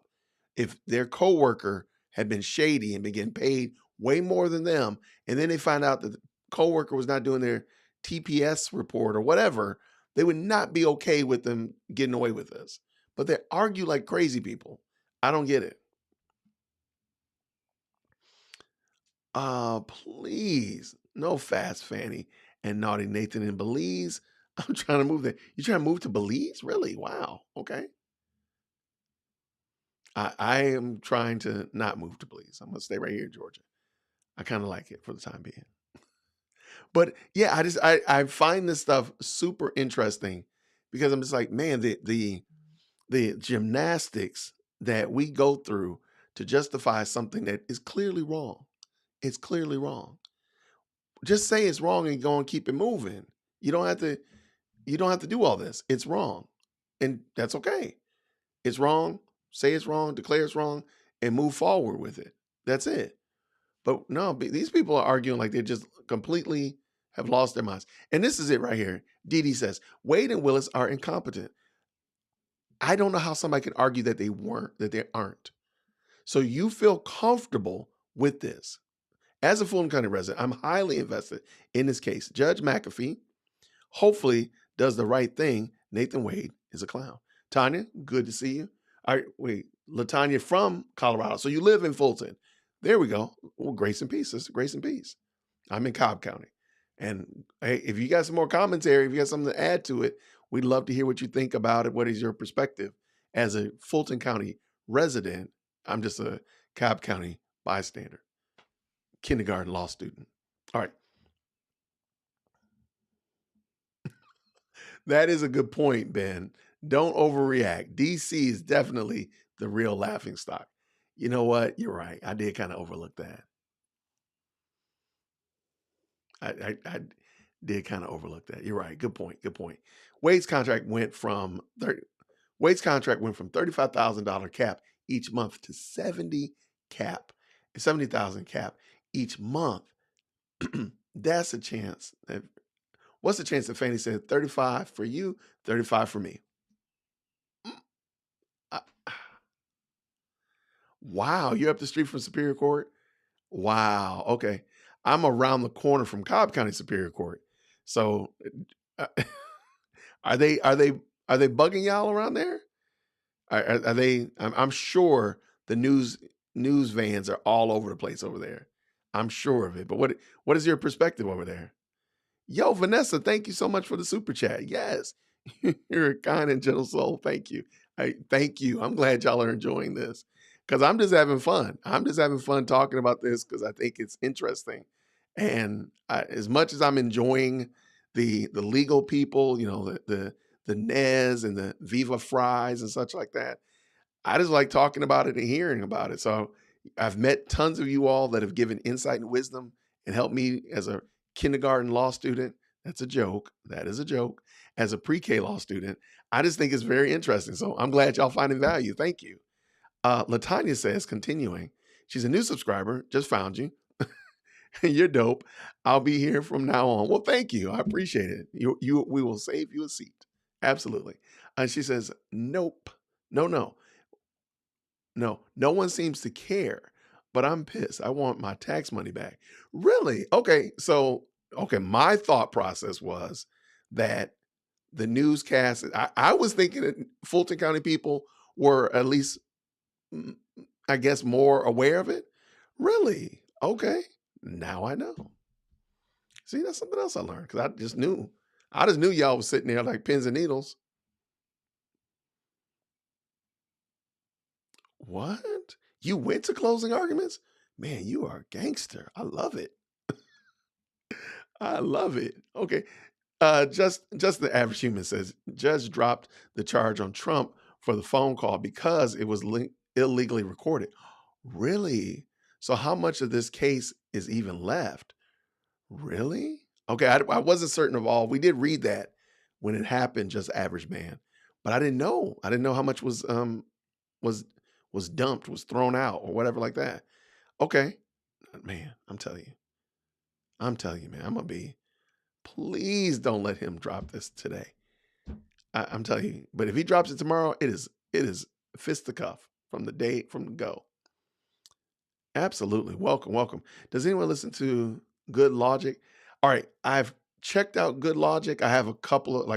If their coworker had been shady and been getting paid way more than them, and then they find out that the coworker was not doing their TPS report or whatever, they would not be okay with them getting away with this. But they argue like crazy people. I don't get it. Please, no fast Fanny and naughty Nathan in Belize. I'm trying to move there. You trying to move to Belize? Really? Wow. Okay. I am trying to not move to Belize. I'm gonna stay right here in Georgia. I kind of like it for the time being. But yeah, I find this stuff super interesting because I'm just like, man, the gymnastics that we go through to justify something that is clearly wrong. It's clearly wrong. Just say it's wrong and go and keep it moving. You don't have to do all this. It's wrong. And that's okay. It's wrong. Say it's wrong, declare it's wrong, and move forward with it. That's it. But no, these people are arguing like they just completely have lost their minds. And this is it right here. Dee says, Wade and Willis are incompetent. I don't know how somebody can argue that they aren't. So you feel comfortable with this. As a Fulton County resident, I'm highly invested in this case. Judge McAfee hopefully does the right thing. Nathan Wade is a clown. Tanya, good to see you. All right, wait, LaTanya from Colorado. So you live in Fulton. There we go. Well, grace and peace, sister. Grace and peace. I'm in Cobb County. And hey, if you got some more commentary, if you got something to add to it, we'd love to hear what you think about it. What is your perspective as a Fulton County resident? I'm just a Cobb County bystander, kindergarten law student. All right. That is a good point, Ben. Don't overreact. DC is definitely the real laughing stock. You know what? You're right. I did kind of overlook that. I did kind of overlook that. You're right. Good point. Good point. Wade's contract went from $35,000 cap each month to $70,000 cap each month. That's a chance. What's the chance that Fannie said 35 for you, 35 for me? Wow, you're up the street from Superior Court? Wow. Okay. I'm around the corner from Cobb County Superior Court. So uh, are they are they are they bugging y'all around there? Are they? I'm sure the news vans are all over the place over there. I'm sure of it. But what is your perspective over there? Yo, Vanessa, thank you so much for the super chat. Yes, you're a kind and gentle soul. Thank you. Thank you. I'm glad y'all are enjoying this because I'm just having fun. I'm just having fun talking about this because I think it's interesting. And as much as I'm enjoying the legal people, the Nez and the Viva Fries and such like that, I just like talking about it and hearing about it. So I've met tons of you all that have given insight and wisdom and helped me as a kindergarten law student. That's a joke. That is a joke. As a pre-K law student, I just think it's very interesting. So I'm glad y'all finding value. Thank you. Latanya says, continuing, she's a new subscriber, just found you. You're dope. I'll be here from now on. Well, thank you. I appreciate it. We will save you a seat. Absolutely. And she says, nope. No one seems to care, but I'm pissed. I want my tax money back. Really? Okay. So, my thought process was that the newscast, I was thinking that Fulton County people were at least, I guess, more aware of it. Really? Okay. Now I know. See, that's something else I learned because I just knew y'all was sitting there like pins and needles. What? You went to closing arguments? Man, you are a gangster. I love it. I love it. Okay. Just the average human says, judge dropped the charge on Trump for the phone call because it was illegally recorded. Really? So how much of this case is even left? Really? Okay, I wasn't certain of all. We did read that when it happened, just average man, but I didn't know. I didn't know how much was dumped, was thrown out, or whatever like that. Okay, man, I'm telling you, man, I'm gonna be. Please don't let him drop this today. I'm telling you. But if he drops it tomorrow, it is fisticuff from the go. Absolutely. Welcome. Does anyone listen to Good Logic? All right, I've checked out Good Logic. I have a couple of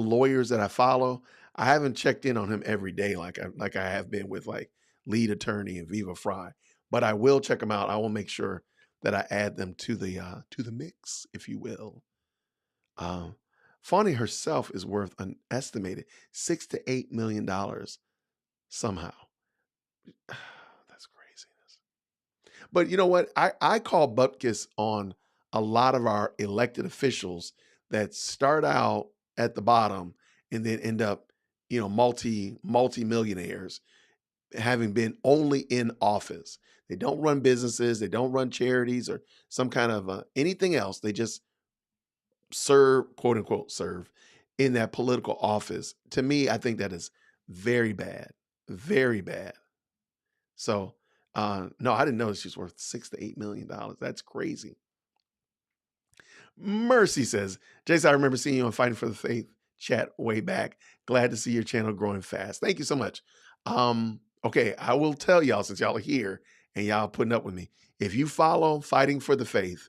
lawyers that I follow. I haven't checked in on him every day like I have been with like Lead Attorney and Viva Fry, but I will check them out. I will make sure that I add them to the mix, if you will. Fani herself is worth an estimated $6 to $8 million somehow. That's craziness. But you know what? I call bupkis on a lot of our elected officials that start out at the bottom and then end up, multi-millionaires, having been only in office. They don't run businesses, they don't run charities or some kind of anything else. They just serve, quote unquote, serve in that political office. To me, I think that is very bad, very bad. So, no, I didn't know she's worth $6 to $8 million. That's crazy. Mercy says, Jason, I remember seeing you on Fighting for the Faith chat way back. Glad to see your channel growing fast. Thank you so much. Okay, I will tell y'all, since y'all are here and y'all putting up with me, if you follow Fighting for the Faith,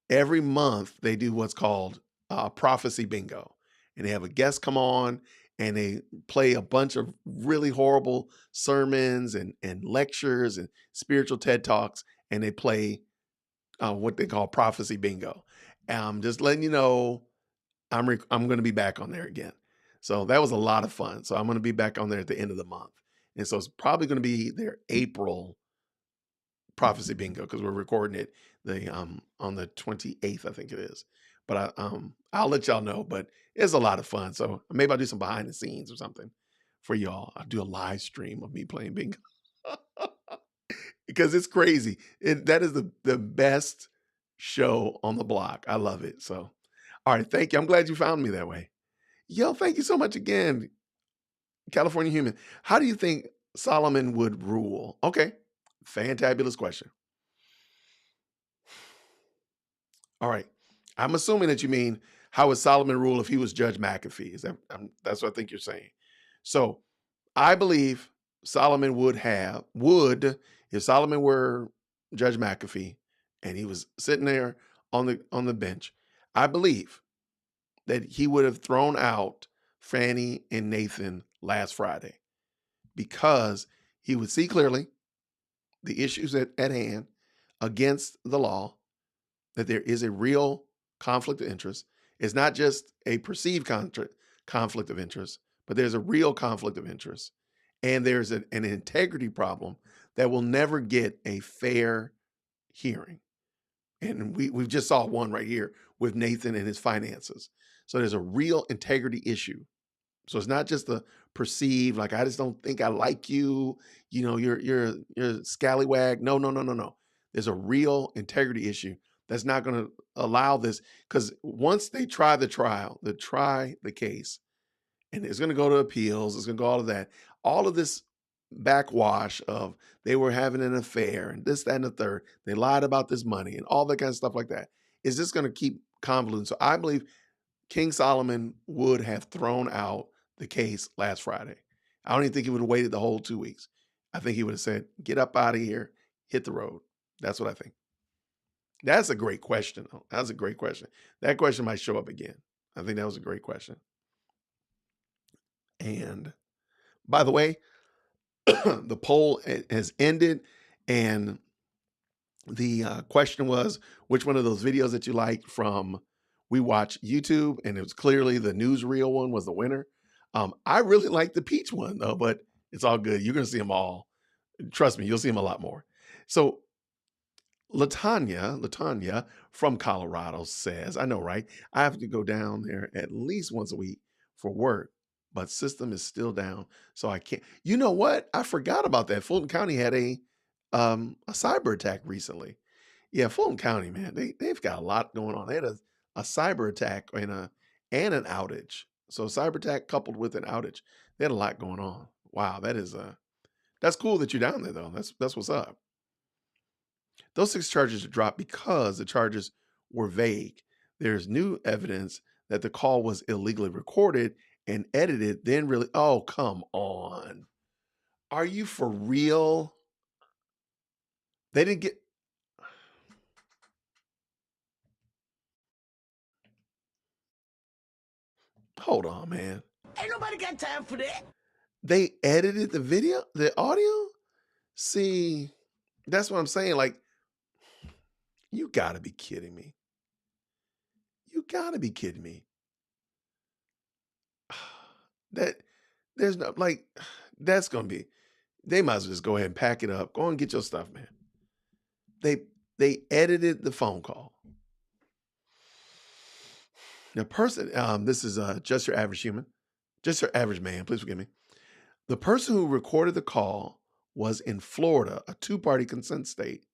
every month they do what's called prophecy bingo, and they have a guest come on and they play a bunch of really horrible sermons and lectures and spiritual TED Talks, and they play what they call prophecy bingo. Just letting you know, I'm going to be back on there again. So that was a lot of fun. So I'm going to be back on there at the end of the month. And so it's probably going to be their April prophecy bingo because we're recording it on the 28th, I think it is. But I'll let y'all know. But it's a lot of fun. So maybe I'll do some behind the scenes or something for y'all. I'll do a live stream of me playing bingo because it's crazy. That is the best show on the block. I love it. So, all right, thank you. I'm glad you found me that way. Yo, thank you so much again, California Human. How do you think Solomon would rule? Okay, fantabulous question. All right, I'm assuming that you mean how would Solomon rule if he was Judge McAfee? That's what I think you're saying. So I believe Solomon if Solomon were Judge McAfee and he was sitting there on the bench, I believe that he would have thrown out Fani and Nathan last Friday because he would see clearly the issues at hand against the law, that there is a real conflict of interest. It's not just a perceived conflict of interest, but there's a real conflict of interest. And there's an integrity problem that will never get a fair hearing. And we've just saw one right here with Nathan and his finances. So there's a real integrity issue. So it's not just the perceived, like, I just don't think I like you. You know, you're a scallywag. No. There's a real integrity issue that's not going to allow this, because once they try the case, and it's going to go to appeals, it's going to go all of this backwash of they were having an affair and this, that, and the third. They lied about this money and all that kind of stuff like that. Is this going to keep convoluting? So I believe King Solomon would have thrown out the case last Friday. I don't even think he would have waited the whole 2 weeks. I think he would have said, get up out of here, hit the road. That's what I think. That's a great question, though. That's a great question. That question might show up again. I think that was a great question. And by the way, the poll has ended, and the question was, which one of those videos that you liked from We Watch YouTube? And it was clearly the newsreel one was the winner. I really like the peach one, though, but it's all good. You're going to see them all. Trust me, you'll see them a lot more. So Latanya from Colorado says, I know, right? I have to go down there at least once a week for work, but system is still down, so I can't. You know what? I forgot about that. Fulton County had a cyber attack recently. Yeah, Fulton County, man, they've got a lot going on. They had a cyber attack and an outage. So cyber attack coupled with an outage. They had a lot going on. Wow, that's cool that you're down there, though. That's what's up. Those 6 charges are dropped because the charges were vague. There's new evidence that the call was illegally recorded and edited, then really, oh, come on. Are you for real? They didn't get, hold on, man. Ain't nobody got time for that. They edited the audio? See, that's what I'm saying. Like, you gotta be kidding me. You gotta be kidding me. That there's no, like, that's gonna be, they might as well just go ahead and pack it up. Go and get your stuff, man. They edited the phone call. The person, this is just your average human, just your average man, please forgive me. The person who recorded the call was in Florida, a 2-party consent state.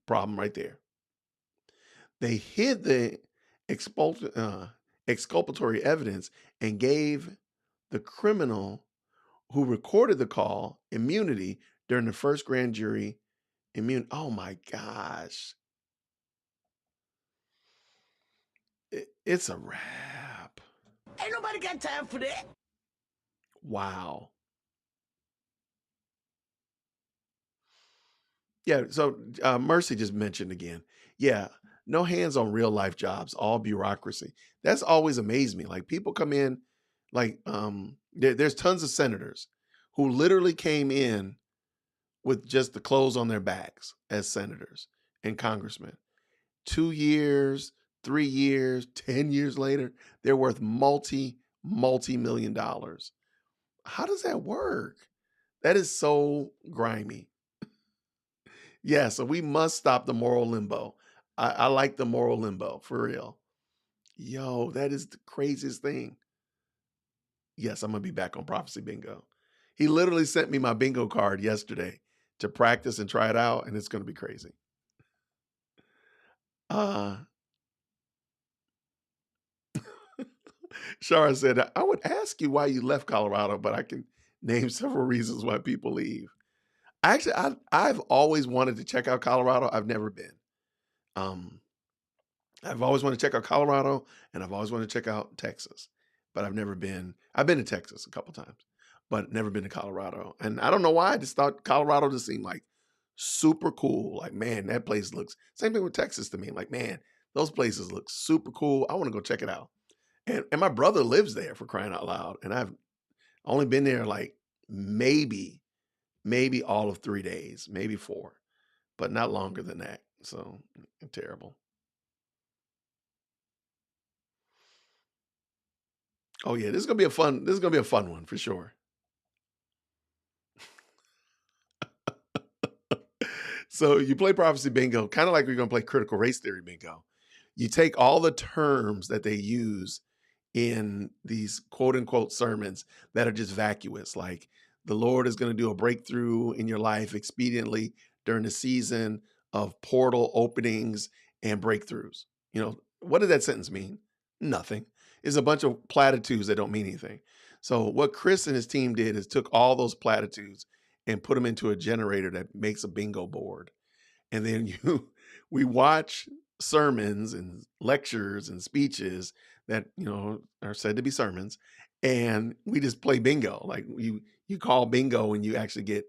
Problem right there. They hid the exculpatory evidence and gave the criminal who recorded the call immunity during the first grand jury Oh my gosh. It's a wrap. Ain't nobody got time for that. Wow. Yeah, so Mercy just mentioned again. Yeah, no hands on real life jobs, all bureaucracy. That's always amazed me. Like, people come in, like there's tons of senators who literally came in with just the clothes on their backs as senators and congressmen. 2 years, 3 years, 10 years later, they're worth multi-million dollars. How does that work? That is so grimy. Yeah, so we must stop the moral limbo. I like the moral limbo, for real. Yo, that is the craziest thing. Yes, I'm going to be back on Prophecy Bingo. He literally sent me my bingo card yesterday to practice and try it out, and it's going to be crazy. Shara said, I would ask you why you left Colorado, but I can name several reasons why people leave. Actually, I've always wanted to check out Colorado. I've never been. I've always wanted to check out Colorado, and I've always wanted to check out Texas, but I've never been. I've been to Texas a couple times, but never been to Colorado. And I don't know why. I just thought Colorado just seemed like super cool. Like, man, that place looks, same thing with Texas to me. Like, man, those places look super cool. I want to go check it out. And my brother lives there, for crying out loud. And I've only been there like maybe all of 3 days, maybe 4, but not longer than that. So terrible. Oh yeah, this is gonna be a fun one for sure. So you play prophecy bingo, kind of like we're gonna play critical race theory bingo. You take all the terms that they use in these quote unquote sermons that are just vacuous, like the Lord is going to do a breakthrough in your life expediently during the season of portal openings and breakthroughs. You know, what did that sentence mean? Nothing. It's a bunch of platitudes that don't mean anything. So what Chris and his team did is took all those platitudes and put them into a generator that makes a bingo board. And then we watch sermons and lectures and speeches that, you know, are said to be sermons, and we just play bingo. Like you call bingo and you actually get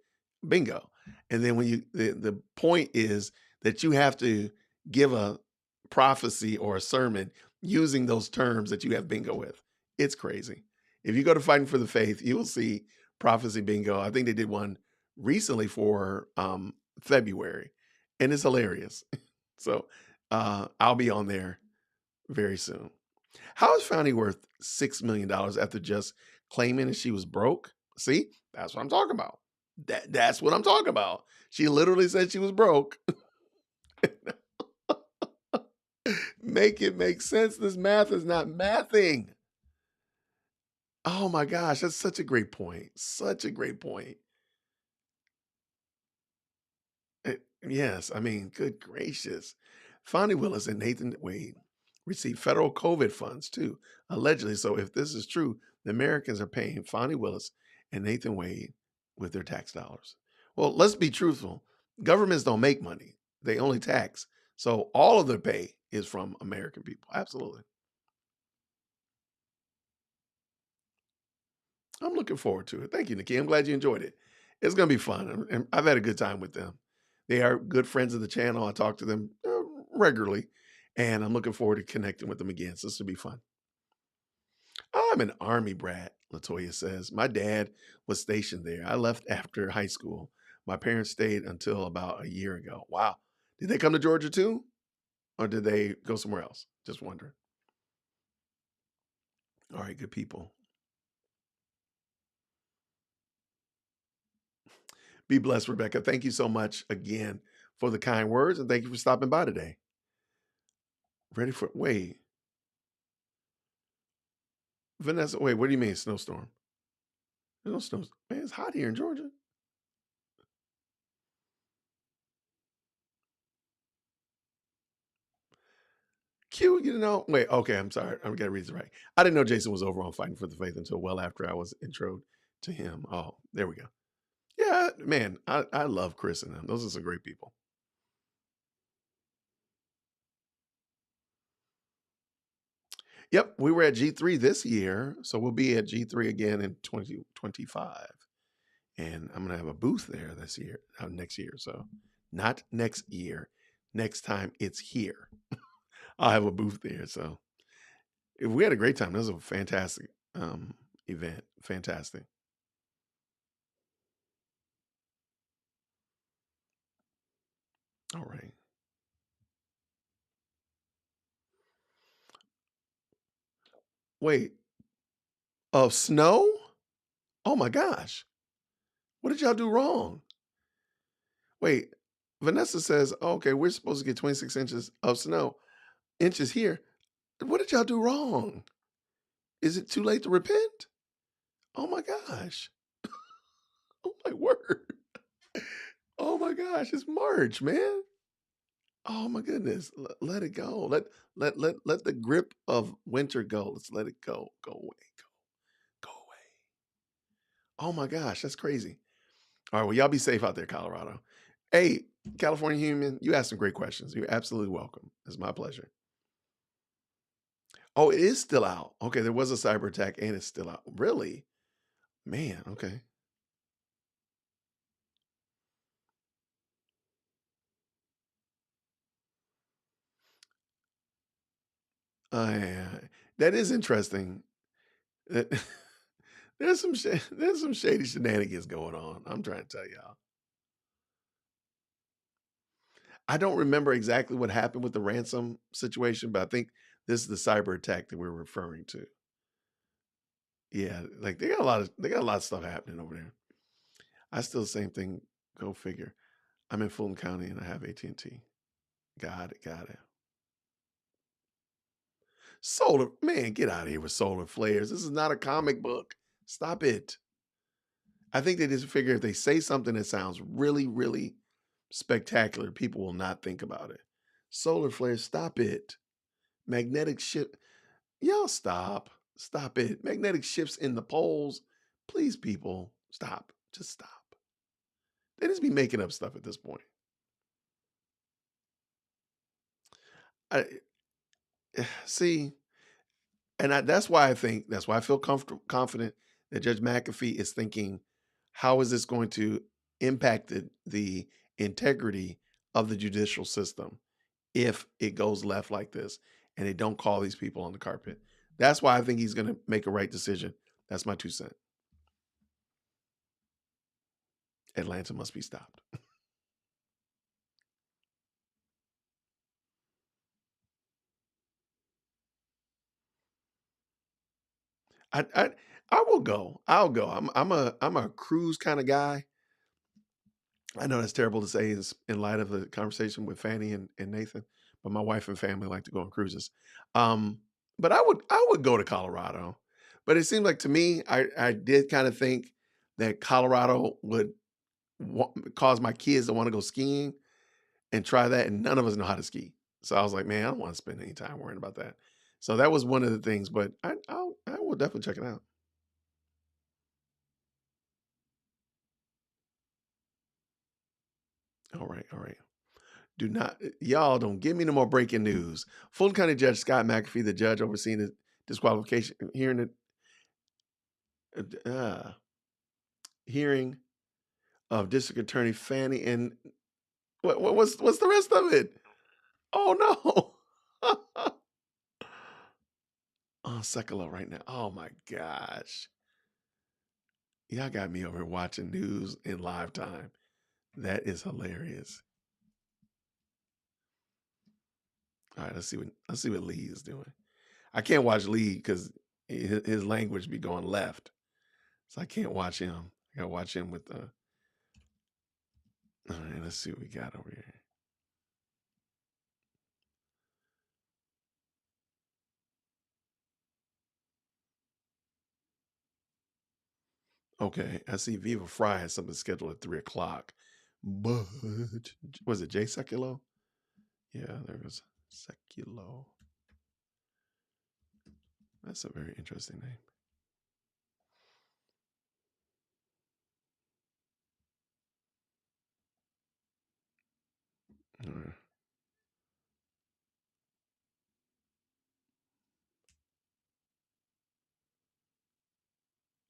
bingo. And then when the point is that you have to give a prophecy or a sermon using those terms that you have bingo with. It's crazy. If you go to Fighting for the Faith, you will see prophecy bingo. I think they did one recently for February, and it's hilarious. So I'll be on there very soon. How is Fani worth $6 million after just claiming that she was broke? See, that's what I'm talking about. That's what I'm talking about. She literally said she was broke. Make it make sense. This math is not mathing. Oh my gosh, that's such a great point. Such a great point. Yes, I mean, good gracious. Fani Willis and Nathan Wade received federal COVID funds too, allegedly. So if this is true, the Americans are paying Fani Willis and Nathan Wade with their tax dollars. Well, let's be truthful. Governments don't make money. They only tax. So all of their pay is from American people. Absolutely. I'm looking forward to it. Thank you, Nikki. I'm glad you enjoyed it. It's going to be fun. And I've had a good time with them. They are good friends of the channel. I talk to them regularly, and I'm looking forward to connecting with them again. So this will be fun. I'm an Army brat, Latoya says. My dad was stationed there. I left after high school. My parents stayed until about a year ago. Wow. Did they come to Georgia too? Or did they go somewhere else? Just wondering. All right, good people. Be blessed, Rebecca. Thank you so much again for the kind words, and thank you for stopping by today. Ready for, wait. Vanessa, wait, what do you mean snowstorm? There's no snow. Man, it's hot here in Georgia. Q, you know, wait, okay, I'm sorry. I'm gonna read this right. I didn't know Jason was over on Fighting for the Faith until well after I was introed to him. Oh, there we go. Yeah, man, I love Chris and them. Those are some great people. Yep, we were at G3 this year, so we'll be at G3 again in 2025. And I'm gonna have a booth there this year, next year. So not next year. Next time it's here. I'll have a booth there. So we had a great time. This was a fantastic event. Fantastic. All right. Wait, of snow? Oh my gosh. What did y'all do wrong? Wait, Vanessa says, okay, we're supposed to get 26 inches of snow. Inches here. What did y'all do wrong? Is it too late to repent? Oh my gosh. Oh my word. Oh my gosh, it's March, man. Oh my goodness. Let it go. Let the grip of winter go. Let's let it go. Go away. Go away. Oh my gosh, that's crazy. All right, well, y'all be safe out there, Colorado. Hey, California Human, you asked some great questions. You're absolutely welcome. It's my pleasure. Oh, it is still out. Okay, there was a cyber attack and it's still out. Really? Man, okay. Yeah. That is interesting. That- there's some shady shenanigans going on. I'm trying to tell y'all. I don't remember exactly what happened with the ransom situation, but I think this is the cyber attack that we're referring to. Yeah, like they got a lot of stuff happening over there. I still the same thing. Go figure. I'm in Fulton County and I have AT&T. Got it. Solar, man, get out of here with solar flares. This is not a comic book. Stop it. I think they just figure if they say something that sounds really, really spectacular, people will not think about it. Solar flares, stop it. Magnetic shift. Y'all stop. Stop it. Magnetic shifts in the poles. Please, people, stop. Just stop. They just be making up stuff at this point. I see, and that's why I feel confident that Judge McAfee is thinking, how is this going to impact the integrity of the judicial system if it goes left like this and they don't call these people on the carpet? That's why I think he's going to make a right decision. That's my 2 cents. Atlanta must be stopped. I will go. I'll go. I'm a cruise kind of guy. I know that's terrible to say in light of the conversation with Fani and Nathan, but my wife and family like to go on cruises. But I would go to Colorado. But it seemed like to me, I did kind of think that Colorado would cause my kids to want to go skiing and try that, and none of us know how to ski. So I was like, man, I don't want to spend any time worrying about that. So that was one of the things, but I will definitely check it out. All right. Do not, y'all don't give me no more breaking news. Fulton County Judge Scott McAfee, the judge overseeing the disqualification hearing of District Attorney Fani and what's the rest of it? Oh no. Oh, Sekalo right now. Oh my gosh. Y'all got me over here watching news in live time. That is hilarious. All right, let's see what Lee is doing. I can't watch Lee because his language be going left, so I can't watch him. I gotta watch him with the. All right, let's see what we got over here. Okay, I see Viva Fry has something scheduled at 3:00, but was it Jay Sekulow? Yeah, there goes Sekulow. That's a very interesting name. All right.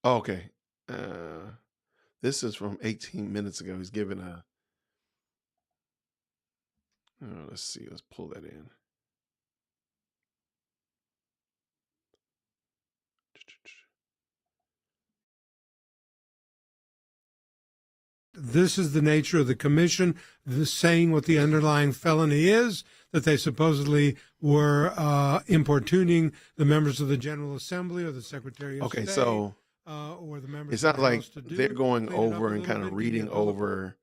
Okay. This is from 18 minutes ago. He's given a. Let's see. Let's pull that in. This is the nature of the commission, saying what the underlying felony is, that they supposedly were importuning the members of the General Assembly or the Secretary of State. So or the members. It's not of the like House to do. they're going Clean it up over a and little kind of bit, reading give you a over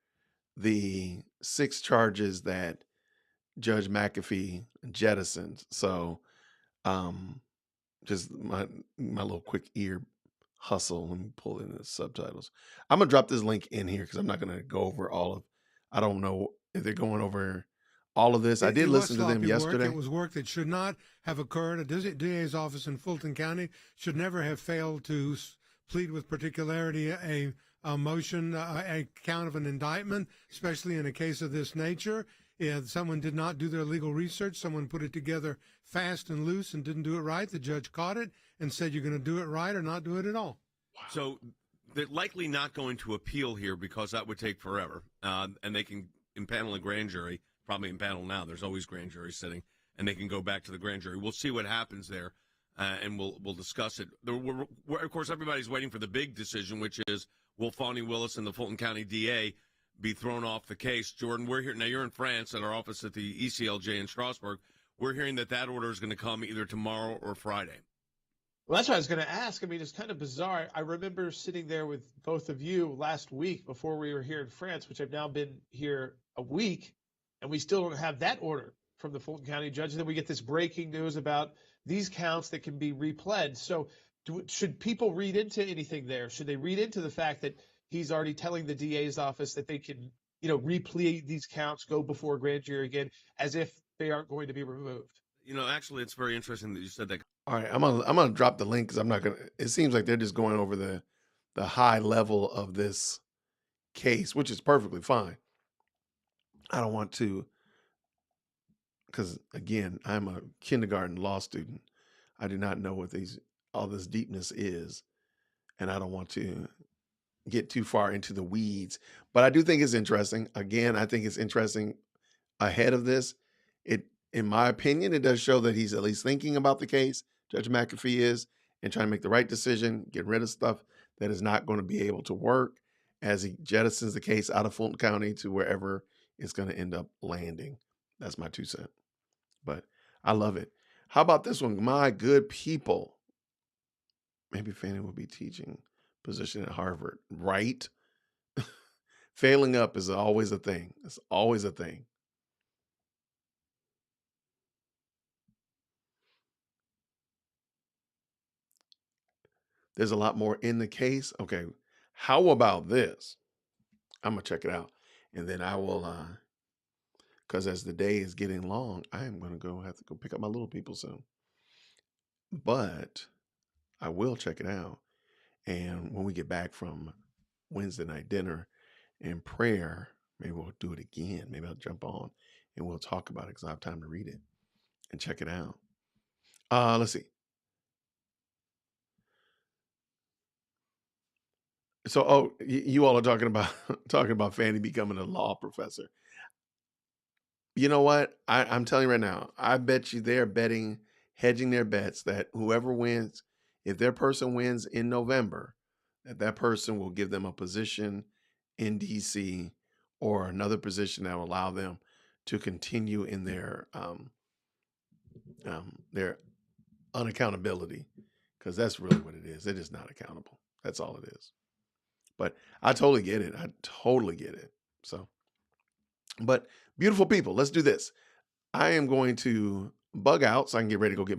the 6 charges that Judge McAfee jettisoned. So, just my little quick ear hustle. Let me pull in the subtitles. I'm gonna drop this link in here because I'm not gonna go over all of. I don't know if they're going over all of this. I did listen to them sloppy yesterday. Work. It was work that should not have occurred. A DA's office in Fulton County should never have failed to plead with particularity a motion, a count of an indictment, especially in a case of this nature. If someone did not do their legal research, someone put it together fast and loose and didn't do it right, the judge caught it and said, you're going to do it right or not do it at all. So they're likely not going to appeal here because that would take forever. And they can impanel a grand jury, probably impanel now. There's always grand jury sitting, and they can go back to the grand jury. We'll see what happens there, and we'll discuss it. Of course, everybody's waiting for the big decision, which is will Fani Willis and the Fulton County DA be thrown off the case? Jordan, we're here now. You're in France at our office at the ECLJ in Strasbourg. We're hearing that order is going to come either tomorrow or Friday. Well, that's what I was going to ask. I mean, it's kind of bizarre. I remember sitting there with both of you last week before we were here in France, which I've now been here a week, and we still don't have that order from the Fulton County Judge. And then we get this breaking news about these counts that can be repled. So should people read into anything there? Should they read into the fact that he's already telling the DA's office that they can, replete these counts, go before a grand jury again, as if they aren't going to be removed? Actually, it's very interesting that you said that. All right, I'm gonna drop the link because I'm not gonna. It seems like they're just going over the high level of this case, which is perfectly fine. I don't want to, because again, I'm a kindergarten law student. I do not know what all this deepness is, and I don't want to get too far into the weeds. But I do think it's interesting. Again, I think it's interesting ahead of this. In my opinion, it does show that he's at least thinking about the case. Judge McAfee is, and trying to make the right decision, get rid of stuff that is not going to be able to work as he jettisons the case out of Fulton County to wherever it's going to end up landing. That's my 2 cents. But I love it. How about this one? My good people. Maybe Fani will be teaching position at Harvard, right? Failing up is always a thing. It's always a thing. There's a lot more in the case. Okay, how about this? I'm going to check it out. And then I will, because as the day is getting long, I am going to have to go pick up my little people soon. But I will check it out. And when we get back from Wednesday night dinner and prayer, maybe we'll do it again. Maybe I'll jump on and we'll talk about it because I have time to read it and check it out. Let's see. So, you all are talking about Fani becoming a law professor. You know what? I'm telling you right now, I bet you they're hedging their bets that whoever wins, if their person wins in November, that person will give them a position in DC or another position that will allow them to continue in their unaccountability, because that's really what it is. They're just not accountable. That's all it is. But I totally get it. So, but beautiful people, let's do this. I am going to bug out so I can get ready to go get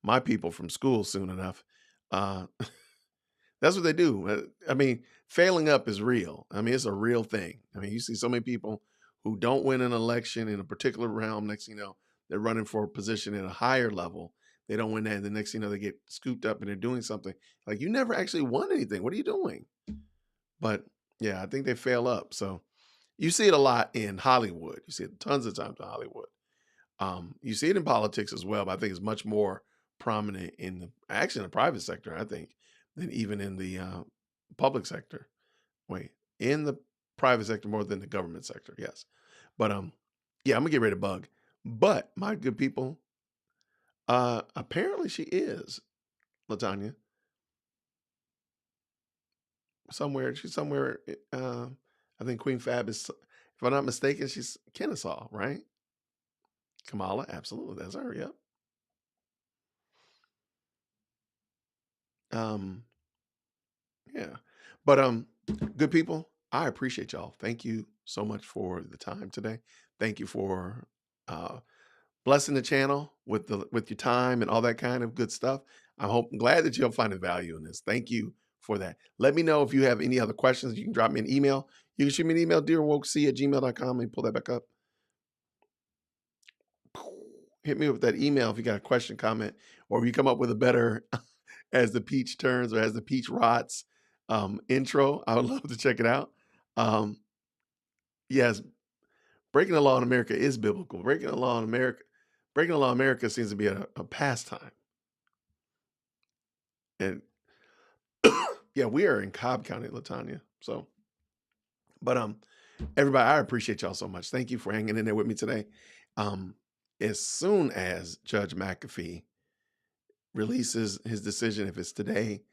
my people from school soon enough. That's what they do. I mean, failing up is real. I mean, it's a real thing. I mean, you see so many people who don't win an election in a particular realm. Next thing you know, they're running for a position at a higher level. They don't win that. And the next thing you know, they get scooped up and they're doing something. Like, you never actually won anything. What are you doing? But yeah, I think they fail up. So you see it a lot in Hollywood. You see it tons of times in Hollywood. You see it in politics as well, but I think it's much more prominent in the private sector, I think, than even in the public sector. In the private sector more than the government sector, yes. But yeah, I'm gonna get ready to bug. But my good people, apparently she is, LaTanya. She's somewhere. I think Queen Fab is, if I'm not mistaken, she's Kennesaw, right? Kamala, absolutely, that's her. Yep. Yeah, but good people, I appreciate y'all. Thank you so much for the time today. Thank you for blessing the channel with your time and all that kind of good stuff. I'm glad that you'll find value in this. Thank you for that. Let me know if you have any other questions. You can drop me an email. You can shoot me an email, dearwokec@gmail.com. Let me pull that back up. Hit me with that email if you got a question, comment, or if you come up with a better as the peach turns or as the peach rots intro. I would love to check it out. Yes, breaking the law in America is biblical. Breaking the law in America seems to be a pastime. And Yeah, we are in Cobb County, Latanya. So, but everybody, I appreciate y'all so much. Thank you for hanging in there with me today. As soon as Judge McAfee releases his decision, if it's today,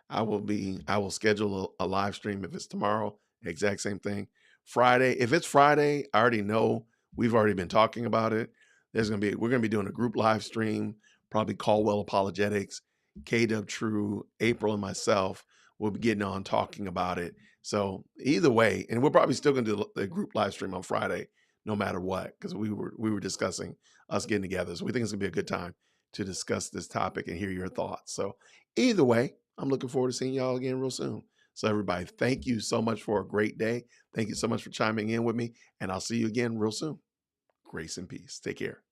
I will schedule a live stream. If it's tomorrow, exact same thing. Friday, if it's Friday, I already know we've already been talking about it. We're gonna be doing a group live stream, probably Caldwell Apologetics, KW True, April, and myself will be getting on talking about it. So either way, and we're probably still gonna do the group live stream on Friday, no matter what, because we were discussing us getting together. So we think it's gonna be a good time to discuss this topic and hear your thoughts. So either way, I'm looking forward to seeing y'all again real soon. So everybody, thank you so much for a great day. Thank you so much for chiming in with me, and I'll see you again real soon. Grace and peace. Take care.